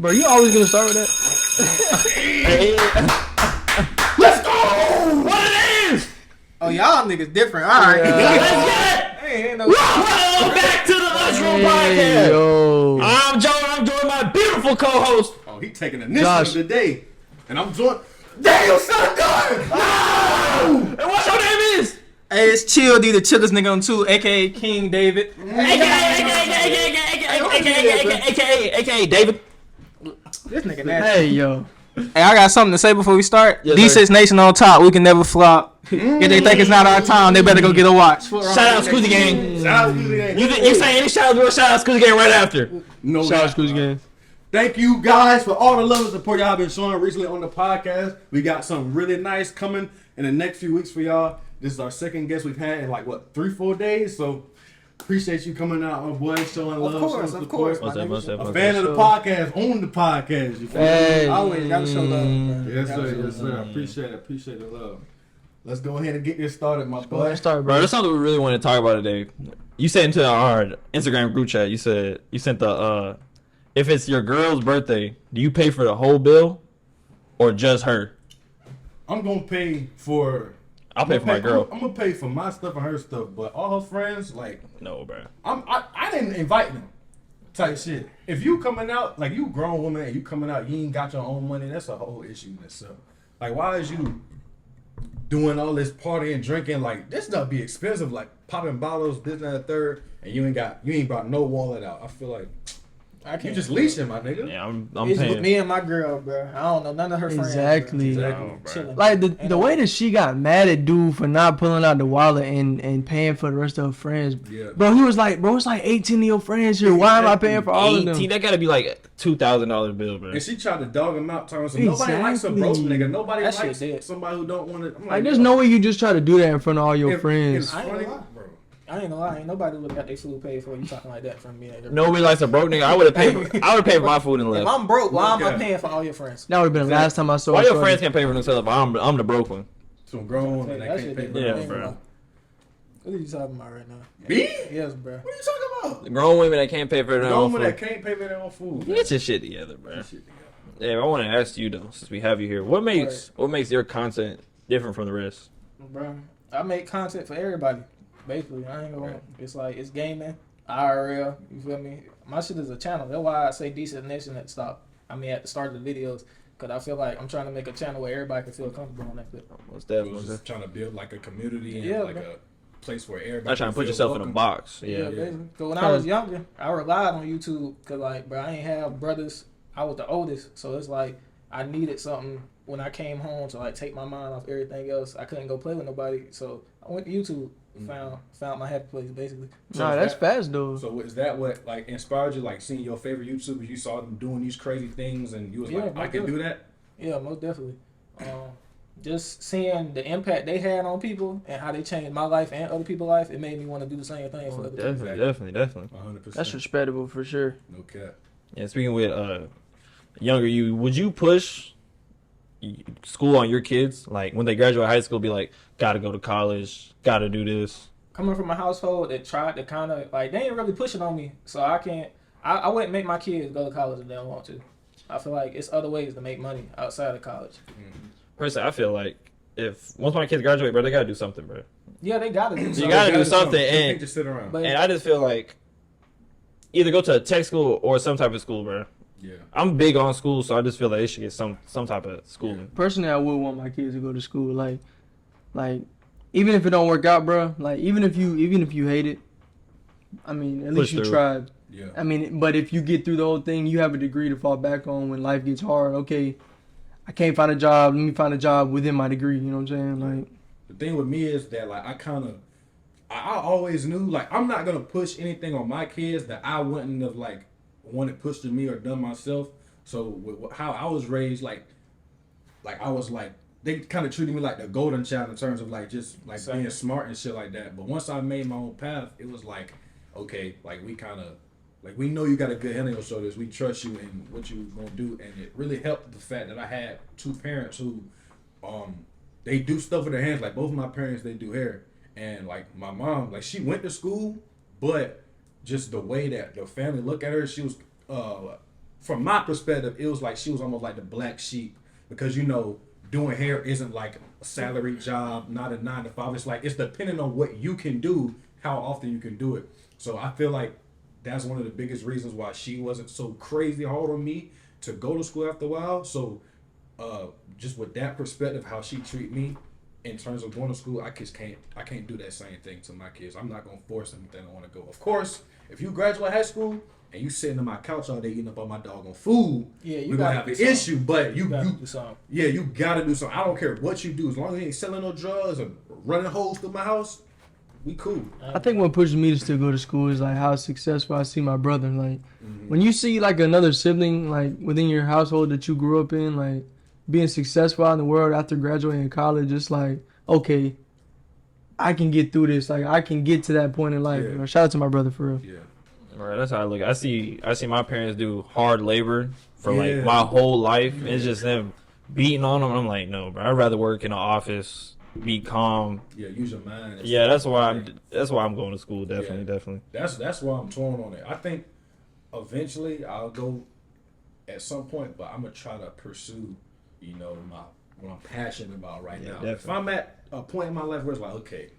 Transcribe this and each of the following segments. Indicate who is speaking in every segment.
Speaker 1: Bro, you always gonna start with that?
Speaker 2: Let's go! What it is?
Speaker 3: Oh, y'all niggas different. All right.
Speaker 2: Let's get it! Welcome back to the Lunchroom Podcast.
Speaker 1: Yo.
Speaker 2: I'm Joe, and I'm joined by my beautiful co-host.
Speaker 4: Oh, he taking the initiative today. And I'm joined.
Speaker 2: Daniel Sungun! No! And what's your name is?
Speaker 3: Hey, it's Chill D, the chillest nigga on 2, a.k.a. King David.
Speaker 2: AKA David.
Speaker 3: This nigga nasty.
Speaker 1: Hey, yo.
Speaker 3: Hey, I got something to say before we start.
Speaker 2: Yes,
Speaker 3: D6 Nation on top. We can never flop. If they think it's not our time, they better go get a watch.
Speaker 2: Shout out Scoozy Gang.
Speaker 4: Shout out to the gang.
Speaker 2: You say any shout out, shout out Scoozy Gang right after.
Speaker 4: No
Speaker 1: Shout out
Speaker 4: doubt.
Speaker 1: Scoozy Gang.
Speaker 4: Thank you guys for all the love and support y'all been showing recently on the podcast. We got something really nice coming in the next few weeks for y'all. This is our second guest we've had in like, 3-4 days? So appreciate you coming out, my boy, showing love. showing
Speaker 3: Of course.
Speaker 2: What's up?
Speaker 4: A fan of the podcast, own the podcast. You feel me?
Speaker 1: Hey.
Speaker 3: Always gotta show love.
Speaker 4: Yes, sir. Appreciate the love. Let's go ahead and get this started, my
Speaker 1: Go ahead
Speaker 4: boy.
Speaker 1: and start,
Speaker 2: Bro,
Speaker 1: bro.
Speaker 2: that's something we really want to talk about today. You said into our Instagram group chat, you sent the if it's your girl's birthday, do you pay for the whole bill or just her?
Speaker 4: I'm gonna pay for.
Speaker 2: I'll pay for my girl.
Speaker 4: I'm gonna pay for my stuff and her stuff, but all her friends, like,
Speaker 2: No, bro.
Speaker 4: I didn't invite them. Type shit. If you coming out, like you grown woman and you coming out, you ain't got your own money. That's a whole issue in itself. Like, why is you doing all this partying, drinking? Like, this stuff be expensive. Like popping bottles, this and that, third, and you ain't brought no wallet out. I feel like
Speaker 3: I can't.
Speaker 4: you just leashing, my nigga.
Speaker 2: Yeah, I'm
Speaker 3: It's with
Speaker 2: paying.
Speaker 3: me and my girl, bro. I don't know none of her friends.
Speaker 1: Exactly.
Speaker 3: Bro.
Speaker 2: No, bro.
Speaker 3: Chilling.
Speaker 1: Like the
Speaker 3: Ain't
Speaker 1: way
Speaker 3: no-
Speaker 1: that she got mad at dude for not pulling out the wallet and paying for the rest of her friends.
Speaker 4: Yeah.
Speaker 1: Bro, he was like, bro, it's like 18 of your friends here. Why am I paying for all of
Speaker 2: 18,
Speaker 1: them?
Speaker 2: that gotta be like $2,000 bill, bro.
Speaker 4: And she tried to dog him out, telling him nobody likes a
Speaker 1: Exactly.
Speaker 4: broke nigga. Nobody
Speaker 3: That shit
Speaker 4: likes
Speaker 3: dead.
Speaker 4: somebody who don't want to.
Speaker 1: Like, there's no way you just try to do that in front of all your friends.
Speaker 3: I ain't
Speaker 4: funny,
Speaker 3: gonna lie.
Speaker 4: bro.
Speaker 3: I ain't gonna lie. Ain't nobody would have got their food paid for you talking like that from me.
Speaker 2: Nobody likes a broke nigga. I would have paid. I would have paid for my food and
Speaker 3: If
Speaker 2: left.
Speaker 3: I'm broke, why am I
Speaker 4: Okay.
Speaker 3: paying for all your friends?
Speaker 1: That would have been the last time I saw
Speaker 2: Why
Speaker 1: a
Speaker 2: your
Speaker 1: shorty.
Speaker 2: friends can't pay for themselves? But I'm the broke one.
Speaker 4: Some grown women
Speaker 3: That
Speaker 4: that
Speaker 3: shit
Speaker 4: can't pay
Speaker 3: dead.
Speaker 4: for
Speaker 2: Yeah,
Speaker 3: I
Speaker 4: it.
Speaker 3: ain't gonna
Speaker 2: bro.
Speaker 3: lie. What are you talking about right now?
Speaker 4: Me?
Speaker 3: Yes, bro.
Speaker 4: What are you talking about?
Speaker 2: The grown women that can't pay for their
Speaker 4: Grown
Speaker 2: own
Speaker 4: women
Speaker 2: food.
Speaker 4: that can't pay for their own food.
Speaker 2: Get your shit together, bro. Yeah, I want to ask you though, since we have you here, what makes your content different from the rest?
Speaker 3: Bro, I make content for everybody. Basically, I ain't gonna. It's like it's gaming, IRL. You feel me? My shit is a channel. That's why I say decent nation at the start of the videos, because I feel like I'm trying to make a channel where everybody can feel comfortable on that shit.
Speaker 2: Most
Speaker 4: It was
Speaker 2: definitely.
Speaker 4: just trying to build like a community and
Speaker 3: Yeah,
Speaker 4: like
Speaker 3: bro.
Speaker 4: a place where everybody.
Speaker 2: Not trying to
Speaker 4: can
Speaker 2: put
Speaker 4: feel
Speaker 2: yourself in a
Speaker 4: welcome.
Speaker 2: box. Yeah.
Speaker 3: Basically. Cause when I was younger, I relied on YouTube, cause like, bro, I ain't have brothers. I was the oldest, so it's like I needed something when I came home to like take my mind off everything else. I couldn't go play with nobody, so I went to YouTube, found my happy place, basically.
Speaker 4: So
Speaker 1: Nah,
Speaker 4: is
Speaker 1: that's
Speaker 4: that-
Speaker 1: fast, though.
Speaker 4: So is that what like inspired you? Like seeing your favorite YouTubers, you saw them doing these crazy things, and you was
Speaker 3: Yeah,
Speaker 4: like, I
Speaker 3: most
Speaker 4: can do that.
Speaker 3: Yeah, most definitely. Just seeing the impact they had on people and how they changed my life and other people's life, it made me want to do the same thing for other people.
Speaker 2: Definitely.
Speaker 4: 100%.
Speaker 1: That's respectable for sure.
Speaker 4: No cap.
Speaker 2: Yeah, speaking with younger you, would you push school on your kids? Like when they graduate high school, be like, gotta go to college, gotta do this.
Speaker 3: Coming from a household that tried to kind of like, they ain't really pushing on me, so I wouldn't make my kids go to college if they don't want to. I feel like it's other ways to make money outside of college.
Speaker 2: Personally, I feel like if once my kids graduate, bro, they gotta do something, bro.
Speaker 3: Yeah, they gotta do
Speaker 2: You
Speaker 3: something.
Speaker 2: gotta do something,
Speaker 4: You
Speaker 2: and
Speaker 4: can't just sit around.
Speaker 3: But
Speaker 2: and I just feel like either go to a tech school or some type of school, bro.
Speaker 4: Yeah.
Speaker 2: I'm big on school, so I just feel like they should get some type of schooling.
Speaker 1: Personally, I would want my kids to go to school. Like, even if it don't work out, bro. Like, even if you hate it, I mean, at least
Speaker 2: Push
Speaker 1: you
Speaker 2: through.
Speaker 1: tried.
Speaker 4: Yeah.
Speaker 1: I mean, but if you get through the whole thing, you have a degree to fall back on when life gets hard. Okay, I can't find a job. Let me find a job within my degree. You know what I'm saying? Like,
Speaker 4: The thing with me is that like I always knew like I'm not gonna push anything on my kids that I wouldn't have like wanted pushed to me or done myself. So with how I was raised, like I was like they kind of treated me like the golden child in terms of like just like
Speaker 3: Same.
Speaker 4: being smart and shit like that. But once I made my own path, it was like okay, like we kind of like we know you got a good head on your shoulders. We trust you and what you gonna do, and it really helped the fact that I had two parents who they do stuff with their hands. Like both of my parents, they do hair. And like my mom, like she went to school, but just the way that the family look at her, she was from my perspective, it was like she was almost like the black sheep because doing hair isn't like a salary job, not a 9 to 5. It's like it's depending on what you can do, how often you can do it. So I feel like that's one of the biggest reasons why she wasn't so crazy hard on me to go to school after a while. So just with that perspective, how she treat me in terms of going to school, I can't do that same thing to my kids. I'm not gonna force them if they don't want to go. Of course, if you graduate high school and you sitting on my couch all day eating up all my doggone food, we're gonna have an issue. But you gotta do something. I don't care what you do, as long as you ain't selling no drugs or running holes through my house, we cool.
Speaker 1: I think what pushes me to still go to school is like how successful I see my brother. Like when you see like another sibling like within your household that you grew up in, like being successful out in the world after graduating college, it's like, okay, I can get through this. Like I can get to that point in life.
Speaker 4: Yeah.
Speaker 1: Shout out to my brother for real.
Speaker 4: Yeah.
Speaker 2: Right, that's how I look. I see my parents do hard labor for like my whole life. It's just them beating on them. I'm like, no, bro. I'd rather work in an office, be calm.
Speaker 4: Yeah, use your mind.
Speaker 2: Yeah, that's why I'm going to school. Definitely.
Speaker 4: That's why I'm torn on it. I think eventually I'll go at some point, but I'm gonna try to pursue, what I'm passionate about right now.
Speaker 2: Definitely.
Speaker 4: If I'm at a point in my life where it's like, okay,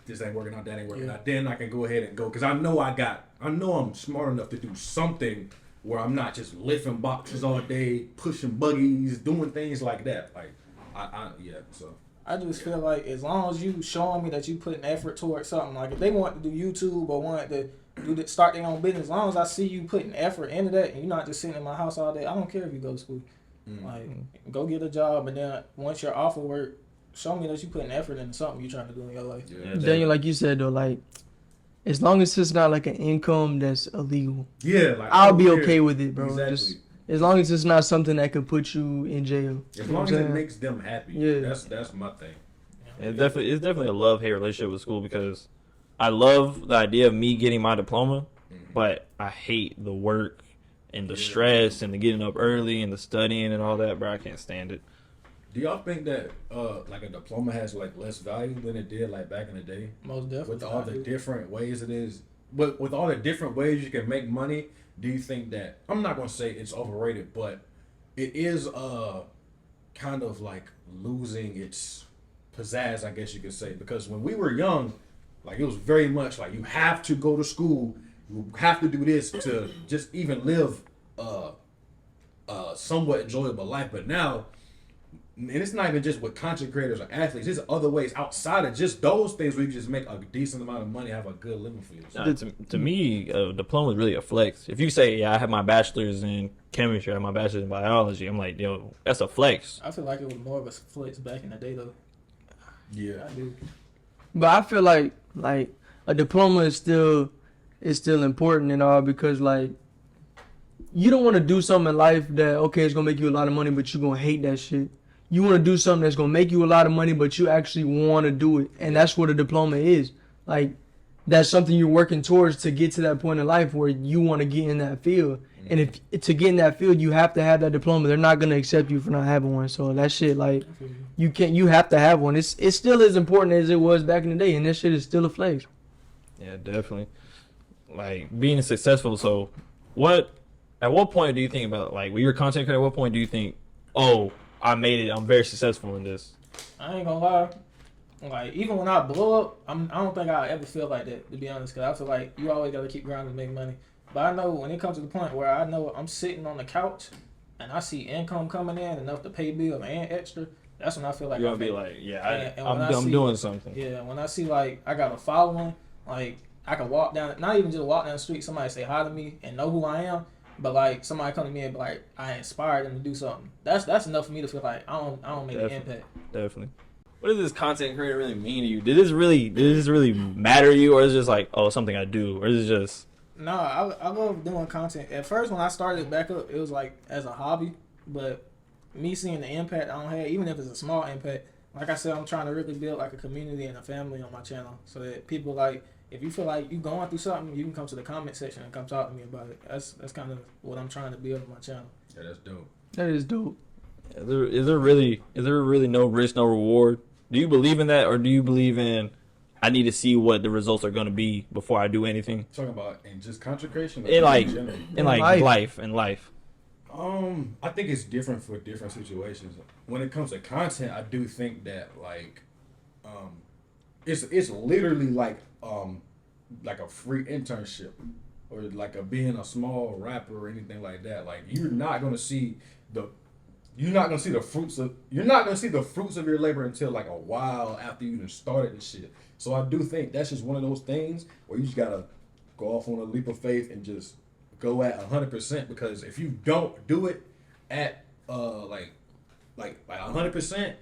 Speaker 4: this ain't working out, that ain't working out, then I can go ahead and go because I know I'm smart enough to do something where I'm not just lifting boxes all day, pushing buggies, doing things like that. Like,
Speaker 3: I just feel like as long as you showing me that you putting effort towards something, like if they want to do YouTube or want to start their own business, as long as I see you putting effort into that and you're not just sitting in my house all day, I don't care if you go to school. Like, go get a job, and then once you're off of work, show me that you putting effort into something you're trying to do in your life.
Speaker 4: Yeah.
Speaker 1: Daniel, like you said though, like as long as it's not like an income that's illegal,
Speaker 4: like
Speaker 1: I'll be okay with it, bro.
Speaker 4: Exactly.
Speaker 1: Just as long as it's not something that could put you in jail.
Speaker 4: As long as it makes them happy.
Speaker 1: Yeah.
Speaker 4: That's my thing.
Speaker 2: It's definitely a love-hate relationship with school because I love the idea of me getting my diploma, but I hate the work and the stress and the getting up early and the studying and all that, bro. I can't stand it.
Speaker 4: Do y'all think that like a diploma has like less value than it did like back in the day?
Speaker 3: Most definitely.
Speaker 4: With all the different ways it is, but with all the different ways you can make money, do you think that, I'm not gonna say it's overrated, but it is kind of like losing its pizzazz, I guess you could say, because when we were young, like it was very much like you have to go to school, you have to do this to just even live somewhat enjoyable life. But now, and it's not even just with content creators or athletes, there's other ways outside of just those things where you just make a decent amount of money, have a good living for yourself.
Speaker 2: To me, a diploma is really a flex. If you say, I have my bachelor's in chemistry, I have my bachelor's in biology, I'm like, that's a flex.
Speaker 3: I feel like it was more of a flex back in the day, though.
Speaker 4: Yeah.
Speaker 3: I do.
Speaker 1: But I feel like a diploma is still important and all because like you don't want to do something in life that it's gonna make you a lot of money but you're gonna hate that shit. You want to do something that's gonna make you a lot of money but you actually want to do it, and that's what a diploma is. Like that's something you're working towards to get to that point in life where you want to get in that field. And if to get in that field, you have to have that diploma. They're not gonna accept you for not having one. So that shit, like, you have to have one. It still as important as it was back in the day, and that shit is still a flex.
Speaker 2: Yeah, definitely. Like being successful. So, at what point do you think about like when you're a content creator? At what point do you think, oh, I made it. I'm very successful in this.
Speaker 3: I ain't gonna lie. Like even when I blow up, I don't think I ever feel like that, to be honest. Cause I feel like you always gotta keep grinding to make money. But I know when it comes to the point where I know I'm sitting on the couch and I see income coming in enough to pay bills and extra, that's when I feel like
Speaker 2: You're gonna be like, I'm doing something.
Speaker 3: Yeah, when I see like I got a following, like I can walk down, not even just walk down the street, somebody say hi to me and know who I am, but like somebody come to me and be like, I inspired them to do something. That's enough for me to feel like I don't make an impact. Definitely.
Speaker 2: What does this content creator really mean to you? Did this really matter to you, or is it just like, oh, something I do, or is it just?
Speaker 3: No, I love doing content. At first, when I started back up, it was like as a hobby, but me seeing the impact I don't have, even if it's a small impact, like I said, I'm trying to really build like a community and a family on my channel, so that people like, if you feel like you going through something, you can come to the comment section and come talk to me about it. That's kind of what I'm trying to build on my channel.
Speaker 4: Yeah, that's dope.
Speaker 1: That is dope.
Speaker 2: Is there really no risk, no reward? Do you believe in that, or do you believe in I need to see what the results are going to be before I do anything.
Speaker 4: Talking about in just content creation,
Speaker 2: In like
Speaker 1: life.
Speaker 2: life.
Speaker 4: I think it's different for different situations. When it comes to content, I do think that like, it's literally like a free internship, or like being a small rapper or anything like that. Like you're not gonna see the fruits of your labor until like a while after you even started this shit. So I do think that's just one of those things where you just gotta go off on a leap of faith and just go at 100%, because if you don't do it at like 100%,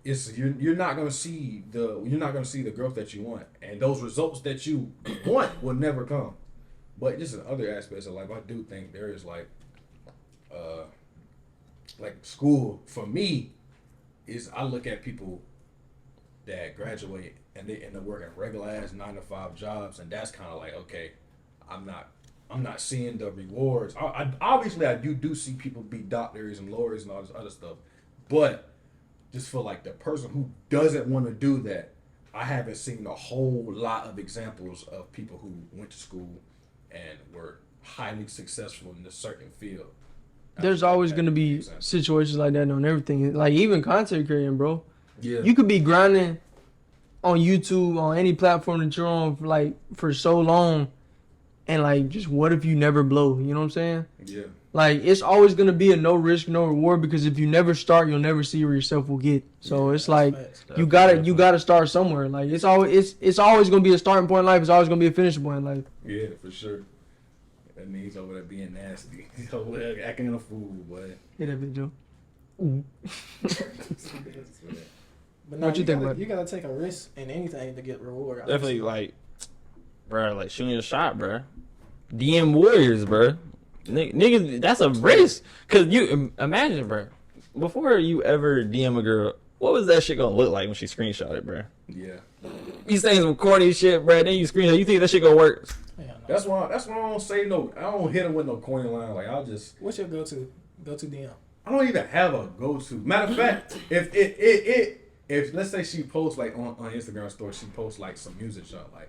Speaker 4: you're not gonna see the growth that you want, and those results that you want will never come. But just in other aspects of life, I do think there is like school for me is, I look at people that graduate and they end up working regular ass 9-to-5 jobs, and that's kind of like, okay, I'm not seeing the rewards. I obviously I do see people be doctors and lawyers and all this other stuff, but just for like the person who doesn't want to do that, I haven't seen a whole lot of examples of people who went to school and were highly successful in a certain field.
Speaker 1: There's always going to be situations like that on everything. Like even content creating, bro.
Speaker 4: Yeah.
Speaker 1: You could be grinding on YouTube, on any platform that you're on, for so long, and like, just what if you never blow? You know what I'm saying?
Speaker 4: Yeah.
Speaker 1: Like, it's always gonna be a no risk, no reward, because if you never start, you'll never see where yourself will get. So it's like you gotta start somewhere. Like it's always gonna be a starting point in life. It's always gonna be a finishing point in life.
Speaker 4: Yeah, for sure. That means over there being nasty. He's over there acting a fool, boy.
Speaker 1: Hit that video.
Speaker 3: But no,
Speaker 1: What you think,
Speaker 3: gotta,
Speaker 1: bud?
Speaker 3: you gotta take a risk in anything to get reward.
Speaker 2: Definitely like, bro, like shooting a shot, bro. DM Warriors, bro. Niggas, that's a risk. Cause you imagine, bro, before you ever DM a girl, what was that shit gonna look like when she screenshot it, bro?
Speaker 4: Yeah.
Speaker 2: You saying some corny shit, bro. Then you screenshot. You think that shit gonna work?
Speaker 3: Yeah, no.
Speaker 4: That's why I don't say no. I don't hit him with no corny line. Like I'll just.
Speaker 3: What's your go-to DM?
Speaker 4: I don't even have a go-to. Matter of fact, if let's say she posts like on Instagram story, she posts like some music shot, like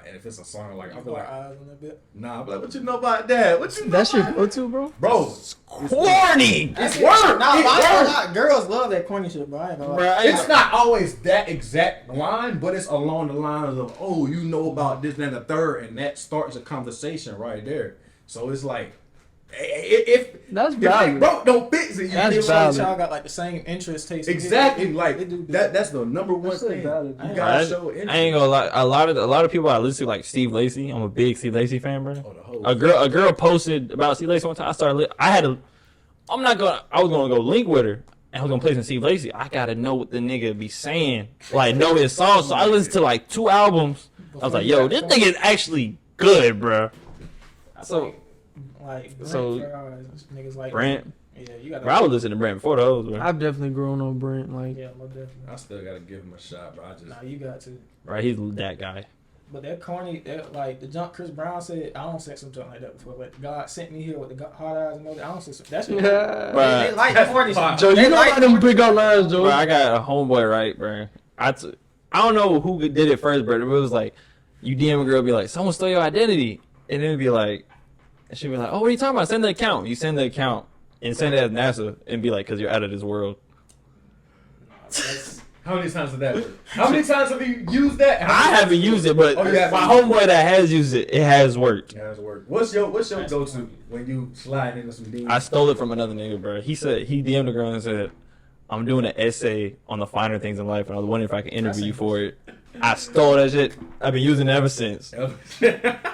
Speaker 4: and if it's a song, like I'll be like,
Speaker 3: eyes on that bit.
Speaker 4: nah, I'll be like, what you know about that? What you know
Speaker 1: That's your
Speaker 4: about
Speaker 1: go-to, bro.
Speaker 4: bro?
Speaker 2: Corny.
Speaker 4: It's work.
Speaker 3: Nah,
Speaker 4: It works.
Speaker 3: girls love that corny shit, bro. I ain't gonna lie.
Speaker 2: Bro,
Speaker 4: It's not always that exact line, but it's along the lines of, oh, you know about this, that, and the third, and that starts a conversation right there. So it's like, if
Speaker 1: That's
Speaker 4: if
Speaker 1: valid.
Speaker 4: bro don't fix it, you
Speaker 1: That's
Speaker 4: feel
Speaker 3: It's
Speaker 4: like-
Speaker 3: like
Speaker 1: valid.
Speaker 3: y'all got like the same interest, taste.
Speaker 4: exactly
Speaker 3: They
Speaker 4: like
Speaker 3: do.
Speaker 4: that's the number one
Speaker 1: That's so
Speaker 4: thing.
Speaker 1: valid.
Speaker 4: You
Speaker 3: I
Speaker 4: gotta
Speaker 2: ain't-
Speaker 4: show interest.
Speaker 2: I ain't gonna lie. A lot of people I listen to, like Steve Lacy. I'm a big Steve Lacy fan, bro.
Speaker 4: Oh, the whole
Speaker 2: A girl posted about Steve Lacy one time. I was gonna go link with her. And I was gonna play some Steve Lacy. I gotta know what the nigga be saying, like know his songs. So I listened to like 2 albums. I was like, yo, this nigga is actually good, bro. So
Speaker 3: like Brent,
Speaker 2: So-
Speaker 3: niggas like
Speaker 2: Brent,
Speaker 3: Yeah, you got.
Speaker 2: bro, I was listening to Brent before those, bro.
Speaker 1: I've definitely grown on Brent. Like,
Speaker 3: Yeah, most definitely.
Speaker 4: I still gotta give him a shot, bro. I just
Speaker 3: Nah, you got to.
Speaker 2: Right, he's that guy.
Speaker 3: But that corny, like the junk Chris Brown said, I don't say some junk like that before. But God sent me here with the hard eyes and all that. I don't say some. That shit.
Speaker 1: yeah.
Speaker 3: They like
Speaker 4: That's
Speaker 3: corny
Speaker 4: fine.
Speaker 3: shit.
Speaker 1: Joe,
Speaker 3: They
Speaker 1: you know
Speaker 3: like
Speaker 1: how them pick up lines, Joe.
Speaker 2: Bro, I got a homeboy, right, bro. I don't know who did it first, bro. It was like, you DM a girl, be like, someone stole your identity. And then it'd be like, and she'd be like, oh, what are you talking about? Send the account. You send the account and send it as NASA and be like, because you're out of this world.
Speaker 3: That's-
Speaker 4: how many times did that work? How many times have you used that?
Speaker 2: I haven't used it, but
Speaker 4: Oh, you haven't
Speaker 2: my
Speaker 4: used
Speaker 2: homeboy that has used it, it has worked.
Speaker 4: It has worked. What's your go-to when you slide into some DMs?
Speaker 2: I stole it from another nigga, bro. He said, he DM'd the girl and said, I'm doing an essay on the finer things in life, and I was wondering if I could interview you for it. I stole that shit. I've been using it ever since.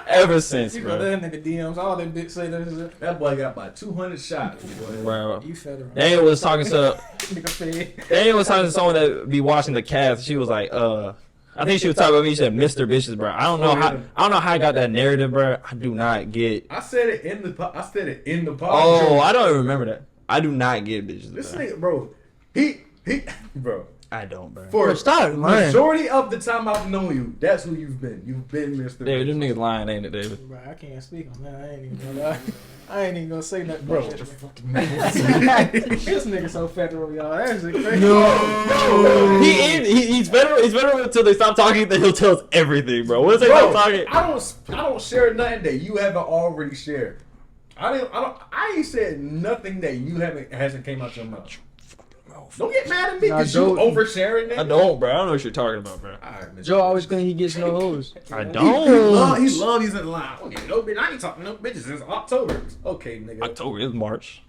Speaker 2: Ever since,
Speaker 3: You go
Speaker 2: bro.
Speaker 3: that nigga DMs, all them bitch say that shit.
Speaker 4: That boy got about 200 shots. Boy.
Speaker 2: Bro.
Speaker 3: You federal.
Speaker 2: They was talking to
Speaker 3: Nigga fed.
Speaker 2: They was talking to someone that be watching the cast. She was like, I think she was talking about me. She said, "Mr. Bitches, bro." I don't know how I got that narrative, bro. I do not get.
Speaker 4: I said it in the podcast.
Speaker 2: Oh, I don't even remember that. I do not get bitches.
Speaker 4: This
Speaker 2: Bro.
Speaker 4: nigga, bro. He, bro.
Speaker 2: I don't, bro.
Speaker 4: For
Speaker 1: stop, man.
Speaker 4: majority of the time I've known you, that's who you've been. You've been Mr.
Speaker 2: David, them niggas lying, ain't it, David?
Speaker 3: Bro, I can't speak on that. I ain't even gonna lie. I ain't even gonna say nothing.
Speaker 4: Bro,
Speaker 3: About
Speaker 4: what the
Speaker 3: that.
Speaker 4: fuck, man?
Speaker 3: This nigga so federal, y'all. That's crazy.
Speaker 1: No.
Speaker 2: He's federal. He's federal until they stop talking. Then he'll tell us everything, bro. Once they
Speaker 4: Bro,
Speaker 2: stop talking,
Speaker 4: I don't share nothing that you haven't already shared. I ain't said nothing that you hasn't came out your mouth. Don't get mad at me because you oversharing that.
Speaker 2: I don't, bro. I don't know what you're talking about, bro.
Speaker 4: All right, Mr.
Speaker 1: Joe always think he gets no hoes.
Speaker 2: I
Speaker 4: He
Speaker 2: don't.
Speaker 4: love using the line. Okay, no bitch. I ain't talking to no bitches since October. Okay, nigga.
Speaker 2: October is March.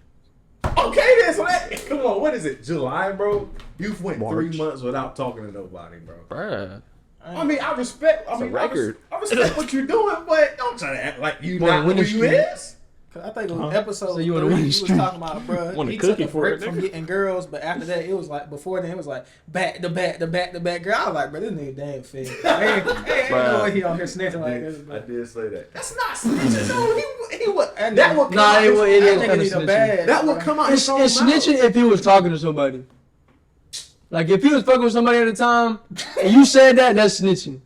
Speaker 4: Okay, then. So that, come on, what is it? July, bro? You've went
Speaker 2: March.
Speaker 4: 3 months without talking to nobody, bro.
Speaker 2: Bruh.
Speaker 4: I mean, I respect. I mean,
Speaker 2: record.
Speaker 4: I respect what you're doing, but don't try to act like you
Speaker 1: Boy,
Speaker 4: not who
Speaker 1: winning
Speaker 4: you
Speaker 1: streak.
Speaker 4: is.
Speaker 3: Cause I think it was episode
Speaker 1: So you wanna
Speaker 3: 3,
Speaker 1: win
Speaker 3: he was
Speaker 1: streak.
Speaker 3: talking about, bro.
Speaker 2: Want a
Speaker 3: He took
Speaker 2: cookie
Speaker 3: a
Speaker 2: for
Speaker 3: break
Speaker 2: it,
Speaker 3: from
Speaker 2: nigga?
Speaker 3: getting girls, but after that, it was like before then, it was like back to back to back to back girl. I was like, bro, this nigga damn fake. Ain't no way he on here snitching like this.
Speaker 4: I
Speaker 3: Bro.
Speaker 4: did say that. That's not snitching. No, he would.
Speaker 3: And
Speaker 4: That would come
Speaker 1: Nah,
Speaker 4: out.
Speaker 1: it would- it
Speaker 3: That
Speaker 1: is
Speaker 3: nigga
Speaker 1: kinda
Speaker 3: need a
Speaker 1: snitching.
Speaker 3: bag.
Speaker 4: That would
Speaker 3: bro.
Speaker 4: come out.
Speaker 1: It's
Speaker 4: his own mouth.
Speaker 1: snitching if he was talking to somebody. Like if he was fucking with somebody at the time and you said that, that's snitching.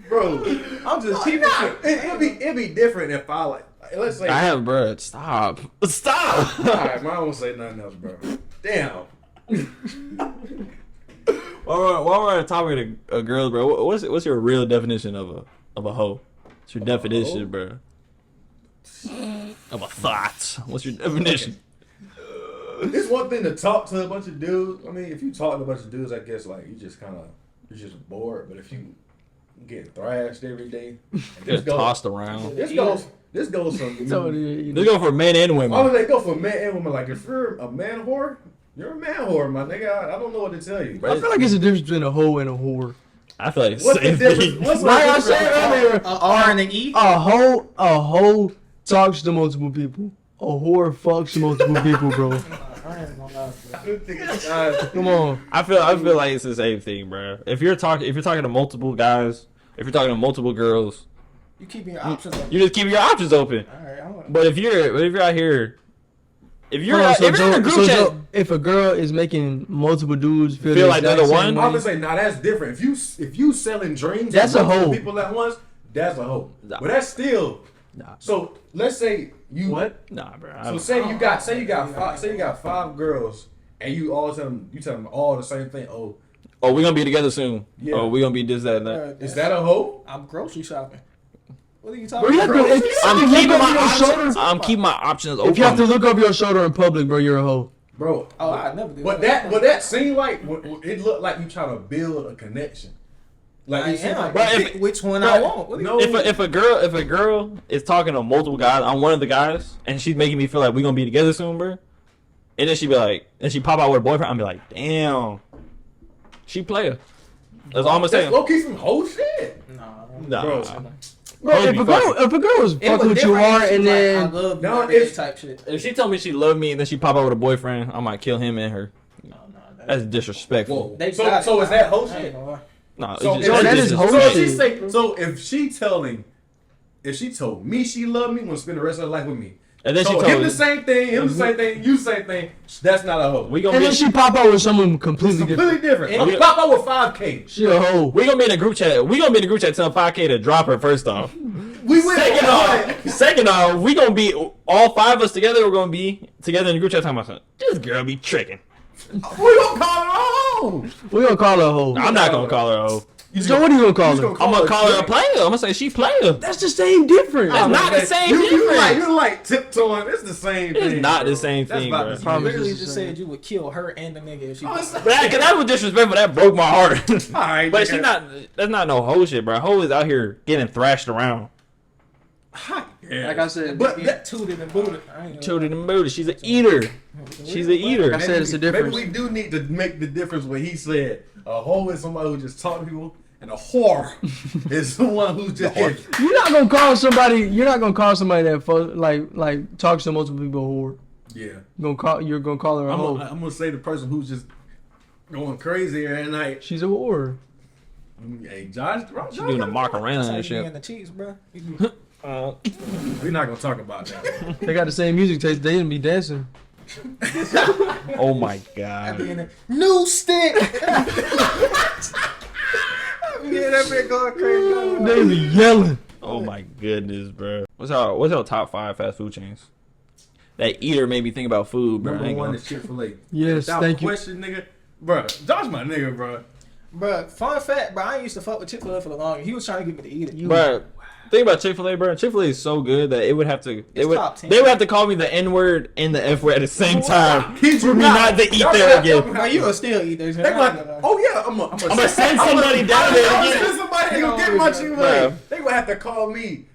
Speaker 4: Bro.
Speaker 3: I'm just keeping shit.
Speaker 4: It'd be different if I like. Let's say.
Speaker 2: I have, bruh. Stop. Stop.
Speaker 4: All right, man, I won't say nothing else, bro. Damn.
Speaker 2: While we're on the topic of girls, bro, what's your real definition of a hoe? What's your definition, bro? Of a thought. What's your definition?
Speaker 4: It's one thing to talk to a bunch of dudes. I mean, if you talk to a bunch of dudes, I guess like you're just bored. But if you getting thrashed every day, and
Speaker 2: Just tossed around.
Speaker 4: This goes from.
Speaker 1: So, you
Speaker 2: They go for men and women.
Speaker 4: Oh, they go for men and women. Like if you're a man whore, you're a man whore, my nigga. I don't know what to tell you.
Speaker 1: I feel like it's a difference between a hoe and a whore.
Speaker 2: I feel like it's the
Speaker 4: What's the
Speaker 2: same
Speaker 4: difference?
Speaker 2: thing.
Speaker 4: What's the
Speaker 1: Like I
Speaker 4: difference?
Speaker 1: said earlier,
Speaker 3: A R and an E.
Speaker 1: a hoe talks to multiple people. A whore fucks multiple people, bro.
Speaker 3: I ain't gonna lie.
Speaker 4: I don't think it's-
Speaker 1: Come on.
Speaker 2: I feel like it's the same thing, bro. If you're talking to multiple guys, if you're talking to multiple girls,
Speaker 3: You keeping your options open.
Speaker 2: you just keep your options open.
Speaker 3: All right, I'm
Speaker 2: But if you're out here, if you're
Speaker 1: Hold on,
Speaker 2: in a group chat,
Speaker 1: if a girl is making multiple dudes feel,
Speaker 2: Feel
Speaker 1: the
Speaker 2: like they're
Speaker 1: exact
Speaker 2: the
Speaker 1: same
Speaker 2: one?
Speaker 1: way,
Speaker 4: I'm gonna say, nah, that's different. If you selling dreams,
Speaker 1: That's
Speaker 4: to
Speaker 1: a
Speaker 4: multiple
Speaker 1: hoe.
Speaker 4: people at once, that's a hoe.
Speaker 2: Nah.
Speaker 4: But that's still.
Speaker 2: Nah.
Speaker 4: So let's say you.
Speaker 1: What?
Speaker 2: nah, bro.
Speaker 4: So say you got five girls, and you tell them all the same thing. Oh,
Speaker 2: we gonna be together soon.
Speaker 4: Yeah.
Speaker 2: Oh, we gonna be this, that, and that.
Speaker 4: is that a hoe?
Speaker 3: I'm grocery shopping. What are you
Speaker 1: Bro,
Speaker 3: talking
Speaker 1: you have
Speaker 3: about?
Speaker 1: to, if,
Speaker 2: I'm
Speaker 1: if you
Speaker 2: keeping
Speaker 1: look
Speaker 2: my
Speaker 1: over your shoulder,
Speaker 2: options. I'm keeping my options open.
Speaker 1: if you have to look over your shoulder in public, bro, you're a hoe.
Speaker 4: Bro,
Speaker 3: Oh, I never did.
Speaker 4: but that seemed like it looked like you trying to build a connection. Like
Speaker 3: I
Speaker 4: you seem
Speaker 3: am.
Speaker 4: like
Speaker 2: Bro,
Speaker 3: Pick which one I want. What do you-
Speaker 4: no.
Speaker 2: if a girl is talking to multiple guys, I'm one of the guys, and she's making me feel like we gonna be together soon, bro. And then she be like, and she pop out with a boyfriend. I'm be like, damn, she player. That's all I'm gonna say.
Speaker 4: That's low-key some hoe shit.
Speaker 3: Nah.
Speaker 2: Nah.
Speaker 1: Bro,
Speaker 2: Hoes
Speaker 1: if
Speaker 2: be
Speaker 1: a girl was
Speaker 3: It
Speaker 1: fucking
Speaker 3: was
Speaker 1: with you
Speaker 3: different
Speaker 1: hard
Speaker 3: if she
Speaker 1: and
Speaker 3: was
Speaker 1: then
Speaker 3: like, I love you,
Speaker 4: No,
Speaker 3: like, that
Speaker 4: it's-
Speaker 3: type shit.
Speaker 2: If she told me she loved me and then she pop out with a boyfriend, I might kill him and her.
Speaker 3: No,
Speaker 2: That's disrespectful.
Speaker 4: Whoa.
Speaker 3: They
Speaker 4: So
Speaker 3: got it.
Speaker 4: is that hoe
Speaker 3: I ain't
Speaker 4: shit?
Speaker 3: gonna lie.
Speaker 2: No,
Speaker 4: So,
Speaker 2: it's
Speaker 1: Yo,
Speaker 2: just,
Speaker 1: that
Speaker 2: it's
Speaker 1: is
Speaker 2: just-
Speaker 1: hoe
Speaker 4: so if
Speaker 1: shit.
Speaker 4: she say, so if she told me she loved me, want to spend the rest of her life with me.
Speaker 2: And then
Speaker 4: So
Speaker 2: she
Speaker 4: him
Speaker 2: told
Speaker 4: the same thing, you the same thing. That's not a hoe.
Speaker 2: we gonna
Speaker 1: and
Speaker 2: be
Speaker 1: then she pop out with someone completely
Speaker 4: completely
Speaker 1: different.
Speaker 4: different.
Speaker 2: And-
Speaker 4: Pop out with 5K.
Speaker 1: She a hoe.
Speaker 2: we gonna be in a group chat. We gonna be in a group chat telling 5K to drop her first off.
Speaker 4: We went
Speaker 2: Second off, we gonna be all 5 of us together. We're gonna be together in the group chat talking about something. This girl be tricking.
Speaker 4: We gonna call her a hoe.
Speaker 1: We gonna call her a hoe.
Speaker 2: I'm not gonna call her a hoe.
Speaker 1: So what are you gonna call her?
Speaker 2: I'm gonna call her a player. I'm gonna say she player.
Speaker 1: That's the same difference.
Speaker 2: That's not the same difference.
Speaker 4: You're like tiptoeing. It's the same thing.
Speaker 2: It's not
Speaker 4: bro.
Speaker 2: the same
Speaker 4: That's
Speaker 2: thing,
Speaker 4: about
Speaker 2: bro.
Speaker 4: the same.
Speaker 1: Promise.
Speaker 3: Literally
Speaker 1: it's the
Speaker 3: just
Speaker 1: same.
Speaker 3: said you would kill her and the nigga if she.
Speaker 4: Oh, it's-
Speaker 2: Cause that was disrespectful. That broke my heart.
Speaker 4: All right,
Speaker 2: But
Speaker 4: nigga.
Speaker 2: she not. That's not no hoe shit, bro. Hoe is out here getting thrashed around.
Speaker 4: Yeah.
Speaker 1: Like I said,
Speaker 4: But
Speaker 3: Get
Speaker 4: that,
Speaker 3: tooted and booted. I ain't gonna
Speaker 2: Children in the mood. She's an eater. She's an eater.
Speaker 1: Like I said, it's a difference.
Speaker 4: Maybe we do need to make the difference when he said a hoe is somebody who just talk to people, and a whore is someone who just
Speaker 1: you're not gonna call somebody. You're not gonna call somebody that like talks to multiple people a whore.
Speaker 4: yeah.
Speaker 1: You're gonna call her a hoe.
Speaker 4: I'm gonna say the person who's just going crazy every night.
Speaker 1: She's a whore.
Speaker 4: Hey, Josh,
Speaker 2: She doing a Macarena and
Speaker 3: Take me in
Speaker 2: shit.
Speaker 3: the cheeks, bro.
Speaker 4: We're not gonna talk about that.
Speaker 1: They got the same music taste. They didn't be dancing.
Speaker 2: Oh my
Speaker 3: I be
Speaker 2: god.
Speaker 3: in there, new stick. Yeah, that bitch going crazy.
Speaker 1: They be yelling.
Speaker 2: Oh my goodness, bro. What's our top 5 fast food chains? That eater made me think about food, bro. I
Speaker 4: Number
Speaker 2: ain't
Speaker 4: one
Speaker 2: gonna-
Speaker 4: is Chick-fil-A.
Speaker 1: Yes,
Speaker 4: Without
Speaker 1: thank you.
Speaker 4: question, nigga. Bro, Josh my nigga, bro.
Speaker 3: Bro, fun fact, bro, I ain't used to fuck with Chick-fil-A for the longest. He was trying to get me to eat it.
Speaker 2: Bro, think about Chick-fil-A, bro. Chick-fil-A is so good that it would have to. They
Speaker 3: It's
Speaker 2: would.
Speaker 3: top 10.
Speaker 2: They would have to call me the N-word and the F-word at the same time
Speaker 4: Kid you
Speaker 2: for me not to eat
Speaker 4: Y'all
Speaker 2: there
Speaker 4: gonna-
Speaker 2: again.
Speaker 3: Bro, you will still eat those.
Speaker 4: They like, oh yeah, I'm
Speaker 2: I'ma send somebody down there
Speaker 4: I'm
Speaker 2: to
Speaker 4: gonna
Speaker 2: get
Speaker 4: send somebody to go get my Chick-fil-A.
Speaker 2: Bro.
Speaker 4: They would have to call me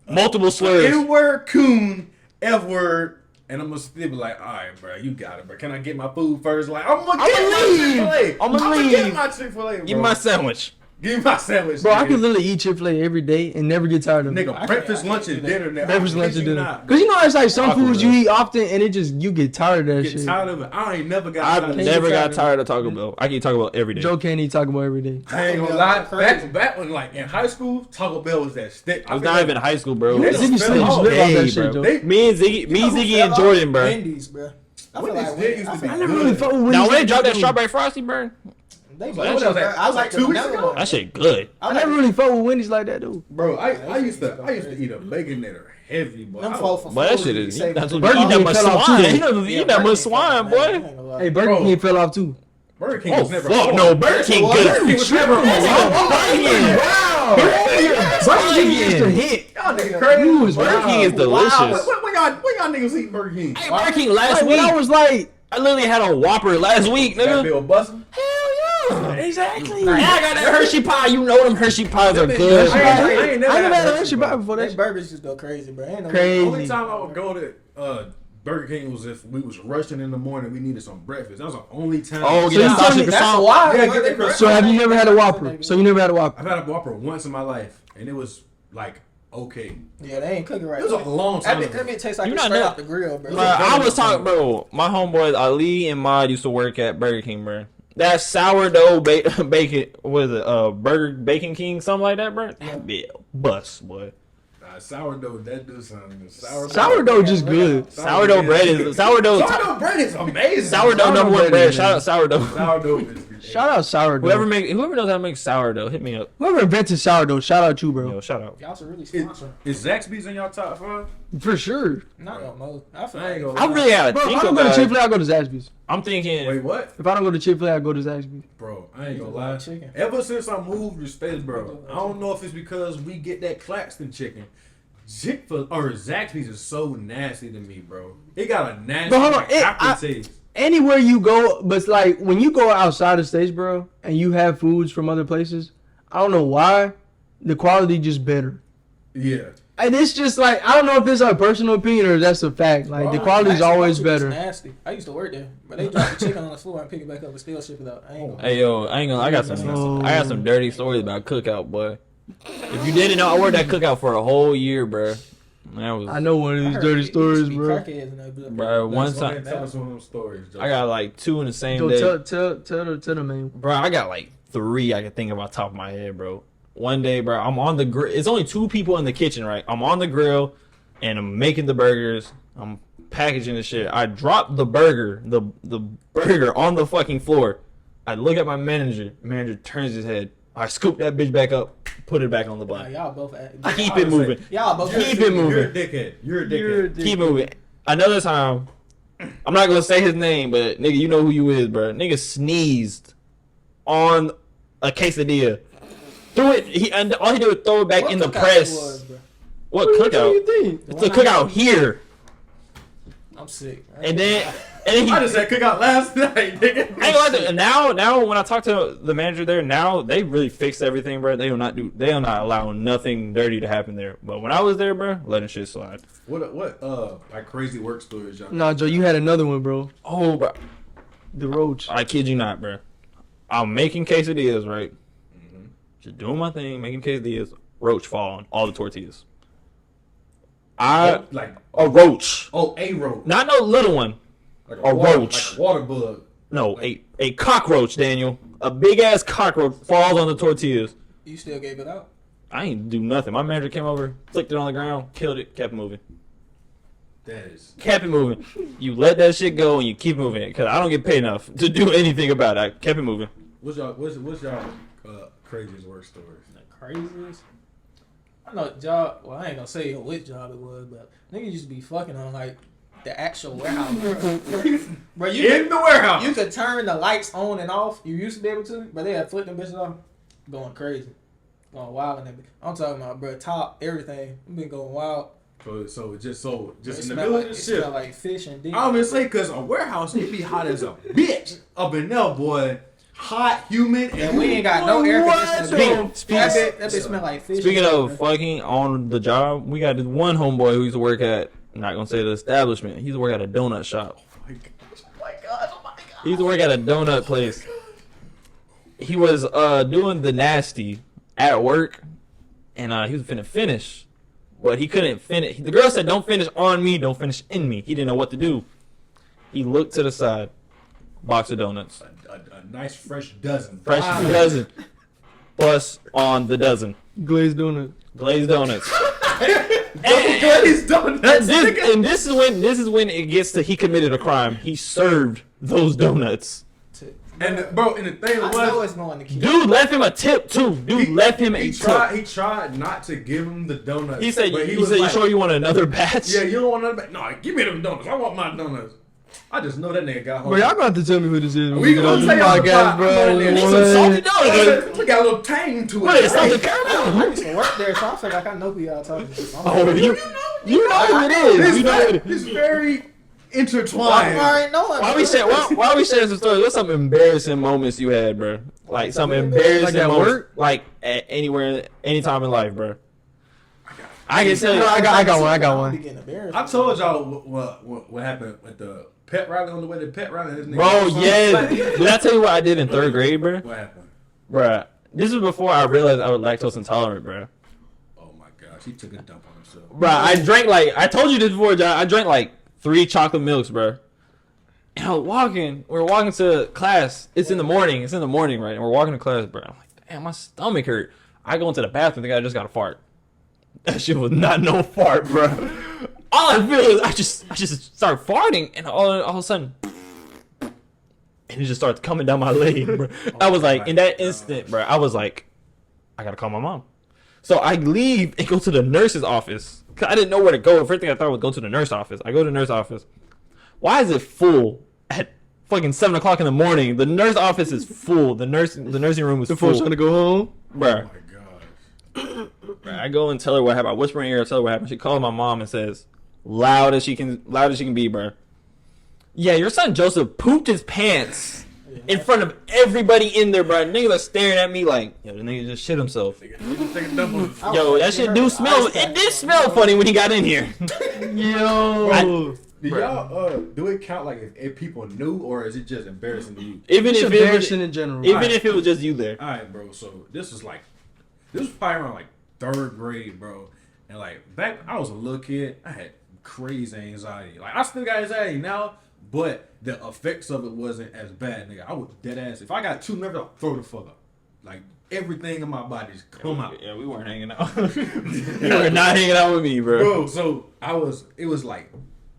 Speaker 2: multiple slurs.
Speaker 4: N-word, coon, F-word. And I'm gonna still be like, all right, bro, you got it, bro. Can I get my food first? Like, I'm gonna get my
Speaker 2: leave.
Speaker 4: Chick-fil-A.
Speaker 2: I'ma
Speaker 4: get
Speaker 2: leave.
Speaker 4: my Chick-fil-A, bro.
Speaker 2: Give me my sandwich.
Speaker 4: Give me my sandwich,
Speaker 1: Bro, I
Speaker 4: nigga.
Speaker 1: can literally eat Chick-fil-A every day and never get tired of it.
Speaker 4: Nigga, breakfast, lunch, and dinner. Nigga.
Speaker 1: Breakfast, lunch, and
Speaker 4: You
Speaker 1: dinner.
Speaker 4: not.
Speaker 1: Cause you know it's like some
Speaker 2: Taco
Speaker 1: foods
Speaker 2: Bell.
Speaker 1: you eat often and it just you get tired of that
Speaker 4: Get
Speaker 1: shit.
Speaker 4: tired of it. I ain't never got
Speaker 2: I've
Speaker 4: tired of
Speaker 1: Can't
Speaker 4: it.
Speaker 2: never
Speaker 1: get
Speaker 2: got
Speaker 1: tired of
Speaker 2: tired of Taco Bell. I can eat Taco Bell every day.
Speaker 1: Joe can't eat Taco Bell every day.
Speaker 4: I ain't gonna
Speaker 3: Taco
Speaker 4: lie.
Speaker 3: Bell crazy.
Speaker 4: Back when, like, in high school, Taco Bell was that stick.
Speaker 2: I was not even in high school, bro.
Speaker 4: They
Speaker 2: It was
Speaker 4: don't
Speaker 1: Ziggy
Speaker 4: spell
Speaker 1: Slim
Speaker 4: all
Speaker 1: spit off
Speaker 2: day,
Speaker 1: that
Speaker 2: bro.
Speaker 1: shit, Joe.
Speaker 4: They-
Speaker 2: Me and Ziggy and Jordan, bro.
Speaker 3: Wendy's, bro. I feel
Speaker 4: Wendy's
Speaker 3: like
Speaker 4: did used to be
Speaker 1: I never really fuck with Wendy's.
Speaker 2: Now when they
Speaker 1: like
Speaker 2: dropped that
Speaker 1: though.
Speaker 2: strawberry frosty, bro,
Speaker 3: They
Speaker 4: What was that?
Speaker 3: I like the
Speaker 4: 2 weeks
Speaker 3: vanilla
Speaker 4: ago?
Speaker 3: one.
Speaker 2: that shit good.
Speaker 1: I never really fuck with Wendy's like that, dude.
Speaker 4: Bro, I used to eat a baconator heavy, boy.
Speaker 3: Them
Speaker 4: I-
Speaker 3: folk for
Speaker 2: But that
Speaker 3: food,
Speaker 2: shit
Speaker 3: you
Speaker 2: is
Speaker 3: save
Speaker 2: that's
Speaker 3: them.
Speaker 2: what you eat that
Speaker 1: King
Speaker 2: much
Speaker 1: fell off
Speaker 2: swine.
Speaker 1: too.
Speaker 2: You know you eat that much swine, boy.
Speaker 1: Hey, Burger
Speaker 4: Bro.
Speaker 1: King fell off too.
Speaker 4: Burger King
Speaker 2: Oh
Speaker 4: was never.
Speaker 2: fuck no, Burger King
Speaker 3: Well,
Speaker 2: good.
Speaker 3: Burger
Speaker 4: King was never.
Speaker 1: Wow. Burger King used to hit.
Speaker 4: Y'all niggas crazy.
Speaker 1: You was
Speaker 2: Burger King is delicious.
Speaker 4: When y'all niggas eat Burger King?
Speaker 2: Hey, Burger King last
Speaker 1: Like, when I
Speaker 2: week.
Speaker 1: was like,
Speaker 2: I literally had a Whopper last week,
Speaker 4: That
Speaker 2: nigga.
Speaker 4: bill busting.
Speaker 2: Hell yeah.
Speaker 1: exactly.
Speaker 2: And I got that Hershey pie. You know them Hershey pies are
Speaker 4: I
Speaker 2: good.
Speaker 4: ain't never
Speaker 1: I never had
Speaker 4: that
Speaker 1: a Hershey
Speaker 4: bro.
Speaker 1: pie before
Speaker 3: They
Speaker 1: that.
Speaker 3: burgers just go crazy, bro. Ain't no
Speaker 1: Crazy.
Speaker 4: The only time I would go to Burger King was if we was rushing in the morning. We needed some breakfast. That was the only time.
Speaker 2: Oh,
Speaker 1: So
Speaker 2: get
Speaker 1: you
Speaker 2: that
Speaker 1: tell
Speaker 2: sausage
Speaker 1: me
Speaker 3: That's
Speaker 2: croissant.
Speaker 3: why.
Speaker 4: Yeah,
Speaker 3: bro.
Speaker 4: get
Speaker 3: They
Speaker 4: the
Speaker 3: burgers
Speaker 1: So have you never had a
Speaker 3: so
Speaker 1: Whopper?
Speaker 3: good.
Speaker 1: So you never had a Whopper?
Speaker 4: I've had a Whopper once in my life, and it was like okay.
Speaker 3: Yeah, they ain't cooking right.
Speaker 4: It was a long time
Speaker 3: That
Speaker 4: ago.
Speaker 3: bit tastes like
Speaker 2: You
Speaker 3: it's
Speaker 2: not
Speaker 3: straight
Speaker 2: know-
Speaker 3: off the grill, bro.
Speaker 2: Bro, I was talking, bro. My homeboys Ali and Mod used to work at Burger King, bro. That sourdough bacon, was it Burger Bacon King, something like that, bro? That bit bust, boy.
Speaker 4: Sourdough, that do something.
Speaker 1: Sourdough just good.
Speaker 2: Sourdough bread is
Speaker 4: Sourdough bread is amazing.
Speaker 2: sourdough number one
Speaker 1: bread
Speaker 2: bread.
Speaker 1: is
Speaker 2: Shout out sourdough.
Speaker 4: Sourdough is
Speaker 1: Shout out sourdough.
Speaker 2: Whoever knows how to make sourdough, hit me up.
Speaker 1: Whoever invented sourdough, shout out you, bro.
Speaker 2: Yo, shout out.
Speaker 3: Y'all should really sponsor.
Speaker 4: Is Zaxby's in y'all top 5?
Speaker 1: For sure.
Speaker 3: Not no more. I feel
Speaker 4: I ain't
Speaker 3: like
Speaker 4: gonna
Speaker 2: I really gotta
Speaker 1: Bro, if
Speaker 2: think
Speaker 1: I don't go to
Speaker 2: about
Speaker 1: Chick-fil-A,
Speaker 2: it.
Speaker 1: I go to Zaxby's.
Speaker 2: I'm thinking.
Speaker 4: Wait, what?
Speaker 1: If I don't go to Chick-fil-A, I go to Zaxby's.
Speaker 4: Bro, I ain't gonna
Speaker 3: You
Speaker 4: lie.
Speaker 3: like chicken?
Speaker 4: Ever since I moved to States, bro, I don't know if it's because we get that Claxton chicken. Chick-fil or Zaxby's is so nasty to me, bro. It got a nasty
Speaker 1: But hold on,
Speaker 4: like,
Speaker 1: it-
Speaker 4: aftertaste.
Speaker 1: Anywhere you go, but it's like when you go outside of states, bro, and you have foods from other places, I don't know why, the quality just better.
Speaker 4: Yeah.
Speaker 1: And it's just like, I don't know if it's a personal opinion or if that's a fact. Like, the quality's
Speaker 3: Actually,
Speaker 1: always
Speaker 3: most of it's
Speaker 1: better.
Speaker 3: Nasty. I used to work there, but they drop the chicken on the floor and pick it back up and still ship it out. I ain't gonna.
Speaker 2: Hey yo, I ain't gonna. I got some dirty stories about cookout, boy. If you didn't know, I worked at cookout for a whole year, bro. That was,
Speaker 1: I know one of
Speaker 3: I
Speaker 1: these
Speaker 3: heard
Speaker 1: dirty
Speaker 3: it used
Speaker 1: stories,
Speaker 3: to be
Speaker 1: bro.
Speaker 3: crackheads in that bitch.
Speaker 2: bro. One
Speaker 4: Go ahead
Speaker 2: time,
Speaker 4: and tell us one of them stories, Joe.
Speaker 2: I got like 2 in the same
Speaker 1: Joe,
Speaker 2: day.
Speaker 1: tell the man.
Speaker 2: Bro, I got like 3 I can think of off the top of my head, bro. One day, bro, I'm on the grill. It's only 2 people in the kitchen, right? I'm on the grill, and I'm making the burgers. I'm packaging the shit. I drop the burger on the fucking floor. I look at my manager. Manager turns his head. I scoop that bitch back up, put it back on the
Speaker 3: Nah,
Speaker 2: bun.
Speaker 3: y'all both.
Speaker 2: Keep it moving.
Speaker 3: Y'all both.
Speaker 2: Keep it moving.
Speaker 4: You're a dickhead. You're a dickhead.
Speaker 2: Keep moving. Another time, I'm not gonna say his name, but nigga, you know who you is, bro. Nigga sneezed on a quesadilla. Threw it. And all he did was throw it back
Speaker 3: What
Speaker 2: in the
Speaker 3: cookout
Speaker 2: press.
Speaker 3: it was, bro?
Speaker 2: What
Speaker 1: What do
Speaker 2: cookout?
Speaker 1: you think?
Speaker 2: It's a cookout here.
Speaker 3: I'm sick.
Speaker 2: And then he.
Speaker 4: I just said cook out last night, nigga.
Speaker 2: I ain't gonna lie to- now when I talk to the manager there, now they really fixed everything, bro. They do not allow nothing dirty to happen there. But when I was there, bro, letting shit slide.
Speaker 4: What like crazy work stories, y'all?
Speaker 1: Nah, Joe, you had another one, bro.
Speaker 2: Oh, bro,
Speaker 1: The roach.
Speaker 2: I kid you not, bro. I'm making quesadillas, right? Just doing my thing, making quesadillas. Roach fall on all the tortillas.
Speaker 4: Like
Speaker 2: A roach,
Speaker 4: a roach.
Speaker 2: not no little one.
Speaker 4: Like
Speaker 2: A roach.
Speaker 4: Like a water bug.
Speaker 2: No, a cockroach, Daniel. A big ass cockroach falls on the tortillas.
Speaker 3: You still gave it out.
Speaker 2: I ain't do nothing. My manager came over, flicked it on the ground, killed it, kept moving.
Speaker 4: That is.
Speaker 2: Kept it moving. You let that shit go and you keep moving because I don't get paid enough to do anything about it. I kept it moving.
Speaker 4: What's y'all craziest work stories?
Speaker 3: The craziest. I know job. Well, I ain't gonna say which job it was, but niggas used to be fucking on like the actual warehouse. Bro,
Speaker 4: In the warehouse.
Speaker 3: You could turn the lights on and off. You used to be able to, but they had flipped them bitches off, going crazy, going wild and everything. I'm talking about, bro, top everything. We've been going wild.
Speaker 4: So just in the
Speaker 3: Smell
Speaker 4: middle
Speaker 3: like,
Speaker 4: of the
Speaker 3: it
Speaker 4: shit.
Speaker 3: smell like fish and dick.
Speaker 4: I was gonna say because a warehouse it be hot as a bitch up in there, boy. Hot, humid,
Speaker 3: And we ain't got no air conditioning.
Speaker 2: Speaking-
Speaker 3: That bitch smell like fish.
Speaker 2: Speaking
Speaker 3: and
Speaker 2: of
Speaker 3: dick,
Speaker 2: fucking on the job, we got this one homeboy who used to work at, I'm not gonna say the establishment. He used to work at a donut shop.
Speaker 4: Oh my god.
Speaker 2: He used to work at a donut place. He was doing the nasty at work, and he was finna finish, but he couldn't finish. The girl said, "Don't finish on me, don't finish in me." He didn't know what to do. He looked to the side, box of donuts,
Speaker 4: A nice fresh dozen.
Speaker 2: fresh dozen, plus on the dozen,
Speaker 1: Glazed donut.
Speaker 2: glazed donuts.
Speaker 4: Glazed donuts.
Speaker 2: And this is when it gets to he committed a crime. He served those donuts.
Speaker 4: And the thing
Speaker 3: I know
Speaker 4: was,
Speaker 3: it's going to keep.
Speaker 2: Dude left him a tip too. Dude left him a
Speaker 4: he
Speaker 2: tip.
Speaker 4: He tried not to give him the donuts.
Speaker 2: He said,
Speaker 4: but
Speaker 2: "You
Speaker 4: was
Speaker 2: said,
Speaker 4: like,
Speaker 2: you sure you want another batch?"
Speaker 4: Yeah, you don't want another. No, give me them donuts. I want my donuts. I just know that nigga got home.
Speaker 1: Bro, y'all gonna have to tell me who this is. when
Speaker 4: We
Speaker 1: get
Speaker 4: gonna
Speaker 1: on
Speaker 4: tell
Speaker 1: this
Speaker 4: y'all
Speaker 1: podcast,
Speaker 4: about-
Speaker 1: bro.
Speaker 2: These some salty donuts.
Speaker 4: We got a little tang to it.
Speaker 2: What is salted
Speaker 3: I
Speaker 2: caramel?
Speaker 3: used to work there, so I feel like I know who y'all talking to.
Speaker 2: Oh, you know who it is. You know who it is.
Speaker 4: It's very
Speaker 3: I
Speaker 4: intertwined.
Speaker 3: already know him.
Speaker 2: Why we sharing some stories? What's some embarrassing moments you had, bro? Like some embarrassing
Speaker 1: Like at
Speaker 2: moments,
Speaker 1: work?
Speaker 2: like at anywhere, anytime in life, bro. I can tell you.
Speaker 1: No, I got one. I got
Speaker 3: Be
Speaker 1: one.
Speaker 3: getting embarrassed.
Speaker 4: I told y'all what happened with the pet rally on the way to pet rally. His nigga
Speaker 2: Bro,
Speaker 4: was
Speaker 2: yes. Did I tell you what I did in 3rd grade, bro?
Speaker 4: What happened?
Speaker 2: Bruh, this was before I realized I was lactose intolerant, bro.
Speaker 4: Oh my gosh, he took a dump on himself.
Speaker 2: Bruh, I drank I told you this before, John. I drank like 3 chocolate milks, bro. And I was walking. We were walking to class. It's in the morning, right? And we're walking to class, bro. I'm like, damn, my stomach hurt. I go into the bathroom, think I just got a fart. That shit was not no fart, bro. All I feel is I just start farting, and all of a sudden, and it just starts coming down my leg, bro. I was like, in that instant, bro, I was like, I gotta call my mom. So I leave and go to the nurse's office. Cause I didn't know where to go. The first thing I thought was go to the nurse office. I go to the nurse office. Why is it full at fucking 7 o'clock in the morning? The nurse office is full. The nursing room is
Speaker 1: The
Speaker 2: full.
Speaker 1: folks trying to go home.
Speaker 2: Bruh.
Speaker 4: Oh my gosh.
Speaker 2: Bruh, I go and tell her what happened. I whisper in her ear, tell her what happened. She calls my mom and says, loud as she can be, bruh. Yeah, your son Joseph pooped his pants in front of everybody in there, bruh. Niggas are staring at me like, yo, the nigga just shit himself.
Speaker 4: Take a dump on himself.
Speaker 2: Yo, that shit do smell. It did smell funny when he got in here.
Speaker 1: Yo.
Speaker 4: Did y'all do it count like if people knew, or is it just embarrassing to you?
Speaker 2: Even
Speaker 1: It's
Speaker 2: if it was,
Speaker 1: embarrassing in general.
Speaker 2: if it was just you there.
Speaker 4: All right, bro. So this was probably around like 3rd grade, bro. And like back, I was a little kid. I had crazy anxiety. Like I still got anxiety now, but the effects of it wasn't as bad, nigga. I would dead ass. If I got 2 nerves, I'll throw the fuck up. Like everything in my body just come out.
Speaker 2: Yeah, we weren't hanging out. You were not hanging out with me, bro.
Speaker 4: Bro, so it was like,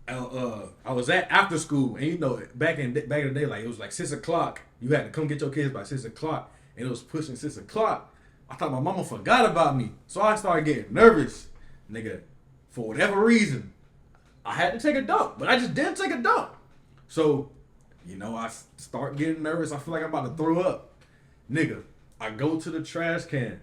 Speaker 4: I was at after school, and you know, back in the day, like it was like 6 o'clock. You had to come get your kids by 6 o'clock, and it was pushing 6 o'clock. I thought my mama forgot about me, so I started getting nervous, nigga. For whatever reason, I had to take a dump, but I just didn't take a dump. So, you know, I start getting nervous. I feel like I'm about to throw up, nigga. I go to the trash can.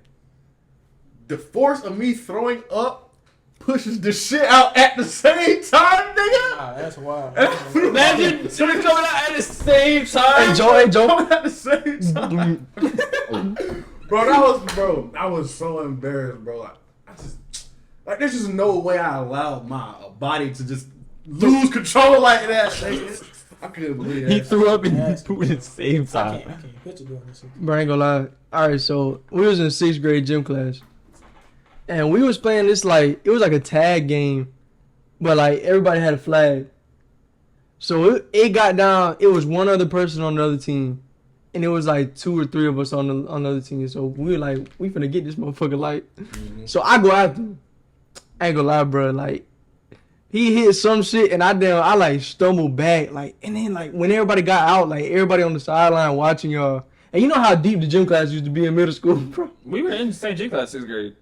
Speaker 4: The force of me throwing up pushes the shit out at the same time, nigga.
Speaker 3: Wow, that's wild.
Speaker 2: Imagine somebody coming out at the same time.
Speaker 1: Hey, Joe.
Speaker 4: Coming at the same time. I was so embarrassed, bro. I just, like, there's just no way I allowed my body to just lose control like that. Nigga. I couldn't believe that.
Speaker 2: He threw up and pooped at the same
Speaker 3: I
Speaker 2: time.
Speaker 3: can't picture doing this.
Speaker 1: Bro, I ain't gonna lie. Alright, so we was in 6th grade gym class. And we was playing this it was like a tag game. But like everybody had a flag. So it got down, it was one other person on the other team. And it was like 2 or 3 of us on the other team. So we were like, we finna get this motherfucker . So I go after him. I ain't gonna lie, bro. Like, He hit some shit, and I like stumbled back, like, and then like when everybody got out, like everybody on the sideline watching y'all. And you know how deep the gym class used to be in middle school, bro.
Speaker 2: We were in the same gym class 6th grade.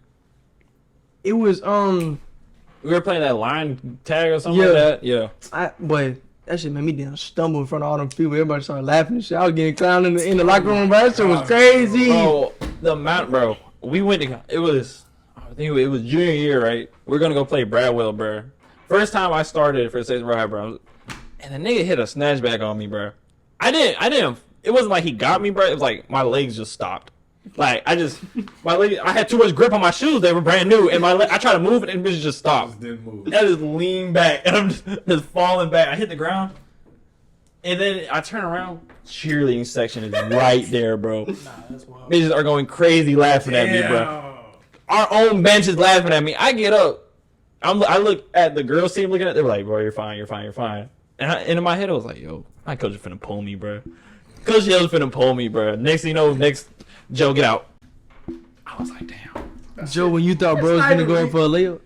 Speaker 1: It was
Speaker 2: We were playing that line tag or something like that. Yeah.
Speaker 1: Boy, that shit made me damn stumble in front of all them people. Everybody started laughing and shit. I was getting clowned in the locker room, bro. That shit was crazy.
Speaker 2: Bro, we went to, I think it was junior year, right? We're gonna go play Bradwell, bro. First time I started for 6th grade, bro. And the nigga hit a snatchback on me, bro. I didn't, it wasn't like he got me, bro. It was like my legs just stopped. Like, I had too much grip on my shoes. They were brand new. And I tried to move it and it just stopped.
Speaker 4: Didn't move.
Speaker 2: I just leaned back and I'm just falling back. I hit the ground. And then I turn around. Cheerleading section is right there, bro.
Speaker 3: Nah, that's wild.
Speaker 2: They just are going crazy laughing at me, bro. Our own bench is laughing at me. I get up. I look at the girls team looking at it. They were like, bro, you're fine. And in my head, I was like, yo, my coach is finna pull me, bro. Coach Hill's finna pull me, bro. Next thing you know, Joe, get out. I was like, damn.
Speaker 1: Joe, when you thought bro was gonna go in for a layup?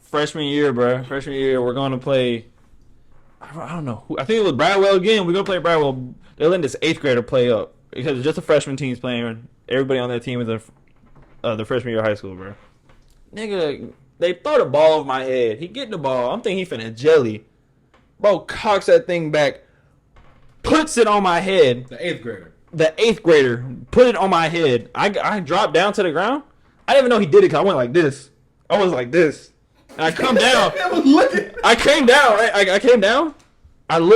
Speaker 2: Freshman year, bro. We're going to play. I don't know. I think it was Bradwell again. We're going to play Bradwell. They're letting this 8th grader play up because it's just the freshman team's playing. Everybody on that team is the freshman year of high school, bro. Nigga, they throw the ball over my head. He get the ball. I'm thinking he finna jelly. Bro, cocks that thing back, puts it on my head.
Speaker 4: The 8th grader.
Speaker 2: The 8th grader put it on my head. I dropped down to the ground. I didn't even know he did it because I went like this. I was like this. And I come down. I came down, right? I came down. I was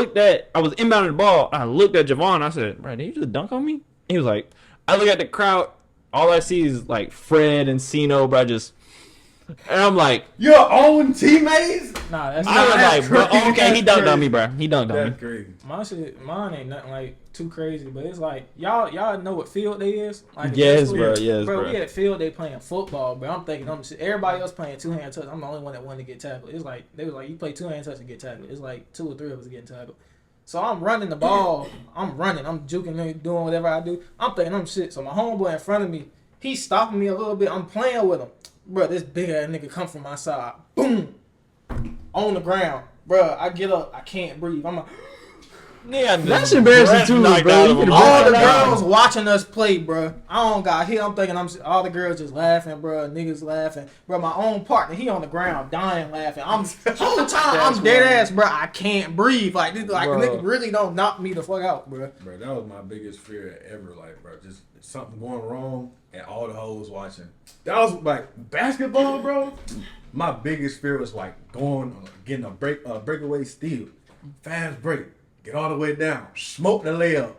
Speaker 2: inbounding the ball. I looked at Javon. I said, bro, did you just dunk on me? He was like, I look at the crowd. All I see is like Fred and Cino, bro. And I'm like,
Speaker 4: your own teammates?
Speaker 3: Nah, that's
Speaker 2: I was like, bro,
Speaker 4: crazy.
Speaker 2: okay, he dunked on me, bro. He dunked on me.
Speaker 4: That's crazy.
Speaker 3: Mine ain't nothing like too crazy, but it's like y'all know what field day is? Like
Speaker 2: Yes, bro. Yes,
Speaker 3: bro.
Speaker 2: bro.
Speaker 3: We at field day playing football, bro. I'm thinking everybody else playing 2-hand touch. I'm the only one that wanted to get tackled. It's like they was like, you play 2-hand touch and get tackled. It's like 2 or 3 of us getting tackled. So I'm running the ball. I'm juking, doing whatever I do. I'm thinking I'm shit. So my homeboy in front of me, he's stopping me a little bit. I'm playing with him. Bro, this big ass nigga come from my side. Boom. On the ground. Bro, I get up. I can't breathe. I'm like,
Speaker 2: Yeah,
Speaker 1: That's embarrassing too, bro.
Speaker 3: all the girls watching us play, bro. I don't got hit. I'm thinking all the girls just laughing, bro. Niggas laughing. Bro, my own partner, he on the ground dying laughing. I'm whole time I'm dead ass, bro. I can't breathe. Like this, like the nigga really don't knock me the fuck out, bro.
Speaker 4: Bro, that was my biggest fear ever. Like, bro, just something going wrong and all the hoes watching. That was like basketball, bro. My biggest fear was like getting a breakaway steal, fast break, get all the way down, smoke the layup.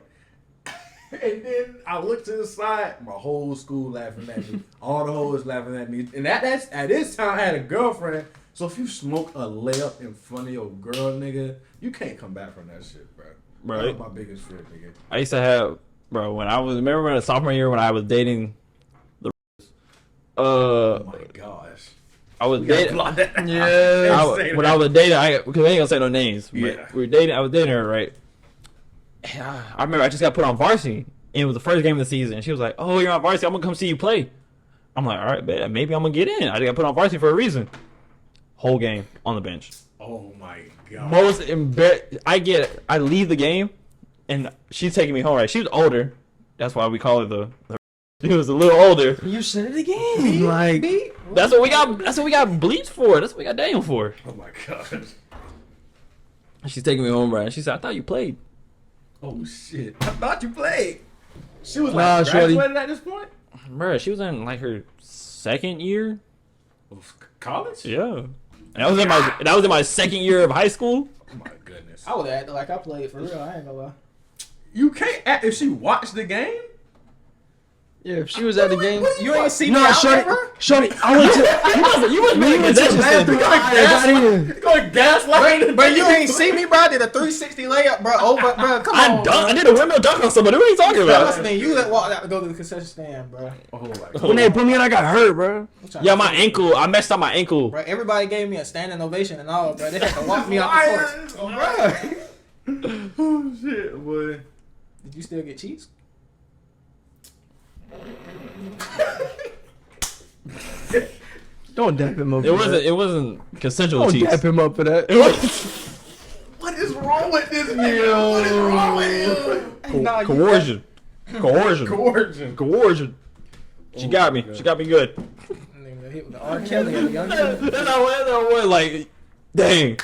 Speaker 4: And then I looked to the side, my whole school laughing at me. All the hoes laughing at me. And at this time I had a girlfriend. So if you smoke a layup in front of your girl, nigga, you can't come back from that shit, bro.
Speaker 2: Right.
Speaker 4: That was my biggest fear, nigga.
Speaker 2: I used to have, bro, remember in the sophomore year when I was dating
Speaker 4: Oh my gosh.
Speaker 2: I was dating.
Speaker 1: Yeah.
Speaker 2: When I was dating, because I ain't gonna say no names. But
Speaker 4: Yeah.
Speaker 2: we were dating. I was dating her, right? And I remember I just got put on varsity, and it was the first game of the season. And she was like, "Oh, you're on varsity. I'm gonna come see you play." I'm like, "All right, man, maybe I'm gonna get in. I got put on varsity for a reason." Whole game on the bench.
Speaker 4: Oh my god.
Speaker 2: Most I leave the game, and she's taking me home. Right? She was older. That's why we call her the She was a little older.
Speaker 1: You said it again. Like,
Speaker 2: That's what we got. That's what we got bleached for. That's what we got Daniel for.
Speaker 4: Oh my god.
Speaker 2: She's taking me home, right? She said, "I thought you played."
Speaker 4: Oh shit. I thought you played. She was
Speaker 1: Nah,
Speaker 4: like
Speaker 1: shorty.
Speaker 4: graduated at this point?
Speaker 2: Bruh, she was in like her second year.
Speaker 4: Of college?
Speaker 2: Yeah. And that was in my second year of high school.
Speaker 4: Oh my goodness.
Speaker 3: I would have acted like I played for real. I ain't gonna lie.
Speaker 4: You can't act if she watched the game?
Speaker 1: yeah, if she was at the game.
Speaker 3: You ain't see me
Speaker 1: No,
Speaker 3: out
Speaker 1: shorty,
Speaker 3: there?
Speaker 1: shorty, I went to.
Speaker 2: You wasn't really
Speaker 1: went to the bathroom. I got in.
Speaker 4: You're going gaslighting.
Speaker 3: But you ain't see me, bro. I did a 360 layup, bro. Over, bro. Come on,
Speaker 2: I did a windmill dunk on somebody. What are you talking about?
Speaker 3: Then you that walked out to go to the concession stand, bro.
Speaker 4: Oh my god.
Speaker 1: When they put me in, I got hurt, bro.
Speaker 2: Yeah, my ankle. I messed up my ankle.
Speaker 3: Bro, everybody gave me a standing ovation and all, bro. They had to walk me off the court. Bro.
Speaker 4: Oh shit, boy.
Speaker 3: Did you still get cheats?
Speaker 1: Don't dap him up.
Speaker 2: It wasn't consensual
Speaker 1: Don't
Speaker 2: cheeks.
Speaker 1: dap him up for that.
Speaker 2: It was
Speaker 4: What is wrong with this nigga? What is wrong with him?
Speaker 2: coercion. Coercion. She
Speaker 4: Oh
Speaker 2: got me.
Speaker 4: my God.
Speaker 2: She got me good.
Speaker 3: Nigga hit with the R. Kelly and the young
Speaker 2: That's
Speaker 3: kid.
Speaker 2: how I was like, dang,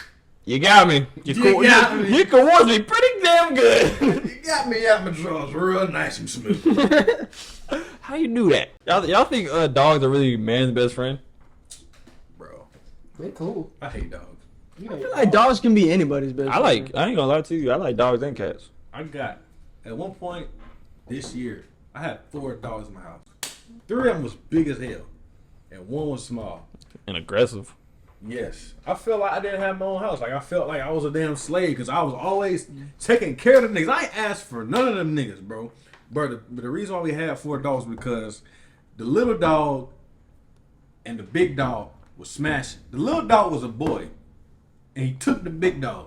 Speaker 2: you got me.
Speaker 4: You got me.
Speaker 2: You coerced me pretty damn good.
Speaker 4: You got me out my drawers real nice and smooth.
Speaker 2: How you do that? Y'all think dogs are really man's best friend?
Speaker 4: Bro,
Speaker 3: They cool.
Speaker 4: I hate dogs.
Speaker 3: You
Speaker 1: I
Speaker 3: know,
Speaker 1: feel like dogs can be anybody's best.
Speaker 2: I ain't gonna lie to you. I like dogs and cats.
Speaker 4: I got, at one point this year, I had 4 dogs in my house. 3 of them was big as hell, and 1 was small.
Speaker 2: And aggressive.
Speaker 4: Yes. I felt like I didn't have my own house. Like, I felt like I was a damn slave because I was always taking care of the niggas. I ain't asked for none of them niggas, bro. But the reason why we had 4 dogs was because the little dog and the big dog was smashing. The little dog was a boy, and he took the big dog.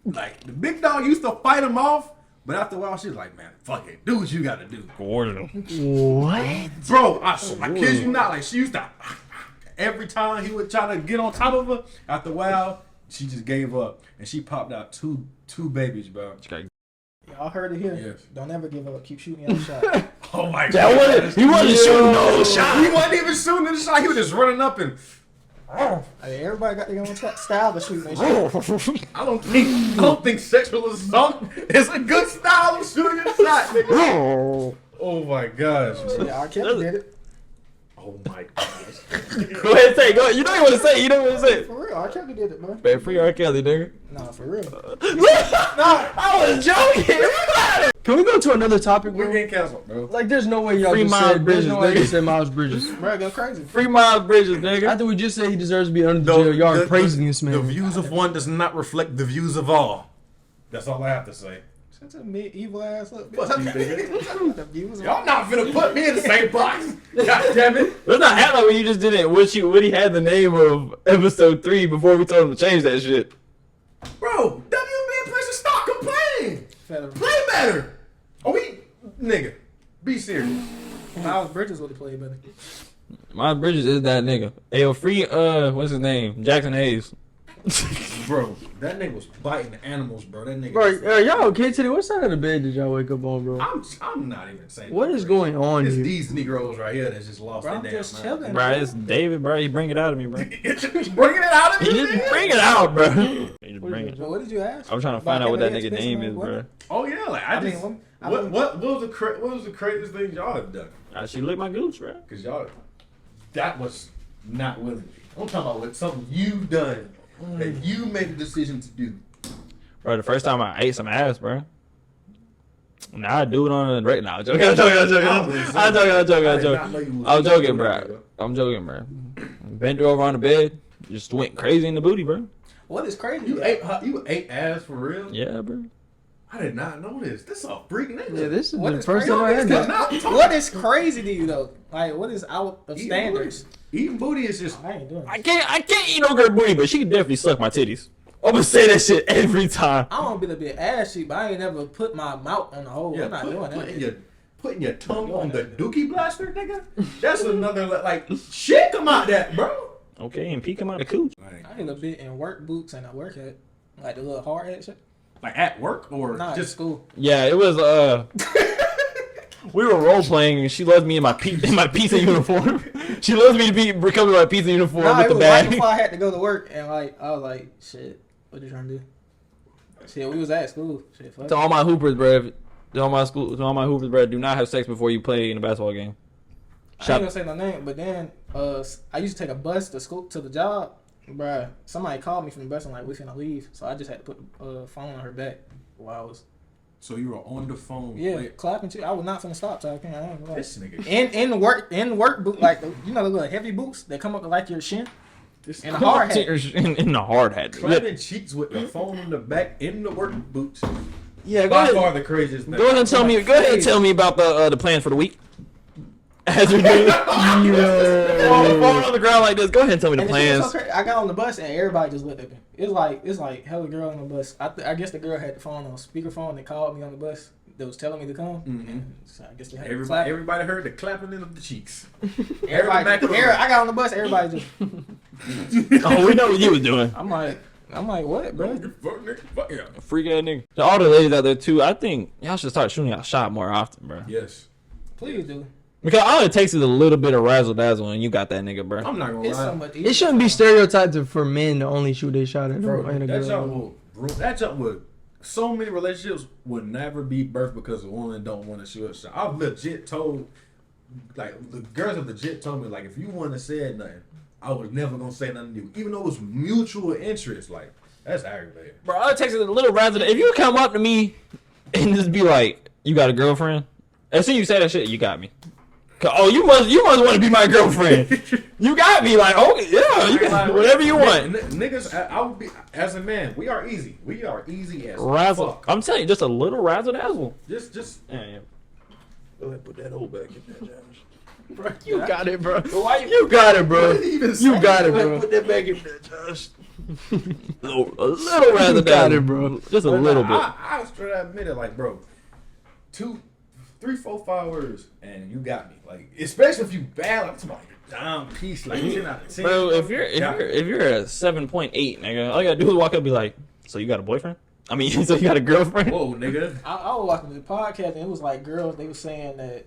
Speaker 4: Like, the big dog used to fight him off, but after a while, she was like, man, fuck it. Do what you gotta do.
Speaker 2: Coercion.
Speaker 1: What?
Speaker 4: Bro, I kid you not. Like, she used to, every time he would try to get on top of her, after a while, she just gave up. And she popped out two babies, bro.
Speaker 3: y'all heard it here.
Speaker 4: Yes.
Speaker 3: Don't ever give up. Keep shooting your shot.
Speaker 4: Oh my
Speaker 2: That
Speaker 4: God.
Speaker 2: wasn't. He wasn't shooting no shot.
Speaker 4: He wasn't even shooting the shot. He was just running up and,
Speaker 3: Hey, everybody got their own style to shoot their shot.
Speaker 4: I don't think sexual assault is a good style of shooting a shot, nigga. Oh my gosh.
Speaker 3: Yeah, R. Kelly did it.
Speaker 4: Oh my gosh.
Speaker 2: Go ahead and say. Go. You know you want to say. You know what to say.
Speaker 3: For real, R. Kelly did it, bro.
Speaker 2: Man, free R. Kelly, nigga.
Speaker 3: Nah, for real.
Speaker 2: No, I was joking.
Speaker 1: Can we go to another topic,
Speaker 4: We're
Speaker 1: bro?
Speaker 4: getting canceled, bro.
Speaker 1: Like, there's no way y'all
Speaker 2: Free
Speaker 1: just
Speaker 2: Miles
Speaker 1: said.
Speaker 2: Bridges,
Speaker 1: There's no way you
Speaker 2: nigga.
Speaker 1: said Miles Bridges.
Speaker 3: Bro, go crazy.
Speaker 2: Free Miles Bridges, nigga.
Speaker 1: After we just said he deserves to be under the jail, y'all are praising this man.
Speaker 4: The views of one does not reflect the views of all. That's all I have to say.
Speaker 3: Shut your medieval ass up,
Speaker 4: Fuck you,
Speaker 3: bitch.
Speaker 4: nigga.
Speaker 3: The views
Speaker 4: Y'all not finna put me in the same box. God damn it.
Speaker 2: Let's not act like when you just did it. Woody had the name of episode 3 before we told him to change that shit.
Speaker 4: Bro, WNBA players should stop complaining.
Speaker 3: Federal.
Speaker 4: Play better. Oh, nigga, be serious.
Speaker 3: Miles Bridges would have played better.
Speaker 2: Miles Bridges is that nigga. Hey, yo, free, what's his name? Jackson Hayes.
Speaker 4: Bro, that nigga was biting animals, bro. That nigga.
Speaker 1: Bro, y'all okay today? What side of the bed did y'all wake up on, bro?
Speaker 4: I'm not even saying.
Speaker 1: What is going on
Speaker 4: It's
Speaker 1: here?
Speaker 4: these Negroes right here that's just lost
Speaker 3: Bro,
Speaker 4: their
Speaker 3: I'm
Speaker 4: damn
Speaker 3: just
Speaker 4: mind.
Speaker 3: chilling.
Speaker 2: Bro, it's David, bro. You bring it out of me, bro.
Speaker 4: Just bringing it out of
Speaker 2: You
Speaker 4: you,
Speaker 2: just
Speaker 4: nigga.
Speaker 2: bring it out, bro. You just bring it.
Speaker 3: But what did you ask?
Speaker 2: I'm trying to find out what that nigga name is, bro.
Speaker 4: Oh yeah, like what was the craziest thing y'all have done?
Speaker 2: She licked my goose, bro.
Speaker 4: Cause y'all, that was not willingly. I'm talking about what something you've done that you made a decision to do.
Speaker 2: Bro, the first time I ate some ass, bro. Now I do it on the right now. I'm joking. I'm joking, bro. Bent over on the bed, just went crazy in the booty, bro.
Speaker 3: What is crazy?
Speaker 4: You ate ass for real?
Speaker 2: Yeah, bro.
Speaker 4: I did not know this. This is a freak nigga.
Speaker 1: Yeah, this is
Speaker 3: What
Speaker 1: the
Speaker 3: is
Speaker 1: first
Speaker 3: crazy?
Speaker 1: time I heard that.
Speaker 3: What is crazy to you though? Like, what is out of standards?
Speaker 4: Eating booty is just.
Speaker 3: I ain't doing it.
Speaker 2: I can't eat no girl booty, but she can definitely suck my titties. I'm gonna say that shit every time.
Speaker 3: I don't be a bit ass cheek, but I ain't never put my mouth on the hole.
Speaker 4: Yeah,
Speaker 3: I'm not doing that.
Speaker 4: putting your tongue on the dookie blaster, nigga. That's another like shit come out that, bro.
Speaker 2: Okay, and peek him out the cooch.
Speaker 3: I ain't a bit in work boots and I work hat, like the little hard hat shit.
Speaker 4: Like at work or
Speaker 3: Nah,
Speaker 4: just
Speaker 3: just school.
Speaker 2: Yeah, it was we were role playing and she loves me in my pizza uniform. She loves me to become in my pizza uniform
Speaker 3: Nah,
Speaker 2: with
Speaker 3: it
Speaker 2: the
Speaker 3: was right
Speaker 2: bag.
Speaker 3: before I had to go to work, and like I was like, shit, what you trying to do? Shit, we was at school. Shit, fuck.
Speaker 2: To all my hoopers, bro. To all my hoopers, bro. Do not have sex before you play in a basketball game.
Speaker 3: I ain't gonna say no name, but then I used to take a bus to school to the job, bruh. Somebody called me from the bus and like we finna leave, so I just had to put the phone on her back while I was
Speaker 4: so you were on the phone.
Speaker 3: clapping too. I was not finna stop talking. I ain't gonna lie.
Speaker 4: This nigga.
Speaker 3: In work boot, like you know the little heavy boots that come up to like your shin. And a hard hat.
Speaker 2: In the hard hat.
Speaker 4: Clapping cheeks with the phone in the back in the work boots.
Speaker 2: Yeah, go
Speaker 4: By
Speaker 2: ahead.
Speaker 4: far the craziest thing.
Speaker 2: Go ahead and tell me. Go ahead and tell me about the plans for the week. As we do. Falling on the ground like this. Go ahead and tell me the
Speaker 3: And the shit was
Speaker 2: plans.
Speaker 3: so crazy. I got on the bus and everybody just looked at me. It's like hella girl on the bus. I guess the girl had the phone on speakerphone. They called me on the bus. that was telling me to come.
Speaker 4: Mm-hmm.
Speaker 3: So I guess they had to clap.
Speaker 4: Everybody heard the clapping in of the cheeks.
Speaker 3: Everybody, I got on the bus. Everybody just.
Speaker 2: Oh, we know what you was doing.
Speaker 3: I'm like, what, bro?
Speaker 4: Fuck yeah.
Speaker 2: Freak ass nigga. To all the ladies out there too, I think y'all should start shooting y'all shot more often, bro.
Speaker 4: Yes.
Speaker 3: Please do.
Speaker 2: Because all it takes is a little bit of razzle dazzle, and you got that nigga, bro.
Speaker 4: I'm not gonna
Speaker 3: It's
Speaker 4: lie.
Speaker 3: so much easier.
Speaker 1: It shouldn't be stereotyped for men to only shoot their shot at
Speaker 4: Bro,
Speaker 1: a
Speaker 4: that
Speaker 1: girl.
Speaker 4: jump would so many relationships would never be birthed because a woman don't want to shoot a shot. I've legit told, like, the girls have legit told me, like, if you wouldn't have said nothing, I was never gonna say nothing to you, even though it was mutual interest. Like, that's aggravating.
Speaker 2: Bro, all it takes is a little razzle. If you come up to me and just be like, "You got a girlfriend?" As soon as you say that shit, you got me. Oh, you must want to be my girlfriend. You got me. Like, oh yeah, you can, whatever you want.
Speaker 4: Niggas, I would be as a man. We are easy. We are easy as
Speaker 2: Razzle.
Speaker 4: fuck.
Speaker 2: I'm telling you, just a little razzle dazzle.
Speaker 4: Just.
Speaker 2: Yeah.
Speaker 4: Go ahead, put that old back in there, James.
Speaker 1: Bro, you got it, bro.
Speaker 3: Why
Speaker 1: You got it, bro.
Speaker 4: What did he even say?
Speaker 1: You got it,
Speaker 4: Go ahead,
Speaker 1: bro.
Speaker 4: put that back in there, Josh.
Speaker 2: A little razzle
Speaker 1: You got
Speaker 2: dazzle,
Speaker 1: it, bro.
Speaker 2: Just a little bit.
Speaker 4: I straight up admit it, like, bro, 2, 3, 4, 5 words, and you got me. Like, especially if you bad, like, I'm like, down piece, like 10 out of 10.
Speaker 2: Bro, if you're a 7.8, nigga, all you gotta do is walk up and be like, "So you got a boyfriend? I mean, so you got a girlfriend?"
Speaker 4: Whoa, nigga.
Speaker 3: I was watching the podcast and it was like girls. They were saying that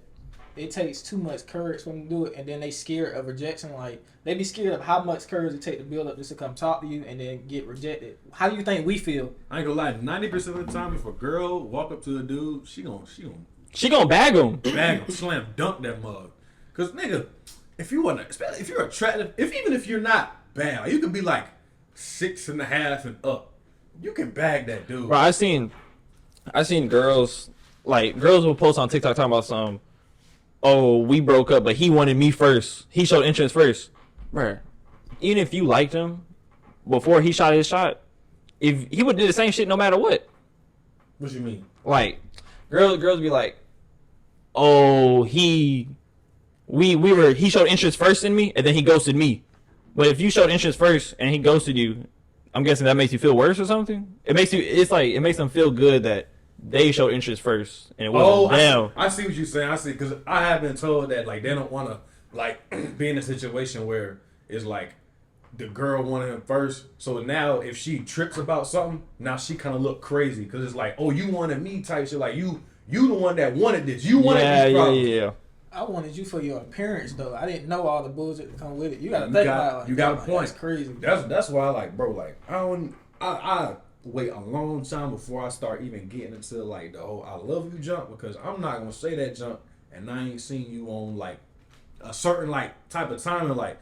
Speaker 3: it takes too much courage for them to do it, and then they scared of rejection. Like they be scared of how much courage it take to build up just to come talk to you and then get rejected. How do you think we feel?
Speaker 4: I ain't gonna lie, 90% of the time, if a girl walk up to a dude, she gonna
Speaker 2: bag him.
Speaker 4: bag him, slam dunk that mug. Cause nigga, if you're attractive, even if you're not bad, like, you could be like 6.5 and up, you can bag that dude.
Speaker 2: Bro, I seen girls will post on TikTok talking about some. Oh, we broke up, but he wanted me first. He showed interest first, bro. Even if you liked him before he shot his shot, if he would do the same shit no matter what.
Speaker 4: What you mean?
Speaker 2: Like, girls be like, "Oh, he showed interest first in me, and then he ghosted me." But if you showed interest first and he ghosted you, I'm guessing that makes you feel worse or something. It makes them feel good that they showed interest first and it wasn't them.
Speaker 4: I see what you're saying. I see, because I have been told that like they don't want to like be in a situation where it's like the girl wanted him first. So now if she trips about something, now she kind of look crazy because it's like, oh, you wanted me type shit. Like you the one that wanted this. You wanted these problems.
Speaker 2: Yeah.
Speaker 3: I wanted you for your appearance though. I didn't know all the bullshit that come with it. You gotta think about it. Like,
Speaker 4: you got a point.
Speaker 3: That's crazy.
Speaker 4: That's why I like, bro. Like I wait a long time before I start even getting into like the whole "I love you" jump, because I'm not gonna say that jump and I ain't seen you on like a certain like type of timing. Like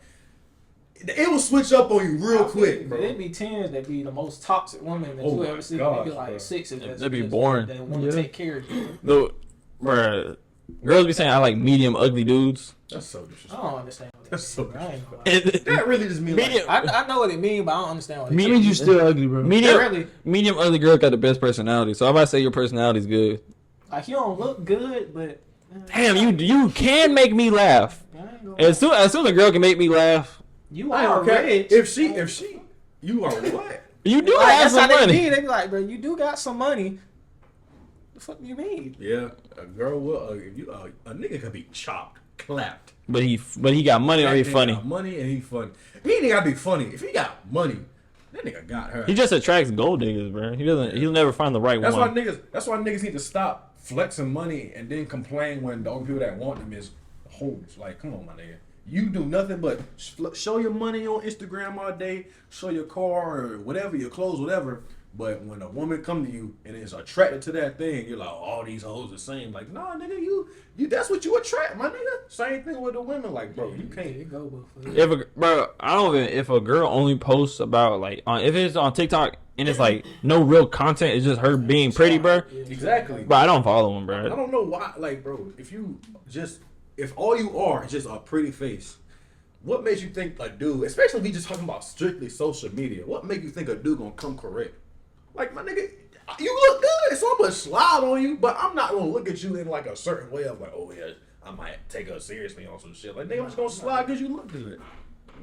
Speaker 4: it will switch up on you real quick, bro.
Speaker 3: It'd be 10s that be the most toxic women that you ever see.
Speaker 4: Gosh,
Speaker 3: Maybe like
Speaker 4: bro.
Speaker 3: 6s
Speaker 2: That'd be boring.
Speaker 3: That want to take care of you.
Speaker 2: No, bruh. Girls be saying I like medium ugly dudes.
Speaker 4: That's so
Speaker 3: I
Speaker 4: disrespectful.
Speaker 3: don't understand what that
Speaker 4: That's so
Speaker 3: means, bro. I ain't gonna lie.
Speaker 4: That really just means
Speaker 2: Medium,
Speaker 4: like,
Speaker 3: I know what it means, but I don't understand what it
Speaker 1: That
Speaker 3: means.
Speaker 1: means you still ugly, bro.
Speaker 2: medium ugly girl got the best personality. So I might say your personality's good.
Speaker 3: Like you don't look good, but
Speaker 2: Damn, you can make me laugh.
Speaker 3: I ain't gonna
Speaker 2: As soon as a girl can make me laugh,
Speaker 3: You
Speaker 4: I
Speaker 3: are
Speaker 4: don't care
Speaker 3: rich.
Speaker 4: if she, you are what?
Speaker 2: you do
Speaker 3: Like,
Speaker 2: have
Speaker 3: that's how
Speaker 2: some
Speaker 3: they
Speaker 2: money.
Speaker 3: be. They be like, bro, you do got some money. The fuck do you mean?
Speaker 4: Yeah, a girl will. A nigga could be chopped, clapped.
Speaker 2: But he got money or he
Speaker 4: That nigga
Speaker 2: funny.
Speaker 4: got money and he funny. He ain't gotta be funny. If he got money, that nigga got her.
Speaker 2: He just attracts gold diggers, bro. He'll never find the right
Speaker 4: That's
Speaker 2: one.
Speaker 4: why niggas need to stop flexing money and then complain when the only people that want them is hoes. Like, come on, my nigga. You do nothing but show your money on Instagram all day, show your car or whatever, your clothes, whatever. But when a woman come to you and is attracted to that thing, you're like, oh, all these hoes the same. Like, nah, nigga, you that's what you attract, my nigga. Same thing with the women. Like, bro, you can't.
Speaker 3: It go both ways.
Speaker 2: If a girl only posts about like if it's on TikTok and it's like no real content, it's just her being pretty, bro.
Speaker 4: Exactly.
Speaker 2: But I don't follow him,
Speaker 4: I
Speaker 2: bro.
Speaker 4: don't know why, like, bro, if all you are is just a pretty face, what makes you think a dude, especially if we just talking about strictly social media, what make you think a dude gonna come correct? Like, my nigga, you look good, so I'm gonna slide on you, but I'm not gonna look at you in like a certain way of like, oh yeah, I might take her seriously on some shit. Like, nigga, I'm just gonna slide because you look good.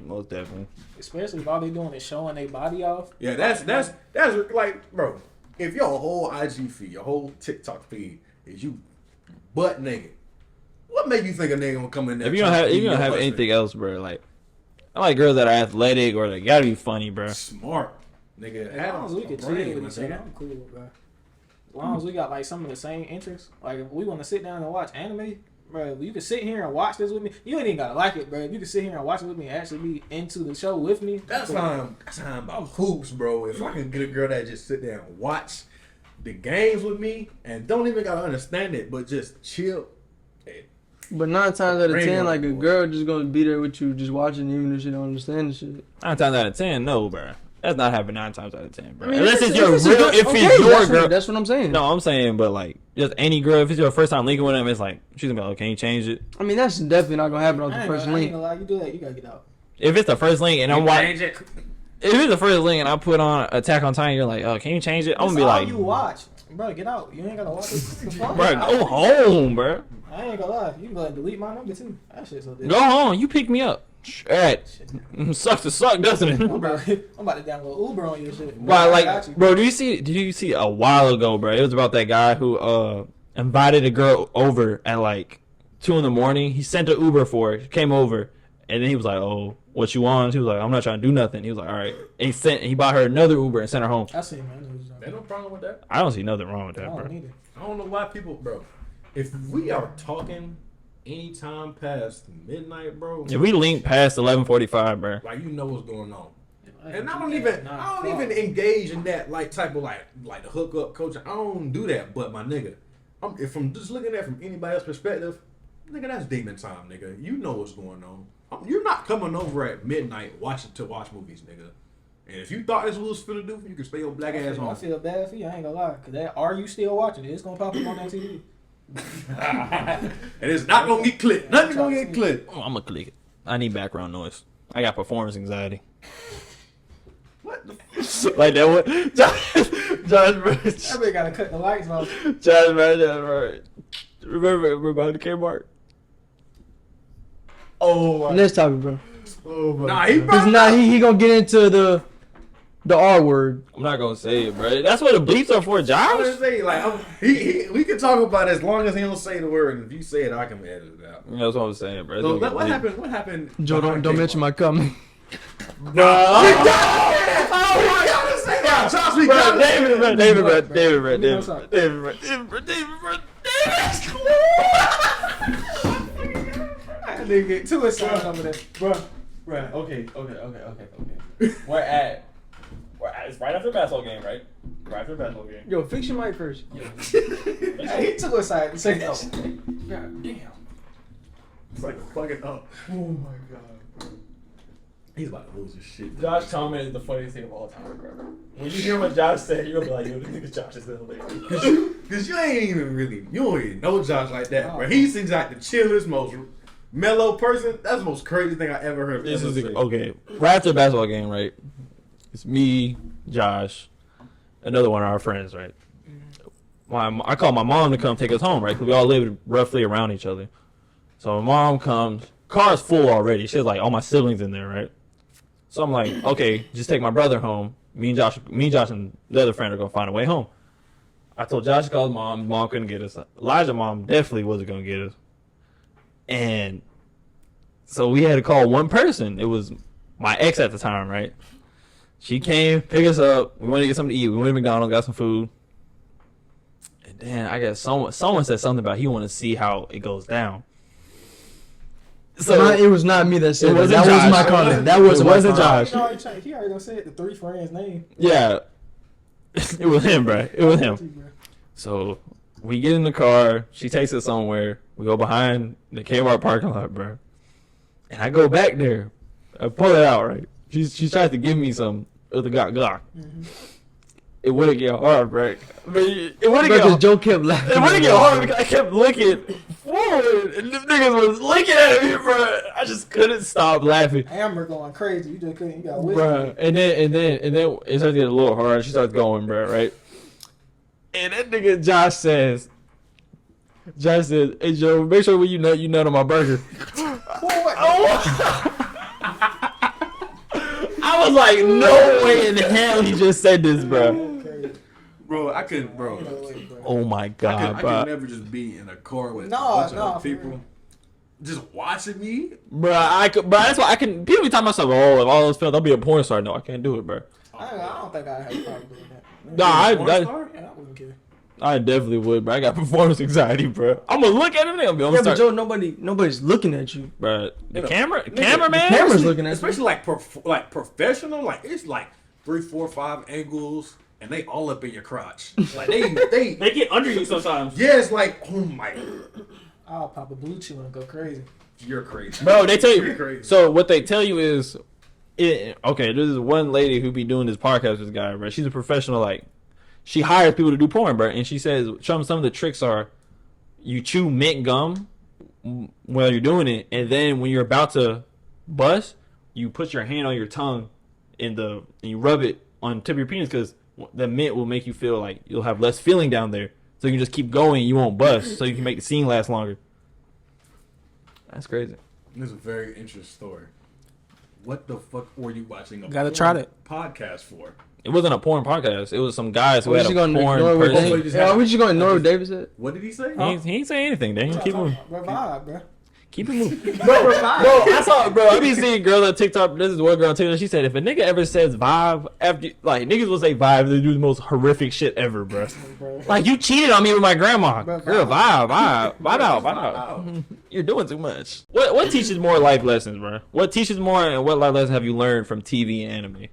Speaker 2: Most definitely.
Speaker 3: Especially if all they doing is showing their body off.
Speaker 4: Yeah, that's like, bro, if your whole IG feed, your whole TikTok feed is you butt naked. What make you think a nigga gonna come in there?
Speaker 2: If you don't have anything else, bro, like I like girls that are athletic or they gotta be funny, bro.
Speaker 4: Smart, nigga.
Speaker 3: As long as we can chill with each other, I'm cool, bro. As long as we got like some of the same interests, like if we want to sit down and watch anime, bro, you can sit here and watch this with me. You ain't even gotta like it, bro. If you can sit here and watch it with me and actually be into the show with me.
Speaker 4: That's how I'm about hoops, bro. If I can get a girl that just sit there and watch the games with me and don't even gotta understand it, but just chill.
Speaker 1: But 9 times out of
Speaker 4: Bring
Speaker 1: 10,
Speaker 4: on
Speaker 1: like a
Speaker 4: board.
Speaker 1: girl just gonna be there with you, just watching, even if she don't understand the shit.
Speaker 2: 9 times out of 10, no, bro. That's not happening 9 times out of 10, bro.
Speaker 1: I mean,
Speaker 2: Unless
Speaker 1: if
Speaker 2: it's your
Speaker 1: a
Speaker 2: real,
Speaker 1: girl-
Speaker 2: if
Speaker 1: okay,
Speaker 2: it's your
Speaker 1: that's
Speaker 2: girl.
Speaker 1: what, that's what I'm saying.
Speaker 2: No, I'm saying, but like just any girl. If it's your first time linking with them, it's like she's gonna be like, "Can you change it?"
Speaker 1: I mean, that's definitely not gonna happen off
Speaker 3: I
Speaker 1: the
Speaker 3: ain't
Speaker 1: first
Speaker 3: gonna
Speaker 1: link.
Speaker 3: lie, you do that, you gotta get out.
Speaker 2: If it's the first link and I'm watching,
Speaker 4: Change it.
Speaker 2: if it's the first link and I put on Attack on Titan, you're like, "Oh, can you change it?" I'm gonna be like,
Speaker 3: you watch, bro. Get out. You ain't gotta watch it.
Speaker 2: "Bro, go home, bro.
Speaker 3: I ain't gonna lie. You can go ahead and delete my number too. That shit's so different.
Speaker 2: Go home. You pick me up." Shit. Sucks to suck, doesn't it?
Speaker 3: I'm about to download Uber on your shit.
Speaker 2: Bro,
Speaker 3: I got
Speaker 2: like,
Speaker 3: you.
Speaker 2: bro, did you see a while ago, bro? It was about that guy who invited a girl over at like 2 a.m. He sent an Uber for her. She came over, and then he was like, "Oh, what you want?" She was like, "I'm not trying to do nothing." He was like, "All right." And he bought her another Uber and sent her home.
Speaker 3: I see, man. I know what you're
Speaker 4: Ain't no problem with that.
Speaker 2: I don't see nothing wrong with
Speaker 3: I
Speaker 2: that, bro.
Speaker 3: don't need it.
Speaker 4: I don't know why people, bro. If we are talking anytime past midnight, bro,
Speaker 2: If we link past 11:45, bro.
Speaker 4: like you know what's going on.
Speaker 3: Like,
Speaker 4: And I don't
Speaker 3: yeah,
Speaker 4: even
Speaker 3: nah,
Speaker 4: even engage in that like type of like the hookup culture. I don't do that. But my nigga, if I'm just looking at it from anybody else's perspective, nigga, that's demon time, nigga. You know what's going on. You're not coming over at midnight watch movies, nigga. And if you thought this was finna do, you can stay your black ass
Speaker 3: I
Speaker 4: home.
Speaker 3: feel bad for you. I ain't gonna lie. Cause that, are you still watching it? It's gonna pop up on that TV.
Speaker 4: And it's not gonna get clipped. Nothing gonna get clipped.
Speaker 2: Oh, I'm gonna click it. I need background noise. I got performance anxiety.
Speaker 4: What the
Speaker 2: Like that one. Josh
Speaker 3: That bitch gotta cut the lights off.
Speaker 2: Josh, remember about the Kmart? Oh,
Speaker 1: Next topic, bro.
Speaker 2: oh my.
Speaker 4: Nah, he
Speaker 1: Cause
Speaker 4: probably
Speaker 1: now he gonna get into the R word.
Speaker 2: I'm not gonna say it, bro. That's what the bleeps are for,
Speaker 4: I was
Speaker 2: Josh.
Speaker 4: gonna say, like, we can talk about it as long as he don't say the word, and if you say it, I can edit it out.
Speaker 2: That's what I'm saying, bro.
Speaker 4: So what happened? What happened?
Speaker 1: Joe, don't mention my comment.
Speaker 2: Bro,
Speaker 4: gotta say that. Josh, we gotta
Speaker 2: David, bro.
Speaker 3: That nigga get too excited over there.
Speaker 2: Bro, okay. We're it's right after the basketball game, right? Right after the basketball game.
Speaker 1: Yo, fix your mic first.
Speaker 3: Hey, he too excited to say that.
Speaker 4: God damn. It's like plugging up.
Speaker 2: Oh my god.
Speaker 4: He's about to lose his shit.
Speaker 2: Josh comment is the funniest thing of all time, bro. When you hear what Josh said, you're gonna be like, yo, this nigga Josh is hilarious.
Speaker 4: Cause you ain't even really, you don't even know Josh like that, bro. He seems like the chillest, most mellow person. That's the most crazy thing I ever heard.
Speaker 2: This is okay. Right after the basketball game, right? It's me, Josh, another one of our friends, right? I called my mom to come take us home, right? Because we all live roughly around each other. So my mom comes, car's full already. She has like all my siblings in there, right? So I'm like, okay, just take my brother home. Me and Josh and the other friend are gonna find a way home. I told Josh to call his mom. His mom couldn't get us. Elijah's mom definitely wasn't gonna get us. And so we had to call one person. It was my ex at the time, right? She came, picked us up. We wanted to get something to eat. We went to McDonald's, got some food. And then I guess someone said something about he wanted to see how it goes down.
Speaker 1: So it was not me that said that.
Speaker 2: wasn't
Speaker 1: That was
Speaker 2: Josh.
Speaker 1: my comment. That was
Speaker 2: It
Speaker 1: my
Speaker 2: wasn't
Speaker 1: comment.
Speaker 2: Josh.
Speaker 3: He already done said the 3 friends' name.
Speaker 2: Yeah. It was him, bro. It was him. So we get in the car. She takes us somewhere. We go behind the Kmart parking lot, bro. And I go back there. I pull it out, right? She tries to give me some of the Glock.
Speaker 3: Mm-hmm.
Speaker 2: It wouldn't get hard, right? But it wouldn't
Speaker 1: Because
Speaker 2: get
Speaker 1: Joe kept laughing.
Speaker 2: It wouldn't get hard because I kept looking forward, and them niggas was looking at me, bro. I just couldn't stop laughing,
Speaker 3: Amber going crazy. You just couldn't. You got whiskey.
Speaker 2: bro. And then it started to get a little hard. She starts going, bro, right? And that nigga Josh says, "Hey Joe, make sure when you nut on my burger." I was like, no way in hell he just said this, bro.
Speaker 4: Bro, I couldn't, bro.
Speaker 2: Oh my god,
Speaker 4: I
Speaker 2: bro.
Speaker 4: could never just be in a car with
Speaker 3: No,
Speaker 4: a bunch
Speaker 3: no,
Speaker 4: of people just watching me.
Speaker 2: Bro, that's why I can. People be talking about stuff. Oh, if all those films, I'll be a porn star. No, I can't do it, bro.
Speaker 3: I don't think I have a problem doing that.
Speaker 2: Nah,
Speaker 3: Yeah, I wouldn't care.
Speaker 2: I definitely would, bro. I got performance anxiety, bro. I'm gonna look at him. I'm
Speaker 1: Yeah,
Speaker 2: gonna
Speaker 1: but
Speaker 2: start,
Speaker 1: Joe, nobody's looking at you.
Speaker 2: bro. The
Speaker 4: Nigga,
Speaker 2: camera, man.
Speaker 1: Camera's looking at you.
Speaker 4: Especially like professional, like it's like 3, 4, 5 angles, and they all up in your crotch. Like they
Speaker 2: They get under you sometimes,
Speaker 4: yeah, it's like, oh my,
Speaker 3: I'll pop a blue chew and go crazy.
Speaker 4: you're crazy,
Speaker 2: bro. They tell
Speaker 4: You're
Speaker 2: you.
Speaker 4: crazy.
Speaker 2: So what they tell you is, okay. There's this one lady who be doing this podcast with this guy, bro. She's a professional, like. She hires people to do porn, bro, and she says some of the tricks are you chew mint gum while you're doing it, and then when you're about to bust, you put your hand on your tongue and you rub it on the tip of your penis because the mint will make you feel like you'll have less feeling down there, so you can just keep going, you won't bust, so you can make the scene last longer. That's crazy.
Speaker 4: This is a very interesting story. What the fuck were you watching a
Speaker 3: Gotta
Speaker 4: porn
Speaker 3: try it.
Speaker 4: podcast for?
Speaker 2: It wasn't a porn podcast. It was some guys who
Speaker 1: Are we
Speaker 2: had
Speaker 1: just
Speaker 2: a
Speaker 1: gonna
Speaker 2: porn
Speaker 1: ignore what
Speaker 2: person.
Speaker 1: David? Yeah, are we just gonna ignore what David said?
Speaker 4: What did he say?
Speaker 2: He ain't saying anything. Dang, keep moving.
Speaker 3: Revive, bro.
Speaker 2: Keep it moving. Bro, I saw, bro, I be seeing girls on TikTok. This is one girl on TikTok. She said, if a nigga ever says vibe, after, like, niggas will say vibe, they do the most horrific shit ever, bro. Like, you cheated on me with my grandma.
Speaker 3: Bro,
Speaker 2: Girl, vibe out. You're doing too much. What teaches more life lessons, bro? What teaches more, and what life lessons have you learned from TV and anime?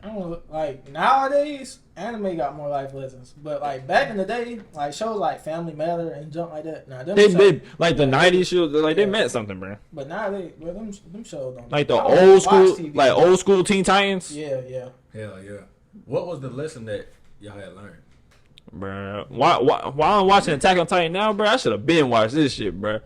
Speaker 3: I don't know, like nowadays, anime got more life lessons. But like back in the day, like shows like Family Matter and junk like that. Nah, them
Speaker 2: They
Speaker 3: shows,
Speaker 2: did, like, the 90s shows, like, they meant something, bro.
Speaker 3: But nowadays, bro, them shows don't.
Speaker 2: Like, the
Speaker 3: I don't even
Speaker 2: old school,
Speaker 3: watch TV.
Speaker 2: like, old school Teen Titans.
Speaker 3: Yeah, yeah.
Speaker 4: Hell yeah. What was the lesson that y'all had learned?
Speaker 2: Bruh, while I'm watching Attack on Titan now, bro, I should have been watched this shit, bro.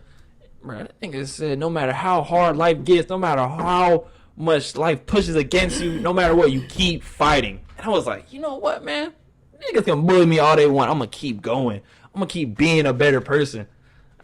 Speaker 2: Bro, that nigga said no matter how hard life gets, no matter how much life pushes against you, no matter what, you keep fighting. And I was like, you know what, man? Niggas can bully me all they want. I'm gonna keep going. I'm gonna keep being a better person.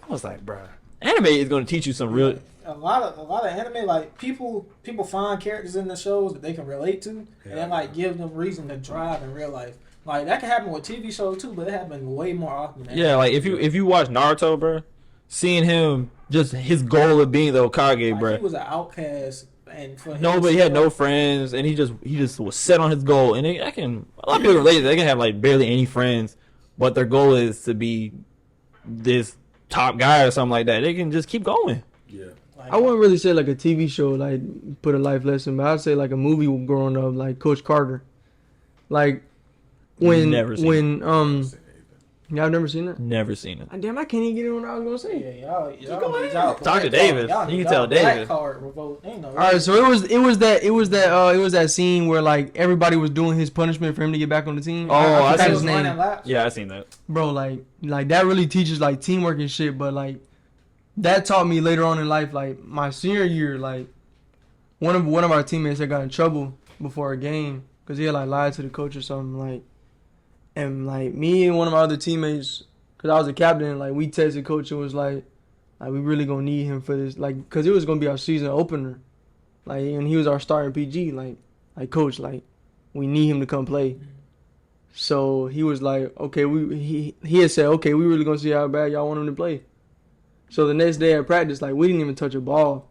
Speaker 2: I was like, bro, anime is gonna teach you some real.
Speaker 3: A lot of anime, like people find characters in the shows that they can relate to, and then like give them reason to drive in real life. Like that can happen with TV shows too, but it happens way more often. Than
Speaker 2: Yeah, like if you watch Naruto, bro, seeing him just his goal of being the Hokage,
Speaker 3: like,
Speaker 2: bro.
Speaker 3: he was an outcast, and for him
Speaker 2: No,
Speaker 3: to
Speaker 2: but he had
Speaker 3: still-
Speaker 2: no friends, and he just was set on his goal. And a lot of people relate. They can have like barely any friends, but their goal is to be this top guy or something like that. They can just keep going.
Speaker 4: Yeah.
Speaker 3: Like,
Speaker 1: I wouldn't really say like a TV show, like put a life lesson, but I'd say like a movie growing up, like Coach Carter. Like
Speaker 2: Never seen
Speaker 1: y'all never seen it?
Speaker 2: Never seen it.
Speaker 1: Damn, I can't even get in what I was gonna say.
Speaker 3: Yeah, y'all
Speaker 2: Talk to Davis. You can tell Davis.
Speaker 1: All right, so it was that scene where like everybody was doing his punishment for him to get back on the team.
Speaker 2: Oh,
Speaker 1: I
Speaker 2: I
Speaker 1: forgot
Speaker 2: seen
Speaker 1: his name,
Speaker 2: Yeah, I seen that.
Speaker 1: bro. Like that really teaches like teamwork and shit. But like that taught me later on in life, like my senior year, like one of our teammates that got in trouble before a game because he had like lied to the coach or something, like. And like me and one of my other teammates, cause I was a captain, like we texted coach and was like we really gonna need him for this, like, cause it was gonna be our season opener, like, and he was our starting PG, like coach, like we need him to come play. So he was like, okay, he had said, okay, we really gonna see how bad y'all want him to play. So the next day at practice, like we didn't even touch a ball,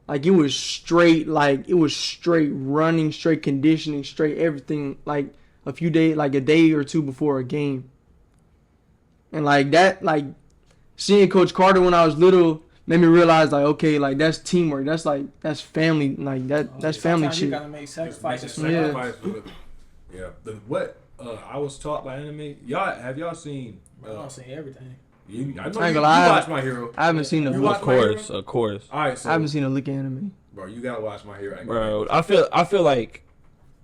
Speaker 1: like it was straight running, straight conditioning, straight everything, like. A few days, like a day or two before a game. And like that, like seeing Coach Carter when I was little made me realize like, okay, like that's teamwork. That's family, like that's family
Speaker 3: Sometimes
Speaker 1: shit.
Speaker 3: You gotta make sacrifices.
Speaker 4: Sacrifice for it. Yeah. What I was taught by anime. Have y'all seen?
Speaker 3: I don't see everything.
Speaker 4: I know
Speaker 1: I ain't
Speaker 4: you
Speaker 1: gonna lie,
Speaker 4: watch My Hero.
Speaker 1: I haven't seen
Speaker 4: You watch
Speaker 2: Of
Speaker 4: My Hero?
Speaker 2: course, of course,
Speaker 4: All right, so
Speaker 1: I haven't seen a lick of anime.
Speaker 4: bro, you gotta watch My Hero.
Speaker 2: bro. I feel like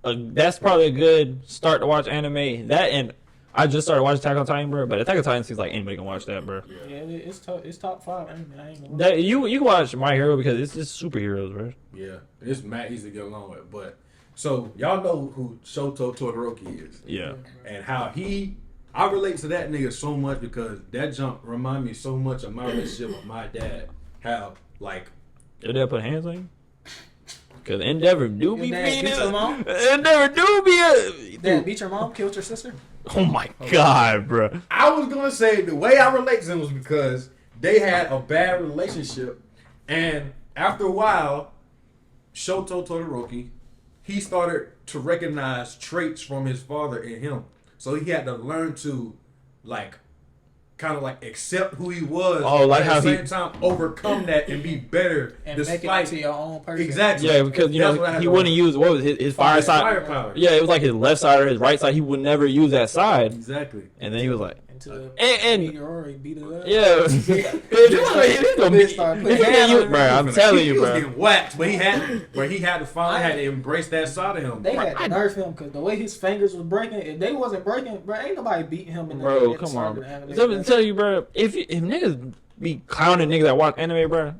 Speaker 2: that's probably a good start to watch anime. That, and I just started watching Attack on Titan, bro. But Attack on Titan seems like anybody can watch that, bro.
Speaker 3: Yeah, it's top 5. I ain't gonna lie.
Speaker 2: That you can watch My Hero because it's just superheroes, bro.
Speaker 4: Yeah, it's mad easy to get along with. But so y'all know who Shoto Todoroki is,
Speaker 2: Yeah.
Speaker 4: and how I relate to that nigga so much because that jump remind me so much of my relationship with my dad. How like
Speaker 2: Did they put hands on you? Cause Endeavor do be
Speaker 3: Your dad
Speaker 2: beating
Speaker 3: beat your mom?
Speaker 2: Endeavor do be
Speaker 3: Dad beat your mom, killed your sister.
Speaker 2: Oh my god, bro.
Speaker 4: I was gonna say the way I relate to them was because they had a bad relationship, and after a while, Shoto Todoroki, he started to recognize traits from his father in him. So he had to learn to, like, kind of like accept who he was.
Speaker 2: Oh, like
Speaker 4: at
Speaker 2: how
Speaker 4: the same time overcome that and be better
Speaker 3: And make it into your own person.
Speaker 4: Exactly.
Speaker 2: Yeah, because you know he wouldn't use what was his fire side.
Speaker 4: Firepower.
Speaker 2: Yeah, it was like his left side or his right side. He would never use that side.
Speaker 4: Exactly.
Speaker 2: And then he was like,
Speaker 3: Until
Speaker 2: and
Speaker 3: Meteor beat it up.
Speaker 2: yeah, bro. I'm telling you,
Speaker 4: he was
Speaker 2: bro.
Speaker 4: getting whacked, but he had to finally had to embrace that side of him.
Speaker 3: They had to nerf him because the way his fingers was breaking, if they wasn't breaking, bro, ain't nobody beating him in the
Speaker 2: Bro,
Speaker 3: at the
Speaker 2: come
Speaker 3: start
Speaker 2: on.
Speaker 3: of the anime,
Speaker 2: Let
Speaker 3: bro.
Speaker 2: me tell you, bro. If niggas be clowning niggas that watch anime, bro,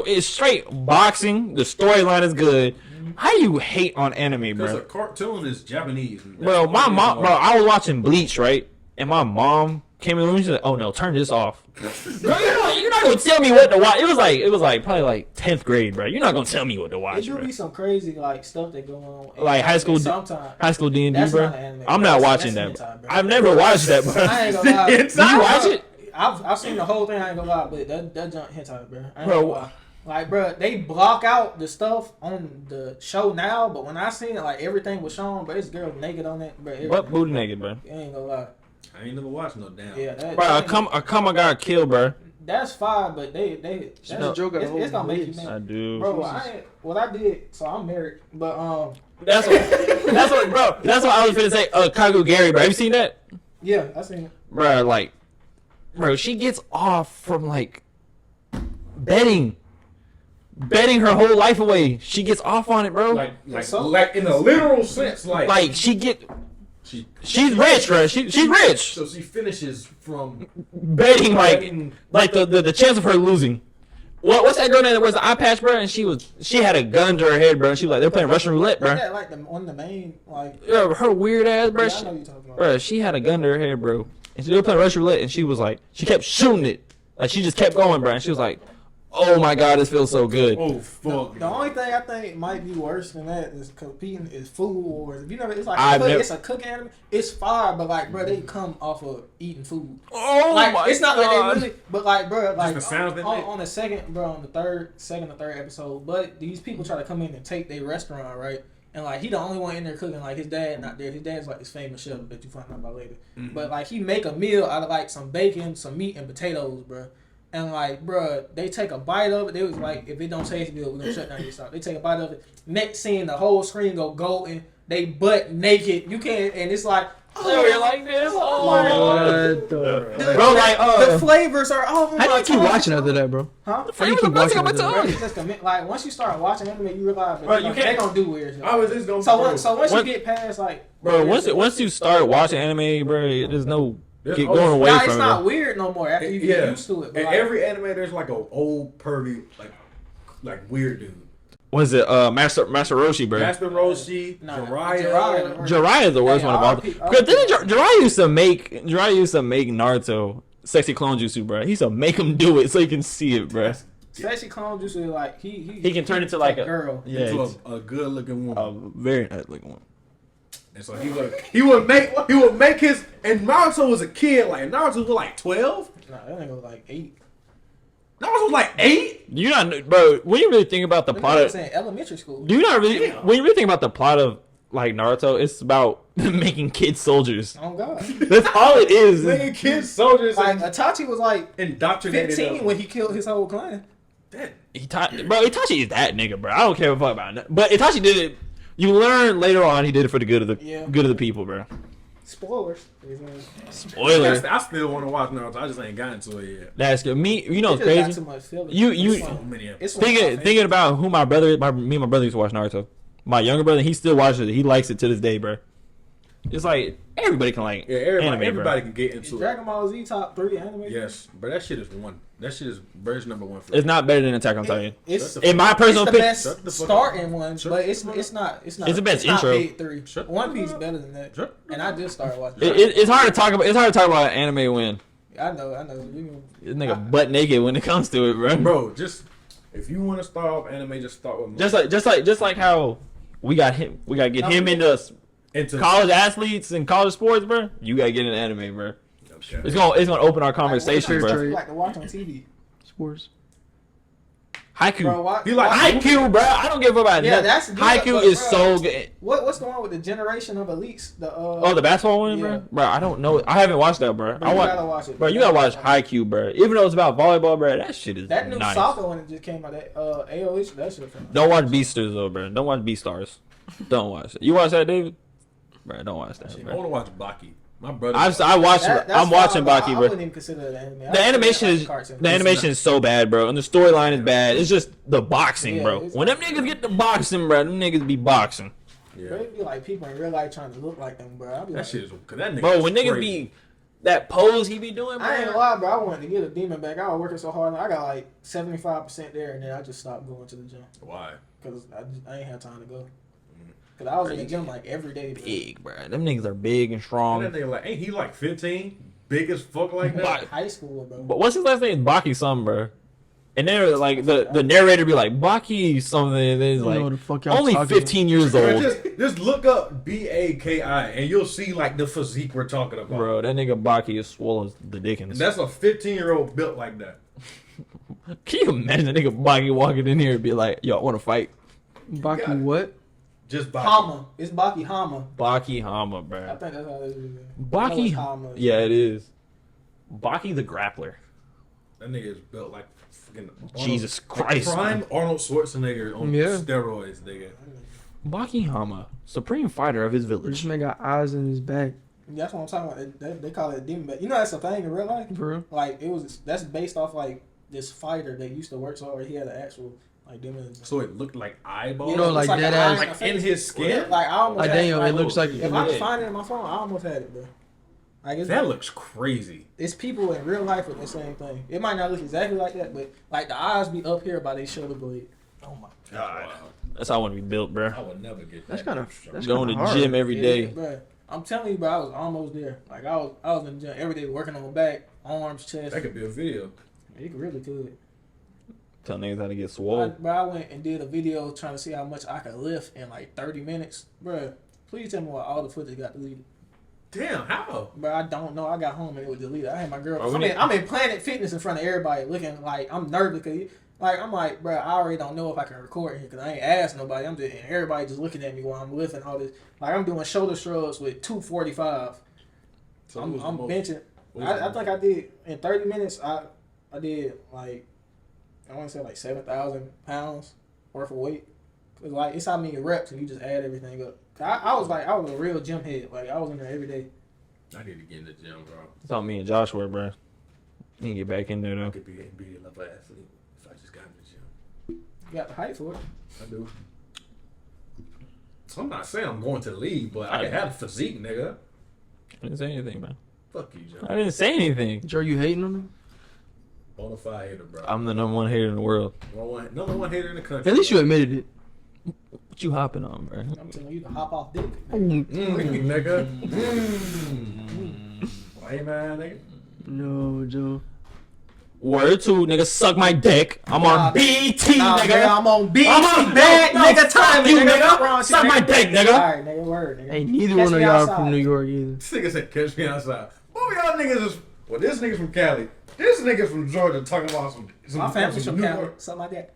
Speaker 2: it's straight boxing. The storyline is good. How do you hate on anime,
Speaker 4: Because
Speaker 2: bro?
Speaker 4: a cartoon is Japanese.
Speaker 2: Bro, my mom, bro, I was watching Bleach, right? And my mom came in the room and she said, "Oh no, turn this off." Bro, you're not gonna tell me what to watch. It was like probably like 10th grade, bro. You're not gonna tell me what to
Speaker 3: It
Speaker 2: watch,
Speaker 3: do
Speaker 2: bro.
Speaker 3: be some crazy like stuff that go on.
Speaker 2: Like high school
Speaker 3: sometimes.
Speaker 2: High school D&D,
Speaker 3: That's
Speaker 2: bro.
Speaker 3: not an anime,
Speaker 2: I'm
Speaker 3: bro.
Speaker 2: not
Speaker 3: That's
Speaker 2: watching
Speaker 3: hentai,
Speaker 2: that, bro.
Speaker 3: bro.
Speaker 2: I've never watched that, bro.
Speaker 3: I ain't gonna lie.
Speaker 2: Did you watch it?
Speaker 3: I've seen the whole thing. I ain't gonna lie, but that junk hentai, bro. I ain't
Speaker 2: Bro,
Speaker 3: gonna lie. Like, bro, they block out the stuff on the show now, but when I seen it, like everything was shown, but this girl naked on it, bro.
Speaker 2: What booty naked, bro?
Speaker 3: I ain't gonna lie.
Speaker 4: I ain't never watched no damn.
Speaker 3: Yeah, that,
Speaker 2: Bro,
Speaker 3: that
Speaker 2: a comma got killed, bro.
Speaker 3: that's fine, but they that's
Speaker 1: a joke of the
Speaker 3: it's gonna
Speaker 1: whole
Speaker 3: make you
Speaker 1: list.
Speaker 3: mad.
Speaker 2: I do.
Speaker 3: Bro, what I did, so I'm married, but
Speaker 2: That's what, bro. That's what I was gonna say. Kagu Gary, bro. Have you seen that,
Speaker 3: yeah, I seen it.
Speaker 2: bro? Like, bro, she gets off from like betting her whole life away. She gets off on it, bro.
Speaker 4: Like in a literal sense,
Speaker 2: Like she's rich, bro. She's rich.
Speaker 4: So she finishes from
Speaker 2: Betting like the chance of her losing. What's that girl name that wears the eye patch, bro? And she had a gun to her head, bro. And she was like, they're playing Russian roulette, bro.
Speaker 3: Yeah, like one of the main like.
Speaker 2: Yeah, her weird ass, bro.
Speaker 3: Yeah, I know you're talking about.
Speaker 2: Bro, she had a gun to her head, bro. And they were playing Russian roulette, and she was like, she kept shooting it. Like, she just kept going, bro. And she was like, oh my god, this feels so good.
Speaker 4: oh fuck.
Speaker 3: The only thing I think might be worse than that is competing is Food Wars. If you never, it's like it's a cooking anime. It's fire, but like, bro, they come off of eating food.
Speaker 2: Oh
Speaker 3: Like,
Speaker 2: my
Speaker 3: it's not
Speaker 2: god.
Speaker 3: like they really, but like, bro, like
Speaker 4: the sounds they make.
Speaker 3: on the second or third episode, but these people try to come in and take their restaurant, right? And like, he the only one in there cooking. Like, his dad not there. His dad's like this famous chef that you find out about later.
Speaker 4: Mm-hmm.
Speaker 3: But like, he make a meal out of like some bacon, some meat, and potatoes, bro. And like, bro, they take a bite of it. They was like, if it don't taste good, we're gonna shut down your shop. They take a bite of it. Next scene, the whole screen go golden. They butt naked. You can't, and it's like,
Speaker 2: Oh, you're like this. Oh my god.
Speaker 1: What the?
Speaker 2: Bro, like,
Speaker 3: the flavors are over.
Speaker 1: How do
Speaker 3: my
Speaker 1: you keep
Speaker 3: tongue.
Speaker 1: watching after that, bro?
Speaker 3: Huh?
Speaker 1: How do you keep watching after
Speaker 3: Bro,
Speaker 1: that?
Speaker 3: it's just like once you start watching anime, you realize
Speaker 2: Bro,
Speaker 3: that
Speaker 2: you
Speaker 3: they gonna do weird shit.
Speaker 4: I was just gonna.
Speaker 3: So once you get past like,
Speaker 2: Bro, once you start watching anime, bro, there's no
Speaker 4: There's
Speaker 2: going
Speaker 4: always-
Speaker 2: away
Speaker 3: nah,
Speaker 2: from
Speaker 3: it's
Speaker 2: it.
Speaker 3: not
Speaker 2: Bro.
Speaker 3: weird no more after you get used to it. But
Speaker 4: In
Speaker 3: like,
Speaker 4: every anime, there's like an old pervy, like weird dude.
Speaker 2: Was it Master Roshi, bro?
Speaker 4: Master Roshi,
Speaker 3: Nah,
Speaker 4: Jiraiya.
Speaker 2: Jiraiya is the worst
Speaker 3: Hey,
Speaker 2: one of all.
Speaker 3: RP.
Speaker 2: Because didn't Jiraiya used to make Naruto sexy clone jutsu, bro. He used to make him do it so you can see it, bro.
Speaker 3: especially clone juice, like
Speaker 2: He can turn into like a
Speaker 3: girl.
Speaker 2: Yeah,
Speaker 4: Into
Speaker 2: it's
Speaker 4: a good looking woman.
Speaker 2: a very nice looking one.
Speaker 4: And so he would make his, and Naruto was a kid, like Naruto was like 12.
Speaker 3: Nah, that nigga was like 8.
Speaker 4: Naruto was like 8.
Speaker 2: You not, bro. When you really think about the
Speaker 3: That
Speaker 2: plot
Speaker 3: nigga
Speaker 2: of,
Speaker 3: was in elementary school.
Speaker 2: do you not really?
Speaker 4: Damn.
Speaker 2: When you really think about the plot of like Naruto, it's about making kids soldiers.
Speaker 3: Oh god.
Speaker 2: That's all it is.
Speaker 4: Making kids soldiers
Speaker 3: Like
Speaker 4: and
Speaker 3: Itachi was like
Speaker 4: indoctrinated
Speaker 3: 15
Speaker 4: them.
Speaker 3: when he killed his whole clan.
Speaker 4: That-
Speaker 2: Itachi is that nigga, bro. I don't care a fuck about it. But Itachi did it. You learn later on he did it for the good of the people, bro.
Speaker 3: Spoilers.
Speaker 2: Spoiler.
Speaker 4: I still want to watch Naruto. I just ain't gotten to it yet.
Speaker 2: That's good. Me, you know,
Speaker 3: It
Speaker 2: it's
Speaker 3: just got
Speaker 2: crazy.
Speaker 3: too much filler.
Speaker 2: You-
Speaker 3: It's
Speaker 2: so
Speaker 3: one-
Speaker 4: many
Speaker 3: it's one of my
Speaker 2: Thinking
Speaker 3: favorites.
Speaker 2: about who my brother, me and my brother used to watch Naruto. My younger brother, he still watches it. He likes it to this day, bro. It's like everybody can like
Speaker 4: Yeah, everybody
Speaker 2: anime,
Speaker 4: can get
Speaker 3: Is
Speaker 4: into it.
Speaker 3: Dragon Ball Z top 3 anime?
Speaker 4: Yes, but that shit is one. That shit is version number 1 for
Speaker 2: bro. It's not better than Attack on Titan.
Speaker 3: It's
Speaker 4: Shut the
Speaker 2: In my
Speaker 3: it's
Speaker 2: personal
Speaker 3: the
Speaker 2: opinion,
Speaker 3: best
Speaker 4: Shut the fuck
Speaker 3: starting one,
Speaker 4: Shut
Speaker 3: but
Speaker 4: the
Speaker 3: it's
Speaker 4: fuck
Speaker 3: not.
Speaker 2: It's the best
Speaker 3: not
Speaker 2: intro.
Speaker 3: big 3.
Speaker 4: Shut the
Speaker 3: One
Speaker 4: fuck
Speaker 3: Piece
Speaker 4: up.
Speaker 3: better than that.
Speaker 4: Shut
Speaker 3: And I just started watching.
Speaker 2: it's hard to talk about. It's hard to talk about anime when
Speaker 3: I know. We can,
Speaker 2: this nigga butt naked when it comes to it, bro.
Speaker 4: Bro, just if you want to start off anime, just start with
Speaker 2: Just like how we got him. We gotta get him into
Speaker 4: into
Speaker 2: college athletes and college sports, bro, you gotta get into anime, bro.
Speaker 4: Okay.
Speaker 2: It's gonna open our conversation,
Speaker 3: Like,
Speaker 2: bro.
Speaker 3: you like to watch on TV.
Speaker 1: Sports.
Speaker 2: Haikyuu.
Speaker 3: Bro, why,
Speaker 4: You like
Speaker 2: Haikyuu, bro. I don't give a about
Speaker 3: Yeah,
Speaker 2: that.
Speaker 3: that's good,
Speaker 2: Haikyuu
Speaker 3: but,
Speaker 2: is
Speaker 3: bro,
Speaker 2: so good.
Speaker 3: what's going on with the generation of elites?
Speaker 2: The basketball one,
Speaker 3: yeah.
Speaker 2: bro. Bro, I don't know. I haven't watched that, bro.
Speaker 3: Bro,
Speaker 2: I
Speaker 3: you
Speaker 2: want,
Speaker 3: gotta watch it.
Speaker 2: bro. You gotta watch Haikyuu, bro. Even though it's about volleyball, bro, that shit is
Speaker 3: That new
Speaker 2: nice.
Speaker 3: soccer one that just came out, that AOH, that shit.
Speaker 2: Don't watch Beastars though, bro. Don't watch Beastars. Don't watch it. You watch that, David? Bro, don't watch that,
Speaker 4: I
Speaker 2: bro.
Speaker 4: want to watch Baki. My brother.
Speaker 2: I watched. I'm watching Baki,
Speaker 3: I
Speaker 2: bro.
Speaker 3: wouldn't even consider it an anime.
Speaker 2: The animation is so bad, bro, and the storyline is bad. It's just the boxing,
Speaker 3: Yeah,
Speaker 2: bro.
Speaker 3: it's
Speaker 2: When them
Speaker 3: like-
Speaker 2: niggas get to boxing, bro, them niggas be boxing,
Speaker 3: Bro,
Speaker 4: Yeah.
Speaker 3: it'd be like people in real life trying to look like them, bro. I'd be
Speaker 4: That
Speaker 3: like,
Speaker 4: shit is cause that nigga.
Speaker 2: bro. When
Speaker 4: is
Speaker 2: niggas
Speaker 4: crazy.
Speaker 2: be that pose he be doing,
Speaker 3: I ain't gonna
Speaker 2: bro.
Speaker 3: lie, bro. I wanted to get a demon back. I was working so hard. I got like 75% there, and then I just stopped going to the gym
Speaker 4: Why?
Speaker 3: because I ain't had time to go. Cause I was in the gym like every day. Bro.
Speaker 2: Big, bro. Them niggas are big and
Speaker 4: And
Speaker 2: strong.
Speaker 4: that nigga like, ain't he like 15? Big as fuck like that.
Speaker 2: Baki.
Speaker 3: High school, bro.
Speaker 2: But what's his last name? Baki something, bro. And then like the narrator be like Baki something, and then he's
Speaker 1: I don't know
Speaker 2: like
Speaker 1: what the fuck y'all
Speaker 2: only
Speaker 1: talking
Speaker 2: 15 years
Speaker 4: Bro,
Speaker 2: old,
Speaker 4: just look up Baki and you'll see like the physique we're talking about.
Speaker 2: bro. That nigga Baki is swole as the
Speaker 4: And
Speaker 2: Dickens.
Speaker 4: that's a 15-year-old built like that.
Speaker 2: Can you imagine a nigga Baki walking in here and be like, "Yo, I want to fight."
Speaker 1: Baki
Speaker 4: God.
Speaker 1: what?
Speaker 4: Just Baki.
Speaker 3: Hama. It's Baki Hama.
Speaker 2: Baki Hama,
Speaker 3: I
Speaker 2: bro.
Speaker 3: think that's how it is.
Speaker 2: Baki,
Speaker 3: Hama.
Speaker 2: yeah, it is. Baki the grappler.
Speaker 4: That nigga is built like fucking
Speaker 2: Jesus
Speaker 4: Arnold,
Speaker 2: Christ,
Speaker 4: like prime
Speaker 2: man.
Speaker 4: Arnold Schwarzenegger on
Speaker 1: Yeah.
Speaker 4: steroids, nigga.
Speaker 2: Baki Hama, supreme fighter of his
Speaker 1: This
Speaker 2: village.
Speaker 1: man got eyes in his back,
Speaker 3: That's what I'm talking about. They call it a demon back. You know that's a thing in real life.
Speaker 1: bro.
Speaker 3: Like that's based off like this fighter that used to work so hard. He had an actual like demon.
Speaker 4: So it looked like eyeballs.
Speaker 3: Yeah,
Speaker 1: No,
Speaker 3: it's
Speaker 1: like
Speaker 3: an
Speaker 1: that
Speaker 3: eye
Speaker 1: ass-
Speaker 3: in the
Speaker 4: Like in
Speaker 3: face.
Speaker 4: his skin?
Speaker 3: Like I almost
Speaker 1: Like
Speaker 3: had
Speaker 1: damn, it looks like
Speaker 3: if I could
Speaker 2: Yeah.
Speaker 3: find it in my phone, I almost had it, bro. Like
Speaker 4: That looks crazy.
Speaker 3: it's people in real life with the same thing. It might not look exactly like that, but like the eyes be up here by their shoulder blade. Oh my
Speaker 4: God.
Speaker 2: That's how I want to be built, bro.
Speaker 4: I would never get that.
Speaker 1: That's kind of that's
Speaker 2: Going to
Speaker 1: kinda hard.
Speaker 2: gym every day.
Speaker 3: bro. I'm telling you, bro, I was almost there. Like I was in the gym every day working on my back, arms, chest.
Speaker 4: That could be a video.
Speaker 3: It really could.
Speaker 2: Tell niggas how to get swole.
Speaker 3: I went and did a video trying to see how much I could lift in like 30 minutes. Bro, please tell me why all the footage got deleted.
Speaker 4: Damn, how?
Speaker 3: Bro, I don't know. I got home and it was deleted. I had my girl.
Speaker 2: Bro,
Speaker 3: I'm in Planet Fitness in front of everybody looking like I'm nervous because I'm like, bro, I already don't know if I can record here because I ain't asked nobody. I'm just, and everybody just looking at me while I'm lifting all this. Like I'm doing shoulder shrugs with 245.
Speaker 4: So
Speaker 3: I'm
Speaker 4: who's the most-
Speaker 3: benching.
Speaker 4: who's
Speaker 3: I
Speaker 4: the-
Speaker 3: think I did in 30 minutes. I did like I want to say like 7,000 pounds worth of weight. Cause like it's how many reps and you just add everything up. I was a real gym head. Like I was in there every day.
Speaker 4: I need to get in the gym, bro.
Speaker 2: That's how me and Josh were, bro. Need to get back in there
Speaker 4: I
Speaker 2: though.
Speaker 4: could be an NBA level athlete if I just got in the gym.
Speaker 3: You got the height for it.
Speaker 4: I do. So I'm not saying I'm going to the league, but I can have a physique, nigga.
Speaker 2: I didn't say anything, man.
Speaker 4: Fuck you, Joe.
Speaker 2: I didn't say anything.
Speaker 1: Joe, you hating on him?
Speaker 4: Bonafide hater, bro.
Speaker 2: I'm the number one hater in the world.
Speaker 4: Number one hater in the country.
Speaker 1: At least you
Speaker 4: bro.
Speaker 1: admitted it.
Speaker 2: What you hopping on, bro?
Speaker 3: I'm telling you to hop off dick.
Speaker 4: Nigga. Hey, man, nigga.
Speaker 1: No, Joe.
Speaker 2: Word to nigga, suck my dick. I'm on BT,
Speaker 3: Nah,
Speaker 2: nigga.
Speaker 3: I'm on BT.
Speaker 2: I'm on
Speaker 3: bad
Speaker 2: no,
Speaker 3: nigga
Speaker 2: fuck
Speaker 3: timing,
Speaker 2: you,
Speaker 3: nigga.
Speaker 2: nigga.
Speaker 3: Fuck wrong with you,
Speaker 2: Suck my dick, nigga.
Speaker 3: Alright, nigga, word, nigga.
Speaker 1: Hey, neither
Speaker 3: Catch
Speaker 1: one of
Speaker 3: me
Speaker 1: y'all
Speaker 3: outside.
Speaker 1: from New York either.
Speaker 4: This nigga said, catch me outside. Both of y'all niggas is, well, this nigga's from Cali. This nigga's from Georgia talking about some
Speaker 3: My family's
Speaker 4: some
Speaker 3: from
Speaker 4: New
Speaker 3: Cali,
Speaker 4: York.
Speaker 3: something like that.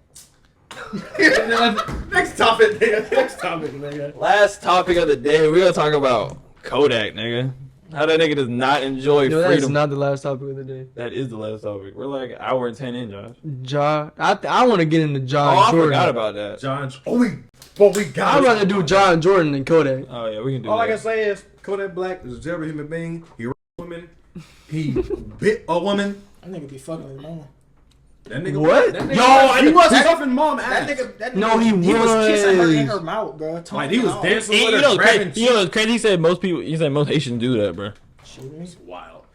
Speaker 4: Next topic, nigga. Next topic, nigga.
Speaker 2: Last topic of the day, we're gonna talk about Kodak, nigga. How that nigga does not enjoy
Speaker 1: No, that's
Speaker 2: freedom.
Speaker 1: not the last topic of the day.
Speaker 2: That is the last topic. We're like an hour and 10 in, Josh.
Speaker 1: Ja, I want to get into
Speaker 2: Oh,
Speaker 1: John
Speaker 2: I
Speaker 1: Jordan.
Speaker 2: forgot about that.
Speaker 4: John's. We got
Speaker 1: I'd rather do John Jordan than Kodak.
Speaker 2: Oh yeah, we can do
Speaker 4: All I
Speaker 2: that.
Speaker 4: can say is Kodak Black is a terrible human being. He raped a woman. He bit a woman.
Speaker 3: That nigga be fucking his mom.
Speaker 4: That nigga.
Speaker 1: What?
Speaker 4: That nigga
Speaker 2: Yo,
Speaker 4: he was
Speaker 3: that-
Speaker 4: stuffing mom
Speaker 3: That
Speaker 4: ass.
Speaker 3: nigga,
Speaker 1: No, he
Speaker 3: was kissing her in
Speaker 1: was.
Speaker 3: her mouth, bro.
Speaker 4: Like he was dancing
Speaker 2: You
Speaker 4: with
Speaker 2: know,
Speaker 4: her, grabbing.
Speaker 2: you know what's crazy? He said most people. He said most Haitians do that, bro.
Speaker 4: It's wild.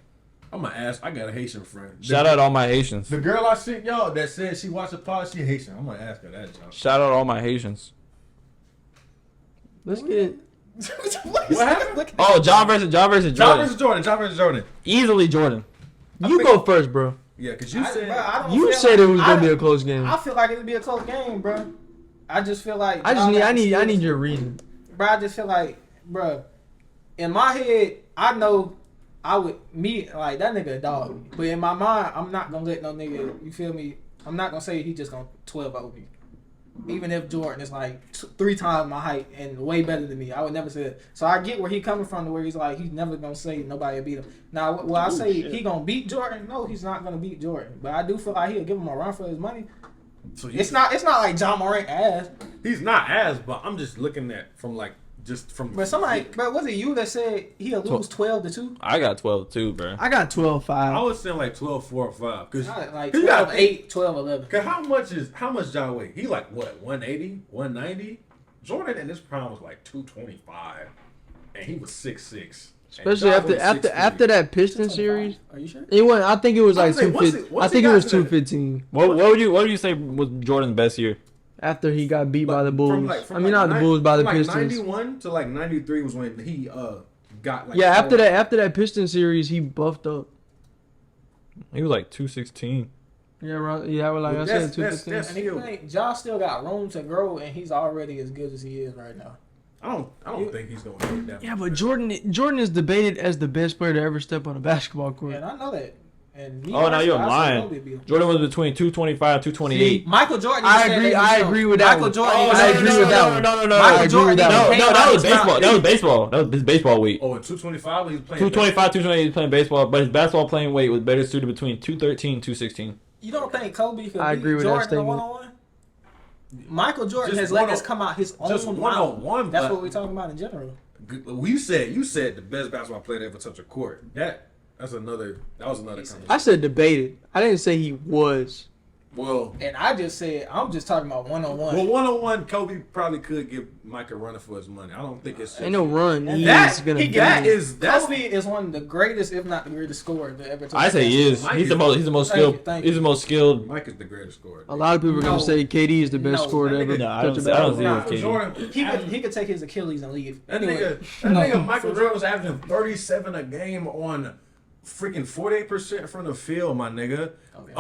Speaker 4: I'm gonna ask. I got a Haitian friend.
Speaker 2: Shout out all my Haitians.
Speaker 4: The girl I sent y'all that said she watched the pod, she Haitian. I'm gonna ask her that, John.
Speaker 2: Shout out all my Haitians.
Speaker 1: Let's get.
Speaker 4: What happened?
Speaker 2: Oh, John versus Jordan.
Speaker 4: John versus Jordan.
Speaker 2: Easily Jordan.
Speaker 1: You go first, bro.
Speaker 4: Yeah, cause you said
Speaker 1: You said it was gonna be a close game.
Speaker 3: I feel like it'd be a close game, bro. I just feel like
Speaker 1: I need your reason.
Speaker 3: Bro, I just feel like bruh, in my head, I know like that nigga a dog. But in my mind, I'm not gonna let no nigga, you feel me? I'm not gonna say he just gonna 12 over me. Even if Jordan is like 3 times my height and way better than me, I would never say that. So I get where he coming from, to where he's like, he's never gonna say nobody will beat him. Now, will I say he gonna beat Jordan? No, he's not gonna beat Jordan. But I do feel like he'll give him a run for his money. So it's not like John Morant ass.
Speaker 4: He's not ass, but I'm just looking at from like just from.
Speaker 3: But was it you that said he'll lose 12-2?
Speaker 2: I got 12-2, bro.
Speaker 1: I got 12-5.
Speaker 4: I was saying like 12-4 or 5 because
Speaker 3: like 12-8, 12-11.
Speaker 4: Cause how much John weigh? He like what 180, 190. Jordan in this prime was like 225, and he was 6'6".
Speaker 1: Especially after that Piston series.
Speaker 3: Are you sure?
Speaker 1: It went. I think it was like 215. I think it was 215.
Speaker 2: What would you say was Jordan's best year?
Speaker 1: After he got beat by the Bulls.
Speaker 4: The
Speaker 1: Bulls, by the
Speaker 4: like
Speaker 1: Pistons.
Speaker 4: 91 to like 93 was when he got like.
Speaker 1: Yeah, after that Piston series, he buffed up.
Speaker 2: He was like 216.
Speaker 1: Yeah, right. Yeah, like I said, 215.
Speaker 3: And you think Josh still got room to grow, and he's already as good as he is right now.
Speaker 4: I don't think he's gonna hit that.
Speaker 1: Yeah, but Jordan is debated as the best player to ever step on a basketball court.
Speaker 3: And I know that. And
Speaker 2: now you're lying. Jordan was between 225 228.
Speaker 3: Michael Jordan.
Speaker 1: I agree with that.
Speaker 3: Michael Jordan.
Speaker 2: I agree with that one. No.
Speaker 3: Michael Jordan.
Speaker 2: That was baseball. That was baseball. That was his baseball weight.
Speaker 4: Oh, at 225 he was playing.
Speaker 2: 225, 228 he was playing baseball, but his basketball playing weight was better suited between 213 and 216.
Speaker 3: You don't think Kobe could
Speaker 1: agree
Speaker 3: beat
Speaker 1: with
Speaker 3: Jordan
Speaker 1: that statement.
Speaker 3: one-on-one? Michael Jordan
Speaker 4: Just
Speaker 3: has let us come out his own
Speaker 4: just one-on-one.
Speaker 3: That's what we're talking about in general.
Speaker 4: You said the best basketball player to ever touch a court. That was another conversation.
Speaker 1: I said debated. I didn't say he was.
Speaker 4: Well,
Speaker 3: and I just said I'm just talking about one-on-one.
Speaker 4: Well, one-on-one, Kobe probably could give Mike a runner for his money. I don't think it's
Speaker 1: ain't no run.
Speaker 3: Kobe is one of the greatest, if not the greatest scorer to ever.
Speaker 2: I say he is. He's the most skilled. He's the most skilled.
Speaker 4: Mike is the greatest scorer.
Speaker 1: A lot of people are gonna say KD is the best scorer to ever.
Speaker 2: No, I don't see
Speaker 3: KD. He could take his Achilles and leave.
Speaker 4: That nigga Michael Jordan was averaging 37 a game on freaking 48% from the field, my nigga. Okay.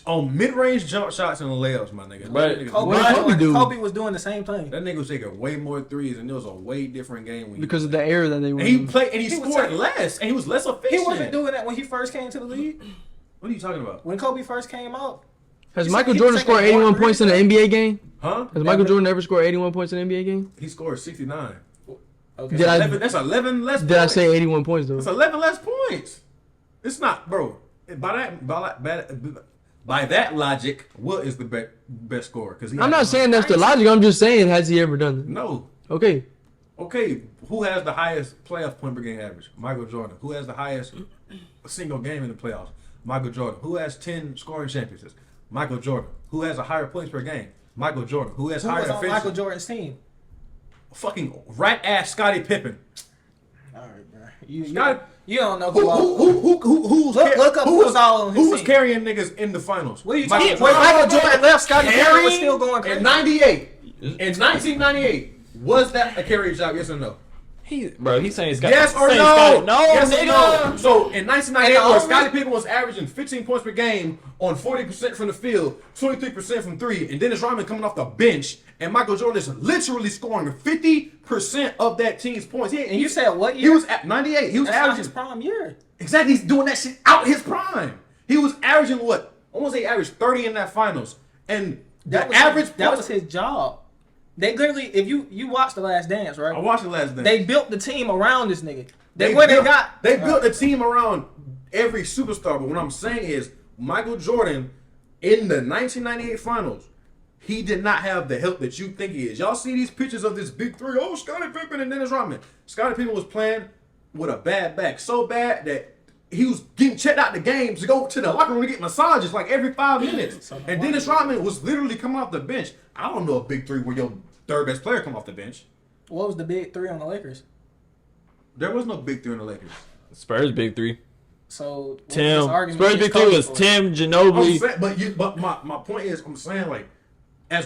Speaker 4: On mid-range jump shots and layups, my nigga.
Speaker 2: But
Speaker 3: Kobe was doing the same thing.
Speaker 4: That nigga was taking way more threes, and it was a way different game
Speaker 1: because of the era that they were.
Speaker 4: And he played, and he scored less, and he was less efficient.
Speaker 3: He wasn't doing that when he first came to the league.
Speaker 4: What are you talking about?
Speaker 3: When Kobe first came out,
Speaker 1: has Michael Jordan scored 81 points in an NBA game?
Speaker 4: Huh?
Speaker 1: Has Michael Jordan ever scored 81 points in an NBA game?
Speaker 4: He scored 69.
Speaker 3: Okay.
Speaker 4: That's 11 less.
Speaker 1: Did I say 81 points though?
Speaker 4: It's 11 less points. It's not, bro. By that logic, what is the best scorer? Because
Speaker 1: I'm not saying that's the logic. I'm just saying, has he ever done it?
Speaker 4: No.
Speaker 1: Okay.
Speaker 4: Who has the highest playoff point per game average? Michael Jordan. Who has the highest single game in the playoffs? Michael Jordan. Who has 10 scoring championships? Michael Jordan. Who has a higher points per game? Michael Jordan. Who has higher efficiency?
Speaker 3: Michael Jordan's team?
Speaker 4: Fucking rat ass Scottie Pippen.
Speaker 3: All right, bro. You don't know who's
Speaker 4: up who was all on his team. Carrying niggas in the finals?
Speaker 3: What are you talking about? When Michael Jordan left, Scottie Pippen was still going crazy.
Speaker 4: In 98. In 1998, was that a carry job? Yes or no?
Speaker 2: He's saying Scottie.
Speaker 4: Yes or no?
Speaker 2: No,
Speaker 4: yes
Speaker 2: nigga.
Speaker 4: or no? So in 1998, where Scottie Pippen was averaging 15 points per game on 40% from the field, 23% from three, and Dennis Rodman coming off the bench, and Michael Jordan is literally scoring 50% of that team's points.
Speaker 3: And you said what year?
Speaker 4: He was at 98. He was averaging
Speaker 3: his prime year.
Speaker 4: Exactly. He's doing that shit out his prime. He was averaging what? I want to say he averaged 30 in that finals, and
Speaker 3: that was his job. They literally, if you watched The Last Dance, right?
Speaker 4: I watched The Last Dance.
Speaker 3: They built the team around this nigga. They
Speaker 4: built the team around every superstar. But what I'm saying is, Michael Jordan in the 1998 finals, he did not have the help that you think he is. Y'all see these pictures of this big three? Oh, Scottie Pippen and Dennis Rodman. Scottie Pippen was playing with a bad back, so bad that he was getting checked out the games to go to the locker room to get massages like every 5 minutes. And Dennis Rodman was literally coming off the bench. I don't know a big three where your third best player come off the bench.
Speaker 3: What was the big three on the Lakers?
Speaker 4: There was no big three on the Lakers.
Speaker 2: Spurs big three.
Speaker 3: So
Speaker 2: Tim. Spurs big three was Tim, Ginobili.
Speaker 4: But my point is, I'm saying like as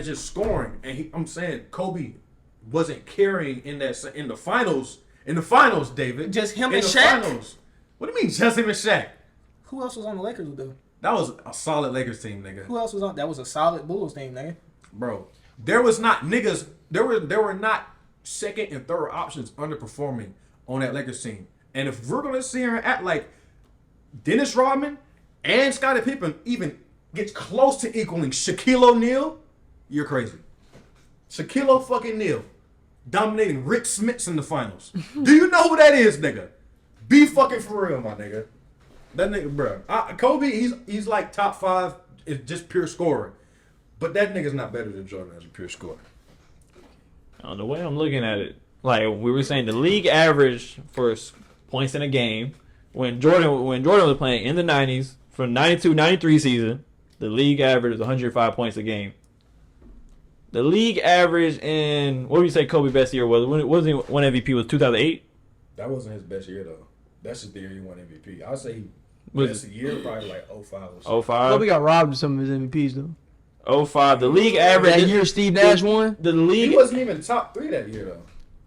Speaker 4: just scoring, and I'm saying Kobe wasn't carrying in the finals. In the finals, David.
Speaker 3: Just him and Shaq.
Speaker 4: Finals. What do you mean, just him and Shaq?
Speaker 3: Who else was on the Lakers though?
Speaker 4: That was a solid Lakers team, nigga.
Speaker 3: Who else was on? That was a solid Bulls team, nigga.
Speaker 4: Bro, there was not niggas. There were not second and third options underperforming on that Lakers team. And if we're gonna sit here and act like Dennis Rodman and Scottie Pippen even gets close to equaling Shaquille O'Neal, you're crazy. Shaquille O'Neal dominating Rick Smits in the finals. Do you know who that is, nigga? Be fucking for real, my nigga. That nigga, bro. Kobe, he's like top 5. It's just pure scorer. But that nigga's not better than Jordan as a pure scorer.
Speaker 2: The way I'm looking at it, like we were saying, the league average for points in a game when Jordan was playing in the 90s from 92-93 season, the league average is 105 points a game. The league average in, what would you say Kobe's best year was? When was he won MVP? Was 2008?
Speaker 4: That wasn't his best year though. That's just the year he won MVP. I'd say best year probably like 05 or something.
Speaker 2: 05.
Speaker 1: Kobe got robbed of some of his MVPs though.
Speaker 2: 05. The league average
Speaker 1: that year Steve Nash won.
Speaker 4: He wasn't even top 3 that year though.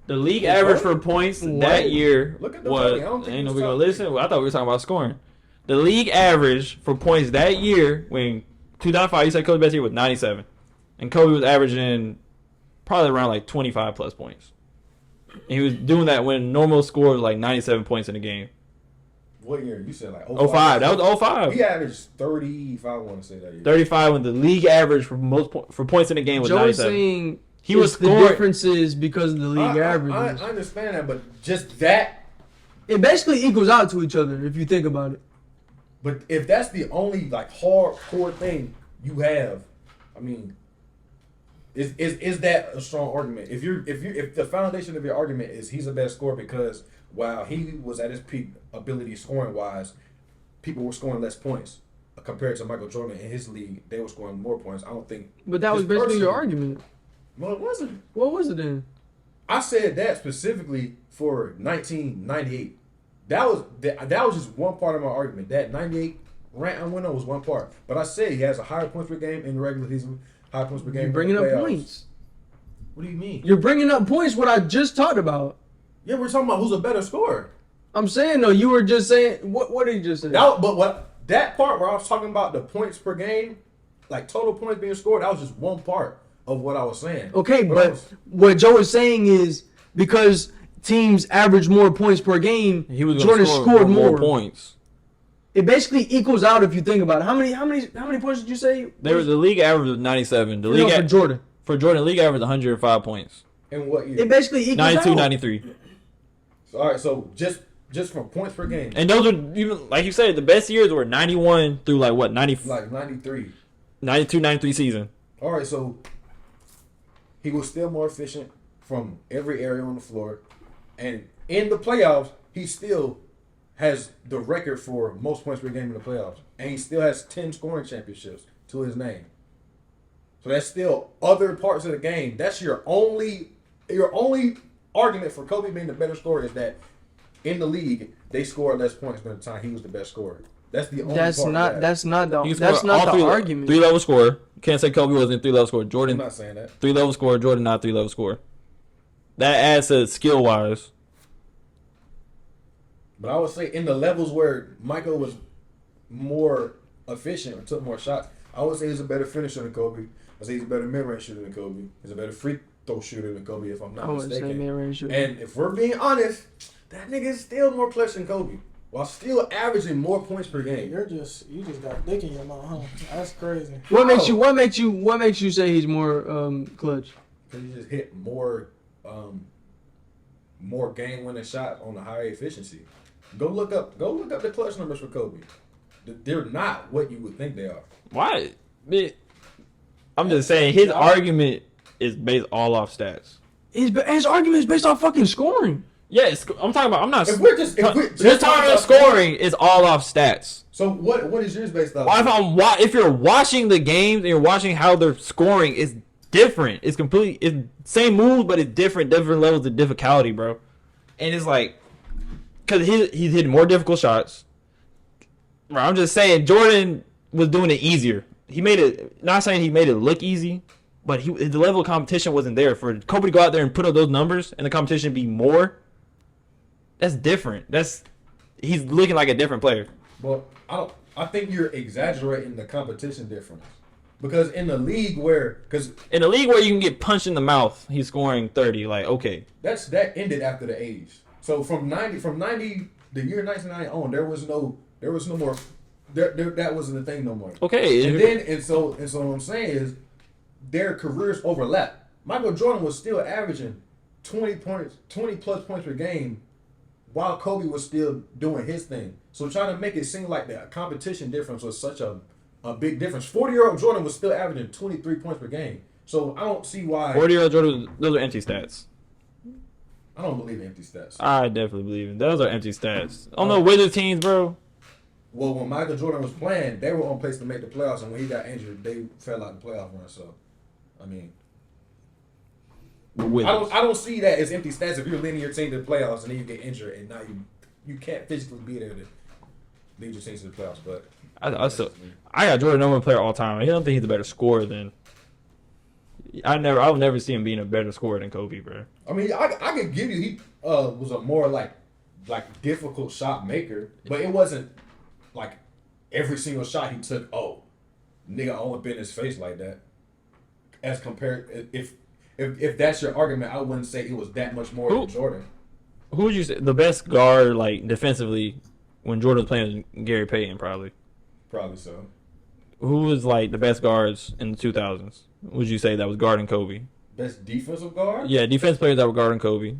Speaker 2: The league average for points that year
Speaker 4: Look at the
Speaker 2: was. Ain't nobody gonna listen. I thought we were talking about scoring. The league average for points that year, when 2005, you said Kobe's best year was 97, and Kobe was averaging probably around like 25 plus points. And he was doing that when normal score was like 97 points in a game.
Speaker 4: What year? You said like
Speaker 2: 05. That was 05.
Speaker 4: He averaged 30, if I want to say that year.
Speaker 2: 35 when the league average for for points in a game was
Speaker 1: Joe
Speaker 2: 97.
Speaker 1: Saying
Speaker 2: he was
Speaker 1: the
Speaker 2: scoring.
Speaker 1: differences because of the league average.
Speaker 4: I understand that, but just that.
Speaker 1: It basically equals out to each other if you think about it.
Speaker 4: But if that's the only like hardcore thing you have, I mean, is that a strong argument? If the foundation of your argument is he's a best scorer because while he was at his peak ability scoring wise, people were scoring less points compared to Michael Jordan in his league. They were scoring more points. I don't think.
Speaker 1: But that was basically your argument.
Speaker 4: Well, it wasn't.
Speaker 1: What was it then?
Speaker 4: I said that specifically for 1998. That was just one part of my argument. That 98 rant I went on was one part. But I said he has a higher points per game in the regular season, higher points per game.
Speaker 1: You're bringing
Speaker 4: in the
Speaker 1: up
Speaker 4: playoffs.
Speaker 1: points.
Speaker 4: What do you mean?
Speaker 1: You're bringing up points. What I just talked about.
Speaker 4: Yeah, we're talking about who's a better scorer.
Speaker 1: I'm saying though, you were just saying what did you just say?
Speaker 4: That part where I was talking about the points per game, like total points being scored, that was just one part of what I was saying.
Speaker 1: Okay, but what Joe is saying is because teams average more points per game, Jordan scored more
Speaker 2: points.
Speaker 1: It basically equals out if you think about it. How many points did you say?
Speaker 2: The league average was 97.
Speaker 1: For Jordan.
Speaker 2: For Jordan, league average 105 points.
Speaker 4: In what year?
Speaker 1: It basically equals
Speaker 2: 92,
Speaker 1: out.
Speaker 2: 93.
Speaker 4: All right, so just from points per game.
Speaker 2: And those are, even like you said, the best years were 91 through like what, 90?
Speaker 4: Like 93.
Speaker 2: 92, 93 season.
Speaker 4: All right, so he was still more efficient from every area on the floor. And in the playoffs, he still has the record for most points per game in the playoffs. And he still has 10 scoring championships to his name. So that's still other parts of the game. That's your only argument for Kobe being the better scorer is that in the league, they scored less points during the time he was the best scorer. That's the only part of that.
Speaker 1: That's not the argument.
Speaker 2: 3-level scorer. Can't say Kobe wasn't a 3-level scorer. Jordan.
Speaker 4: I'm not saying that.
Speaker 2: 3-level scorer. Jordan not 3-level scorer. That adds to skill wise.
Speaker 4: But I would say in the levels where Michael was more efficient and took more shots, I would say he's a better finisher than Kobe. I say he's a better mid-range shooter than Kobe. He's a better free throw shooter than Kobe, if I'm not mistaken.
Speaker 1: Say mid-range shooter.
Speaker 4: And if we're being honest, that nigga is still more clutch than Kobe, while still averaging more points per game.
Speaker 3: You just got dick in your mouth, huh? That's crazy.
Speaker 1: What makes you say he's more clutch?
Speaker 4: Because he just hit more game-winning shots on the higher efficiency. Go look up the clutch numbers for Kobe. They're not what you would think they are.
Speaker 2: Why? I'm just saying his argument is based all off stats.
Speaker 1: His argument is based off fucking scoring.
Speaker 2: Yes, I'm talking about. I'm not.
Speaker 4: If we're just
Speaker 2: talking about scoring is all off stats.
Speaker 4: So what is yours based off?
Speaker 2: If you're watching the games and you're watching how they're scoring, it's different. It's same moves, but it's different levels of difficulty, bro. And it's like, because he's hitting more difficult shots. Bro, I'm just saying Jordan was doing it easier. He made it. Not saying he made it look easy, but the level of competition wasn't there for Kobe to go out there and put up those numbers and the competition be more. That's different. He's looking like a different player.
Speaker 4: Well, I think you're exaggerating the competition difference. Because in the league where you
Speaker 2: can get punched in the mouth, he's scoring 30. Like, okay,
Speaker 4: that ended after the 80s. So from 90 the year 1990 on, there was no more. That wasn't a thing no more.
Speaker 2: okay.
Speaker 4: And so what I'm saying is their careers overlap. Michael Jordan was still averaging 20 plus points per game, while Kobe was still doing his thing. So trying to make it seem like the competition difference was such a big difference. 40-year-old Jordan was still averaging 23 points per game. So I don't see why.
Speaker 2: 40-year-old Jordan, those are empty stats.
Speaker 4: I don't believe in empty stats.
Speaker 2: I definitely believe in those are empty stats. On the Wizards teams, bro.
Speaker 4: Well, when Michael Jordan was playing, they were on pace to make the playoffs, and when he got injured, they fell out the playoff run. So, I mean, I don't see that as empty stats if you're leading your team to the playoffs and then you get injured and now you can't physically be there to lead your team to the playoffs. But
Speaker 2: I got Jordan number one player all time. I don't think he's a better scorer than. I'll never see him being a better scorer than Kobe, bro.
Speaker 4: I mean, I could give you he was a more like difficult shot maker, but it wasn't like every single shot he took. Oh, nigga, all up in his face like that. As compared, if that's your argument, I wouldn't say it was that much more than Jordan.
Speaker 2: Who would you say the best guard like defensively when Jordan was playing with Gary Payton? Probably
Speaker 4: So.
Speaker 2: Who was like the best guards in the 2000s? Would you say that was guarding Kobe?
Speaker 4: Best defensive guard?
Speaker 2: Yeah, defense players that were guarding Kobe.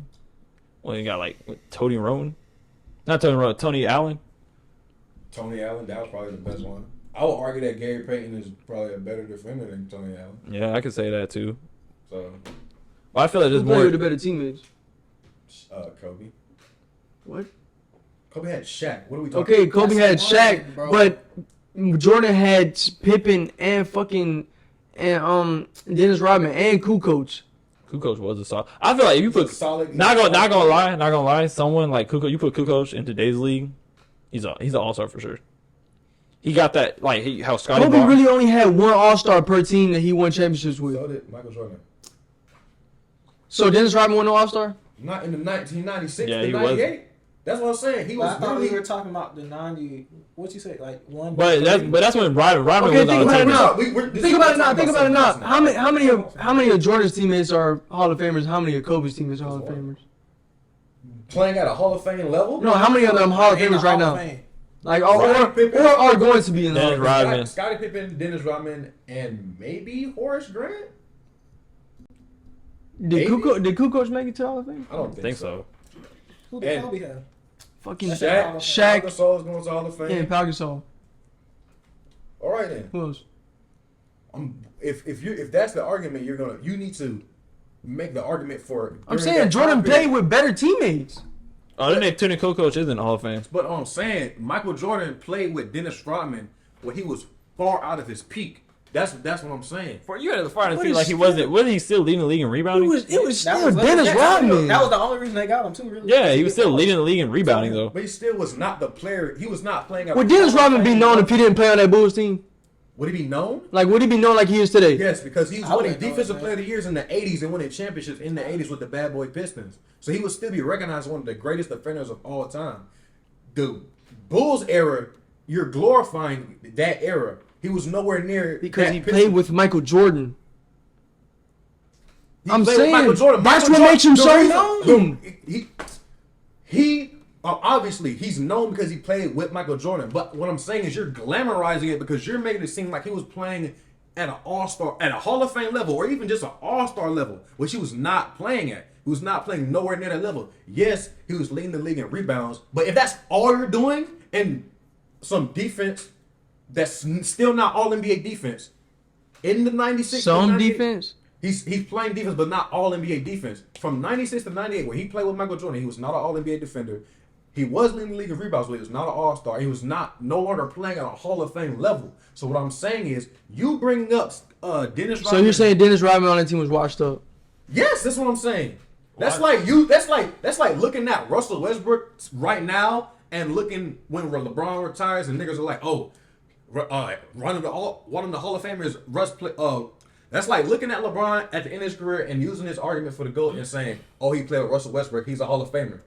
Speaker 2: Well, you got like Tony Rowan, not Tony Rowan, Tony Allen.
Speaker 4: Tony Allen, that was probably the best one. I would argue that Gary Payton is probably a better defender than Tony Allen.
Speaker 2: Yeah, I could say that too.
Speaker 4: So,
Speaker 2: well, I feel like there's
Speaker 1: Who
Speaker 2: more.
Speaker 1: played with the better teammates?
Speaker 4: Kobe.
Speaker 1: What?
Speaker 4: Kobe had Shaq. What are we talking?
Speaker 1: Okay, Kobe had
Speaker 3: That's
Speaker 1: Shaq,
Speaker 3: bro.
Speaker 1: but Jordan had Pippen and Dennis Rodman and Kukoc.
Speaker 2: Kukoc was a solid. I feel like if you put
Speaker 4: solid.
Speaker 2: not gonna lie, someone like Kukoc, you put Kukoc in today's league, he's an all-star for sure. He got that like how Scottie
Speaker 1: Kobe really only had one All-Star per team that he won championships with.
Speaker 4: So did Michael Jordan.
Speaker 1: So Dennis Rodman won no All-Star?
Speaker 4: Not in the 1996
Speaker 2: Yeah,
Speaker 4: to
Speaker 2: he
Speaker 4: 98. That's what I'm saying. He
Speaker 3: But
Speaker 4: was
Speaker 3: I thought we
Speaker 4: really.
Speaker 3: were talking about the 90. What you say? Like one.
Speaker 2: But that's when Rodman
Speaker 1: Okay,
Speaker 2: was
Speaker 1: think
Speaker 2: on the
Speaker 1: about it
Speaker 2: team.
Speaker 1: now. Think about it now. How many of Jordan's teammates are Hall of Famers? How many of Kobe's teammates are Hall of Famers?
Speaker 4: Playing at a Hall of Fame level?
Speaker 1: No, how many of them Hall of
Speaker 3: In the
Speaker 1: Famers right
Speaker 3: Hall of
Speaker 1: now?
Speaker 3: Fame.
Speaker 1: Like,
Speaker 4: Rodman, Pippen.
Speaker 1: or are going to be in the Hall
Speaker 2: Dennis
Speaker 1: of Fame?
Speaker 2: Rodman.
Speaker 4: Scottie Pippen, Dennis Rodman, and maybe Horace Grant?
Speaker 1: Did Kukoc make it to the Hall of Fame?
Speaker 4: I don't
Speaker 2: think so.
Speaker 3: Who did
Speaker 4: And-
Speaker 3: Kobe have?
Speaker 1: Fucking
Speaker 4: Shaq.
Speaker 1: Shaq
Speaker 4: Gasol is going to Hall of Fame.
Speaker 1: and Pau Gasol.
Speaker 4: All right then.
Speaker 1: Who else?
Speaker 4: If that's the argument, you need to make the argument for.
Speaker 1: I'm
Speaker 4: during
Speaker 1: saying
Speaker 4: that
Speaker 1: Jordan
Speaker 4: time period.
Speaker 1: played with better teammates.
Speaker 2: Oh, then Tony Kukoc is in the Hall of Fame.
Speaker 4: But I'm saying Michael Jordan played with Dennis Rodman when he was far out of his peak. That's what I'm saying.
Speaker 2: For you had the far
Speaker 1: What
Speaker 2: feel
Speaker 1: is
Speaker 2: like he
Speaker 1: still-
Speaker 2: wasn't he still leading the league in rebounding?
Speaker 1: It was
Speaker 3: That
Speaker 1: still
Speaker 3: was-
Speaker 1: Dennis
Speaker 3: that-
Speaker 1: Rodman.
Speaker 3: That was the only reason they got him too. Really.
Speaker 2: Yeah, he was still leading the league in rebounding though.
Speaker 4: But he still was not the player. He was not playing. At
Speaker 1: Would Dennis Rodman be known if he didn't play on that Bulls team?
Speaker 4: Would he be known?
Speaker 1: Like, would he be known like he is today?
Speaker 4: Yes, because he was
Speaker 3: I
Speaker 4: winning
Speaker 3: wouldn't know
Speaker 4: Defensive
Speaker 3: that.
Speaker 4: Player of the Years in the 80s and winning championships in the 80s with the Bad Boy Pistons. So he would still be recognized as one of the greatest defenders of all time. The Bulls era, you're glorifying that era. He was nowhere near
Speaker 1: Because
Speaker 4: that
Speaker 1: he
Speaker 4: Pistons.
Speaker 1: played with Michael Jordan.
Speaker 4: He
Speaker 1: I'm
Speaker 4: played with
Speaker 1: saying,
Speaker 4: Michael Jordan.
Speaker 1: that's
Speaker 4: Michael
Speaker 1: what makes him
Speaker 4: the
Speaker 1: so
Speaker 4: reason-
Speaker 1: known.
Speaker 4: He obviously he's known because he played with Michael Jordan. But what I'm saying is you're glamorizing it because you're making it seem like he was playing at an all-star, at a Hall of Fame level, or even just an all-star level, which he was not playing at. He was not playing nowhere near that level. Yes, he was leading the league in rebounds, but if that's all you're doing and some defense that's still not all NBA defense in the 96 to
Speaker 1: Some
Speaker 4: 98
Speaker 1: defense.
Speaker 4: He's playing defense, but not all NBA defense. From 96 to 98, where he played with Michael Jordan, he was not an all NBA defender. He was leading the league in rebounds, but he was not an all-star. He was no longer playing at a Hall of Fame level. So what I'm saying is, you bring up Dennis Rodman.
Speaker 1: So you're saying Dennis Rodman on that team was washed up?
Speaker 4: Yes, that's what I'm saying. That's like looking at Russell Westbrook right now and looking when LeBron retires and niggas are like, oh, one of the Hall of Famers, Russ play. That's like looking at LeBron at the end of his career and using his argument for the GOAT and saying, oh, he played with Russell Westbrook, he's a Hall of Famer.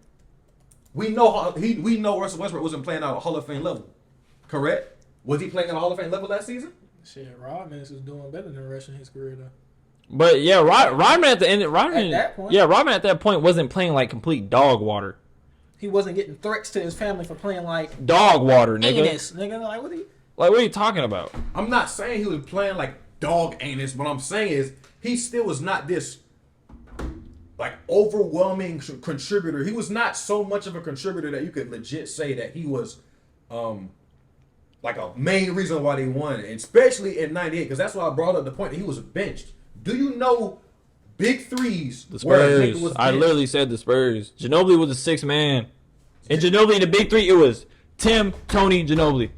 Speaker 4: We know Russell Westbrook wasn't playing at a Hall of Fame level, correct? Was he playing at a Hall of Fame level that season?
Speaker 3: Shit, Rodman is doing better than the rest of his career though.
Speaker 2: But yeah, Rodman at the end, Rodman
Speaker 3: At that point?
Speaker 2: yeah, Rodman at that point wasn't playing like complete dog water.
Speaker 3: He wasn't getting threats to his family for playing like
Speaker 2: Dog water, nigga.
Speaker 3: anus, nigga. Like what?
Speaker 2: Like what are you talking about?
Speaker 4: I'm not saying he was playing like dog anus. What I'm saying is he still was not this like overwhelming contributor. He was not so much of a contributor that you could legit say that he was like a main reason why they won, and especially in '98, because that's why I brought up the point that he was benched. Do you know big threes?
Speaker 2: The
Speaker 4: where a nigga
Speaker 2: Spurs.
Speaker 4: was
Speaker 2: I
Speaker 4: benched?
Speaker 2: literally said the Spurs. Ginobili was the sixth man. And Ginobili in the big three, it was Tim, Tony, Ginobili.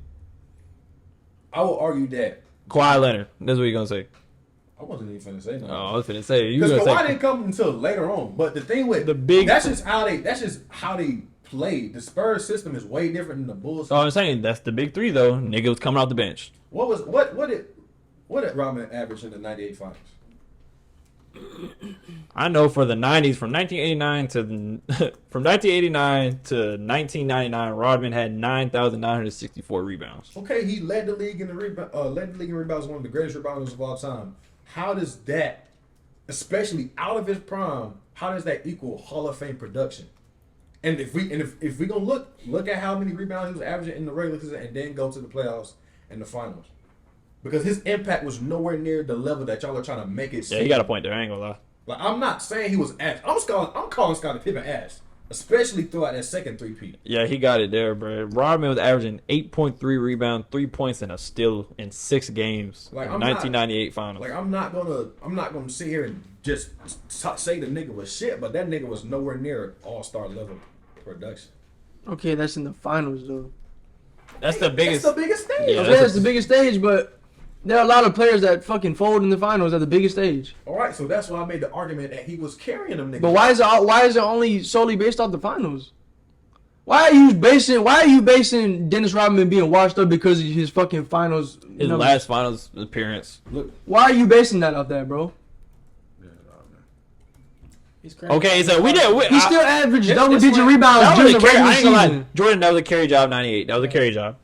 Speaker 4: I will argue that.
Speaker 2: Kawhi Leonard. That's what you're gonna say.
Speaker 4: I wasn't even finna say nothing.
Speaker 2: Oh, I was finna say you
Speaker 4: Because
Speaker 2: gonna
Speaker 4: Kawhi
Speaker 2: say
Speaker 4: didn't come until later on. But the thing with
Speaker 2: The big-
Speaker 4: that's just how they play. The Spurs system is way different than the Bulls.
Speaker 2: So I'm saying that's the big three though. Nigga was coming off the bench.
Speaker 4: What did Rodman average in the '98 finals?
Speaker 2: I know for the 90s, from 1989 to 1999, Rodman had 9,964 rebounds.
Speaker 4: Okay, he led the league in rebounds, one of the greatest rebounders of all time. How does that, especially out of his prime, how does that equal Hall of Fame production? And if we gonna look at how many rebounds he was averaging in the regular season and then go to the playoffs and the finals, because his impact was nowhere near the level that y'all are trying to make it.
Speaker 2: Yeah, he got a point there. I ain't gonna lie.
Speaker 4: Like, I'm not saying he was ass. I'm calling Scottie Pippen ass, especially throughout that second three-peat.
Speaker 2: Yeah, he got it there, bro. Rodman was averaging 8.3 rebounds, 3 points, and a steal in 6 games.
Speaker 4: Like,
Speaker 2: in 1998 finals.
Speaker 4: Like, I'm not gonna sit here and just say the nigga was shit, but that nigga was nowhere near all-star level production.
Speaker 1: Okay, that's in the finals though.
Speaker 2: That's the biggest.
Speaker 4: That's the biggest stage.
Speaker 2: Yeah,
Speaker 1: Okay, that's the biggest stage, but there are a lot of players that fucking fold in the finals at the biggest stage.
Speaker 4: All right, so that's why I made the argument that he was carrying them niggas.
Speaker 1: But why is it only solely based off the finals? Why are you basing Dennis Rodman being washed up because of his fucking finals?
Speaker 2: His
Speaker 1: numbers?
Speaker 2: last finals appearance.
Speaker 4: Look,
Speaker 1: Why are you basing that off that, bro?
Speaker 3: He's crazy.
Speaker 2: Okay, so we did.
Speaker 1: He still averaged
Speaker 3: this
Speaker 1: double-digit
Speaker 3: one-
Speaker 1: rebounds
Speaker 2: That was
Speaker 1: during
Speaker 2: a
Speaker 1: the
Speaker 2: carry.
Speaker 1: regular
Speaker 2: I ain't gonna lie.
Speaker 1: season.
Speaker 2: Jordan, that was a carry job. '98. That was a carry job.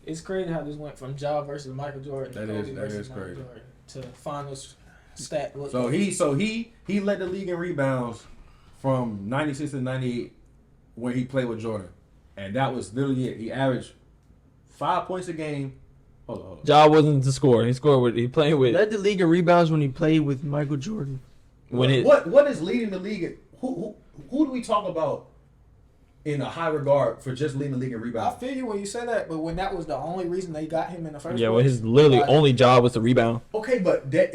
Speaker 3: It's crazy how this went from Ja versus Michael Jordan,
Speaker 4: That
Speaker 3: Kobe
Speaker 4: is
Speaker 3: versus Michael
Speaker 4: crazy.
Speaker 3: Jordan, to finals stat. Look,
Speaker 4: So he led the league in rebounds from '96 to '98 when he played with Jordan, and that was literally it. He averaged 5 points a game. Hold on.
Speaker 2: Ja wasn't the scorer. He scored with. He played with.
Speaker 1: Led the league in rebounds when he played with Michael Jordan.
Speaker 2: When it.
Speaker 4: What is leading the league? Who do we talk about in a high regard for just leading the league in
Speaker 3: I
Speaker 4: rebounds?
Speaker 3: feel you when you say that, but when that was the only reason they got him in the first
Speaker 2: Yeah,
Speaker 3: place.
Speaker 2: when his literally
Speaker 3: like,
Speaker 2: only job was to rebound.
Speaker 4: Okay, but that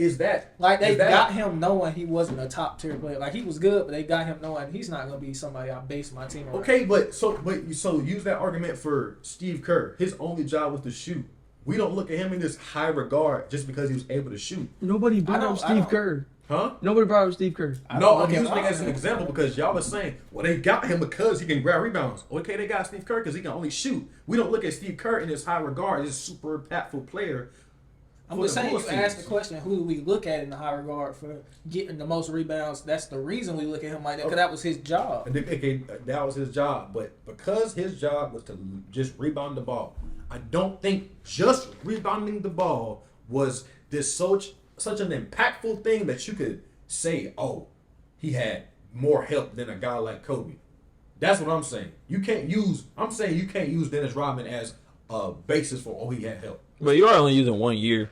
Speaker 3: Like they
Speaker 4: is that-
Speaker 3: got him knowing he wasn't a top tier player. Like he was good, but they got him knowing he's not gonna be somebody I base my team around.
Speaker 4: Okay, but use that argument for Steve Kerr. His only job was to shoot. We don't look at him in this high regard just because he was able to shoot,
Speaker 1: Nobody brought
Speaker 3: don't-
Speaker 1: up
Speaker 3: I
Speaker 1: Steve
Speaker 3: don't-
Speaker 1: Kerr.
Speaker 4: huh?
Speaker 1: Nobody brought up Steve Kerr.
Speaker 4: No, I'm using it as an example because y'all was saying, well, they got him because he can grab rebounds. Okay, they got Steve Kerr because he can only shoot. We don't look at Steve Kerr in this high regard as a super impactful player.
Speaker 3: I'm
Speaker 4: for
Speaker 3: just
Speaker 4: the
Speaker 3: saying, you
Speaker 4: Bulls
Speaker 3: asked the
Speaker 4: teams.
Speaker 3: question, who do we look at in the high regard for getting the most rebounds? That's the reason we look at him like that, because that was his job.
Speaker 4: Okay, that was his job, but because his job was to just rebound the ball, I don't think just rebounding the ball was this such an impactful thing that you could say, oh, he had more help than a guy like Kobe. That's what I'm saying. I'm saying you can't use Dennis Rodman as a basis for, oh, he had help.
Speaker 2: But you are only using 1 year.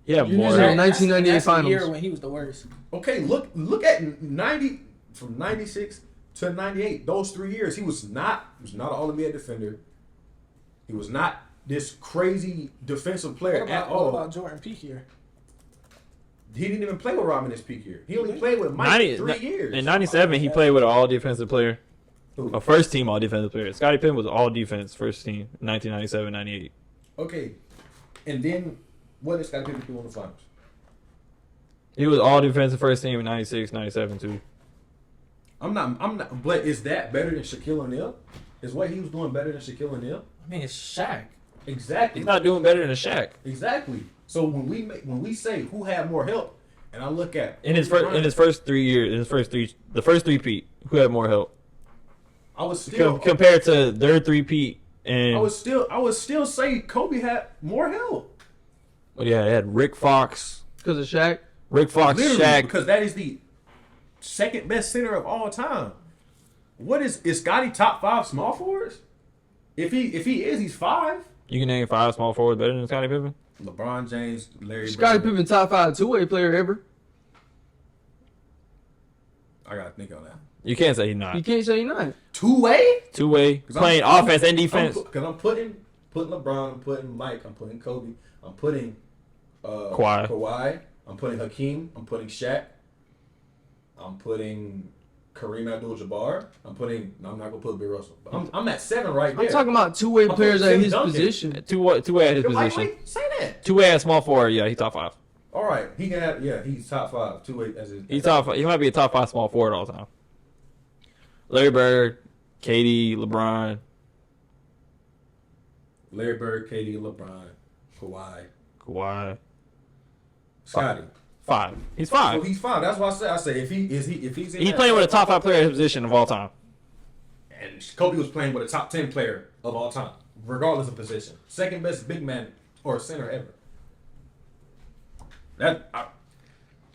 Speaker 2: Yeah,
Speaker 1: You
Speaker 2: more.
Speaker 1: using
Speaker 2: help.
Speaker 1: 1998
Speaker 3: that's the
Speaker 1: finals.
Speaker 3: year when he was the worst.
Speaker 4: Okay, look at 90 from 96 to 98. Those 3 years, he was not an All-NBA defender. He was not this crazy defensive player
Speaker 3: What
Speaker 4: at
Speaker 3: about,
Speaker 4: all.
Speaker 3: what about Jordan peak year?
Speaker 4: He didn't even play with Rodman his peak year. He only played with Mike
Speaker 2: 90
Speaker 4: 3 years.
Speaker 2: In '97, he played with an all defensive player.
Speaker 4: Who?
Speaker 2: A first team all defensive player. Scottie Pippen was all defense first team. 1997, 98.
Speaker 4: Okay, and then what did Scottie Pippen do in the finals?
Speaker 2: He was all defensive first team in 96, 97 too.
Speaker 4: I'm not. But is that better than Shaquille O'Neal? Is what he was doing better than Shaquille O'Neal?
Speaker 3: I mean, it's Shaq.
Speaker 4: Exactly.
Speaker 2: He's not doing better than a Shaq.
Speaker 4: Exactly. So when we say who had more help, and I look at
Speaker 2: In his first 3 years, the first three-peat, who had more help?
Speaker 4: I was still
Speaker 2: Compared to their three-peat and
Speaker 4: I would still say Kobe had more help.
Speaker 2: Oh yeah, they had Rick Fox.
Speaker 1: Because of Shaq.
Speaker 2: Rick Fox,
Speaker 4: Literally,
Speaker 2: Shaq.
Speaker 4: because that is the second best center of all time. What is Scotty top 5 small forwards? If he is, he's 5.
Speaker 2: You can name 5 small forwards better than Scottie Pippen.
Speaker 4: LeBron James, Larry
Speaker 1: Scottie
Speaker 4: Bird.
Speaker 1: Pippen top 5 two-way player ever.
Speaker 4: I gotta think on that.
Speaker 2: You can't say he's not.
Speaker 1: You can't say he's not.
Speaker 4: Two-way?
Speaker 2: Two-way, playing offense and defense.
Speaker 4: Because I'm putting LeBron, I'm putting Mike, I'm putting Kobe, I'm putting
Speaker 2: Kawhi.
Speaker 4: I'm putting Hakeem, I'm putting Shaq, I'm putting Kareem Abdul-Jabbar, I'm not gonna put Bill Russell. But I'm at 7 right there.
Speaker 1: I'm talking about two-way
Speaker 4: I'm
Speaker 1: players
Speaker 4: putting
Speaker 1: at
Speaker 4: Tim
Speaker 1: his
Speaker 4: Duncan.
Speaker 1: position.
Speaker 2: Two-way at his
Speaker 4: Wait,
Speaker 2: position.
Speaker 4: say that.
Speaker 2: Two-way at small forward, yeah, he's top 5.
Speaker 4: All right, he can have, he's top 5. Two-way as his.
Speaker 2: He's top 5. He might be a top 5 small forward all the time. Larry Bird, KD, LeBron.
Speaker 4: Larry Bird, KD, LeBron, Kawhi, Scotty.
Speaker 2: 5. He's
Speaker 4: So
Speaker 2: 5.
Speaker 4: he's fine. That's why I say if he's in
Speaker 2: He's
Speaker 4: that
Speaker 2: playing with a top 5 player at his position of all time.
Speaker 4: and Kobe was playing with a top 10 player of all time, regardless of position. Second best big man or center ever.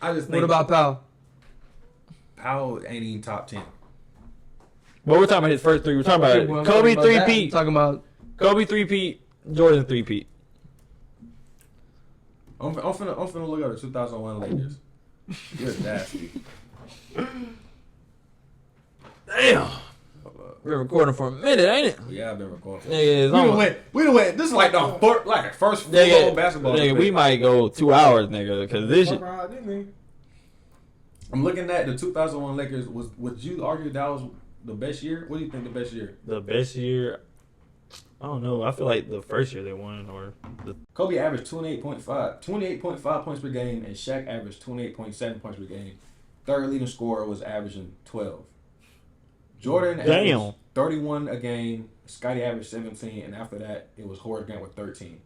Speaker 4: I just think
Speaker 1: What about Powell?
Speaker 4: Powell ain't even top 10.
Speaker 2: But we're talking about his first 3. We're talking about
Speaker 1: Well, I'm
Speaker 2: Kobe
Speaker 1: talking about that.
Speaker 2: 3-peat.
Speaker 1: I'm talking about
Speaker 2: Kobe 3-peat. Jordan 3-peat.
Speaker 4: I'm finna look at the 2001 Lakers. You're nasty.
Speaker 2: Damn. Been recording for a minute, ain't it?
Speaker 4: Yeah, I've been recording.
Speaker 2: Nigga, it's
Speaker 4: We done went. This is like the first full
Speaker 2: Nigga,
Speaker 4: basketball.
Speaker 2: nigga,
Speaker 4: debate.
Speaker 2: we might go 2 hours, nigga, because this shit.
Speaker 4: I'm looking at the 2001 Lakers. Would you argue that was the best year? What do you think the best year?
Speaker 2: The best year, I don't know. I feel like the first year they won, or the
Speaker 4: Kobe averaged 28.5 points per game, and Shaq averaged 28.7 points per game. Third leading scorer was averaging 12. Jordan averaged 31 a game. Scotty averaged 17, and after that, it was Horace Grant with 13.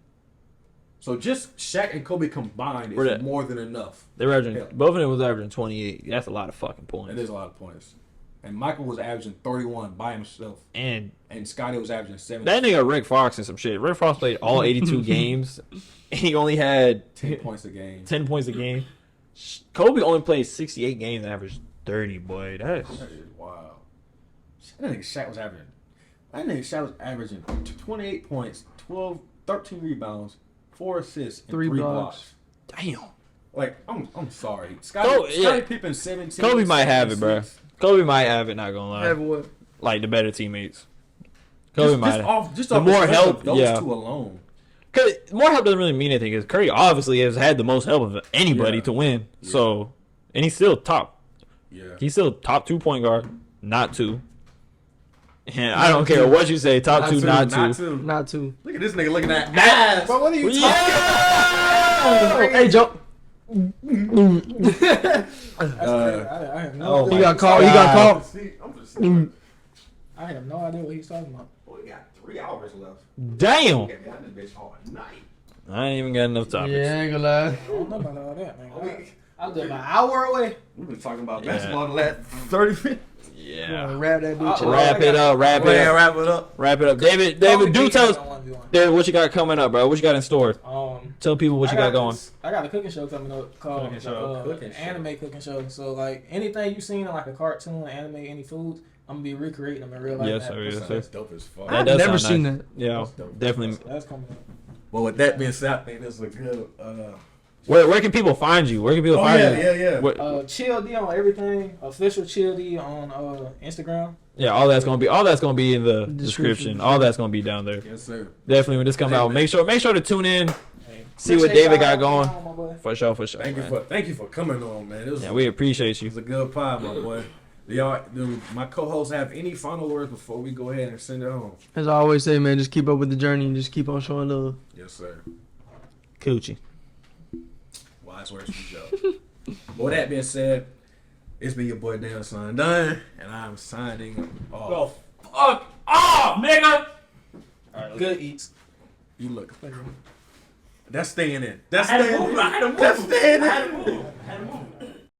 Speaker 4: So just Shaq and Kobe combined is more than enough.
Speaker 2: they were averaging. Both of them was averaging 28. That's a lot of fucking points.
Speaker 4: It is a lot of points. And Michael was averaging 31 by himself,
Speaker 2: And
Speaker 4: Scotty was averaging 17.
Speaker 2: that nigga Rick Fox and some shit. Rick Fox played all 82 games, and he only had
Speaker 4: 10 points a game.
Speaker 2: 10 points a game. Kobe only played 68 games and averaged 30. Boy,
Speaker 4: That is wild. That nigga Shaq was averaging 28 points, 13 rebounds, 4 assists, and
Speaker 1: 3
Speaker 4: 3
Speaker 1: blocks.
Speaker 4: blocks.
Speaker 2: damn.
Speaker 4: Like, I'm sorry. Scottie Pippen 17.
Speaker 2: Kobe might have it, bro. Kobe might have it. Not gonna lie.
Speaker 1: have what?
Speaker 2: Like the better teammates. Kobe might have.
Speaker 4: Just
Speaker 2: The
Speaker 4: off
Speaker 2: more
Speaker 4: the
Speaker 2: help,
Speaker 4: of those
Speaker 2: yeah.
Speaker 4: two alone.
Speaker 2: Cause more help doesn't really mean anything. Because Curry obviously has had the most help of anybody
Speaker 4: Yeah.
Speaker 2: to win.
Speaker 4: Yeah.
Speaker 2: So, and he's still top.
Speaker 4: Yeah.
Speaker 2: He's still top 2 point guard, not 2. And I don't care what you say, top 2, not 2.
Speaker 1: Not two.
Speaker 4: Look at this nigga looking at ass.
Speaker 3: But what are you talking
Speaker 2: Yeah!
Speaker 1: Hey, Joe.
Speaker 3: That's crazy. I have no
Speaker 2: Oh
Speaker 3: idea.
Speaker 1: He got caught. He got caught.
Speaker 3: I have no idea what he's talking about.
Speaker 4: We got 3 hours left.
Speaker 2: Damn!
Speaker 4: We got this bitch all night.
Speaker 2: I ain't even got enough topics.
Speaker 1: Yeah, I ain't gonna lie.
Speaker 3: I don't know about all that, man. I was an hour away.
Speaker 4: We've been talking about
Speaker 2: Yeah.
Speaker 4: basketball the last 30 minutes.
Speaker 2: Yeah.
Speaker 1: Wrap that bitch up.
Speaker 2: Wrap it up. Wrap it up.
Speaker 4: Wrap it up.
Speaker 2: Wrap it up. David, do tell us, David, what you got coming up, bro? What you got in store? Tell people what you got going.
Speaker 3: I got a cooking show coming up called
Speaker 2: Cooking show.
Speaker 4: Cooking show.
Speaker 3: Anime Cooking Show. So like anything you seen in like a cartoon, anime, any foods, I'm gonna be recreating them in real life.
Speaker 2: Yes,
Speaker 3: now.
Speaker 2: sir. Yes, sir.
Speaker 4: That's dope as fuck.
Speaker 2: That
Speaker 1: I've
Speaker 2: does
Speaker 1: never
Speaker 2: sound
Speaker 1: seen
Speaker 2: nice.
Speaker 1: that.
Speaker 2: Yeah,
Speaker 4: That's dope.
Speaker 2: definitely.
Speaker 3: That's coming up.
Speaker 4: But with that being said, I think this is a good.
Speaker 2: Where can people find you? Where can people find you?
Speaker 4: yeah.
Speaker 2: What,
Speaker 3: Chill D on everything. Official Chill D on Instagram.
Speaker 2: yeah, all that's gonna be in the description. All that's gonna be down there.
Speaker 4: Yes, sir.
Speaker 2: Definitely when this comes out, make sure to tune in.
Speaker 3: Hey,
Speaker 2: See what
Speaker 3: appreciate
Speaker 2: David
Speaker 3: y'all
Speaker 2: got going.
Speaker 3: having me on, my boy.
Speaker 2: For sure.
Speaker 4: Thank you for coming on, man. It was,
Speaker 2: Yeah, we appreciate
Speaker 4: it
Speaker 2: you.
Speaker 4: was a good pod, my boy. Do my co-hosts have any final words before we go ahead and send it home?
Speaker 1: As I always say, man, just keep up with the journey and just keep on showing love.
Speaker 4: Yes, sir.
Speaker 2: Coochie.
Speaker 4: Wise words from Joe. But with that being said, it's been your boy Dan Son Done, and I'm signing off.
Speaker 2: Fuck off, nigga.
Speaker 3: Good eats.
Speaker 4: You look. That's staying in. That's staying in. That's staying in.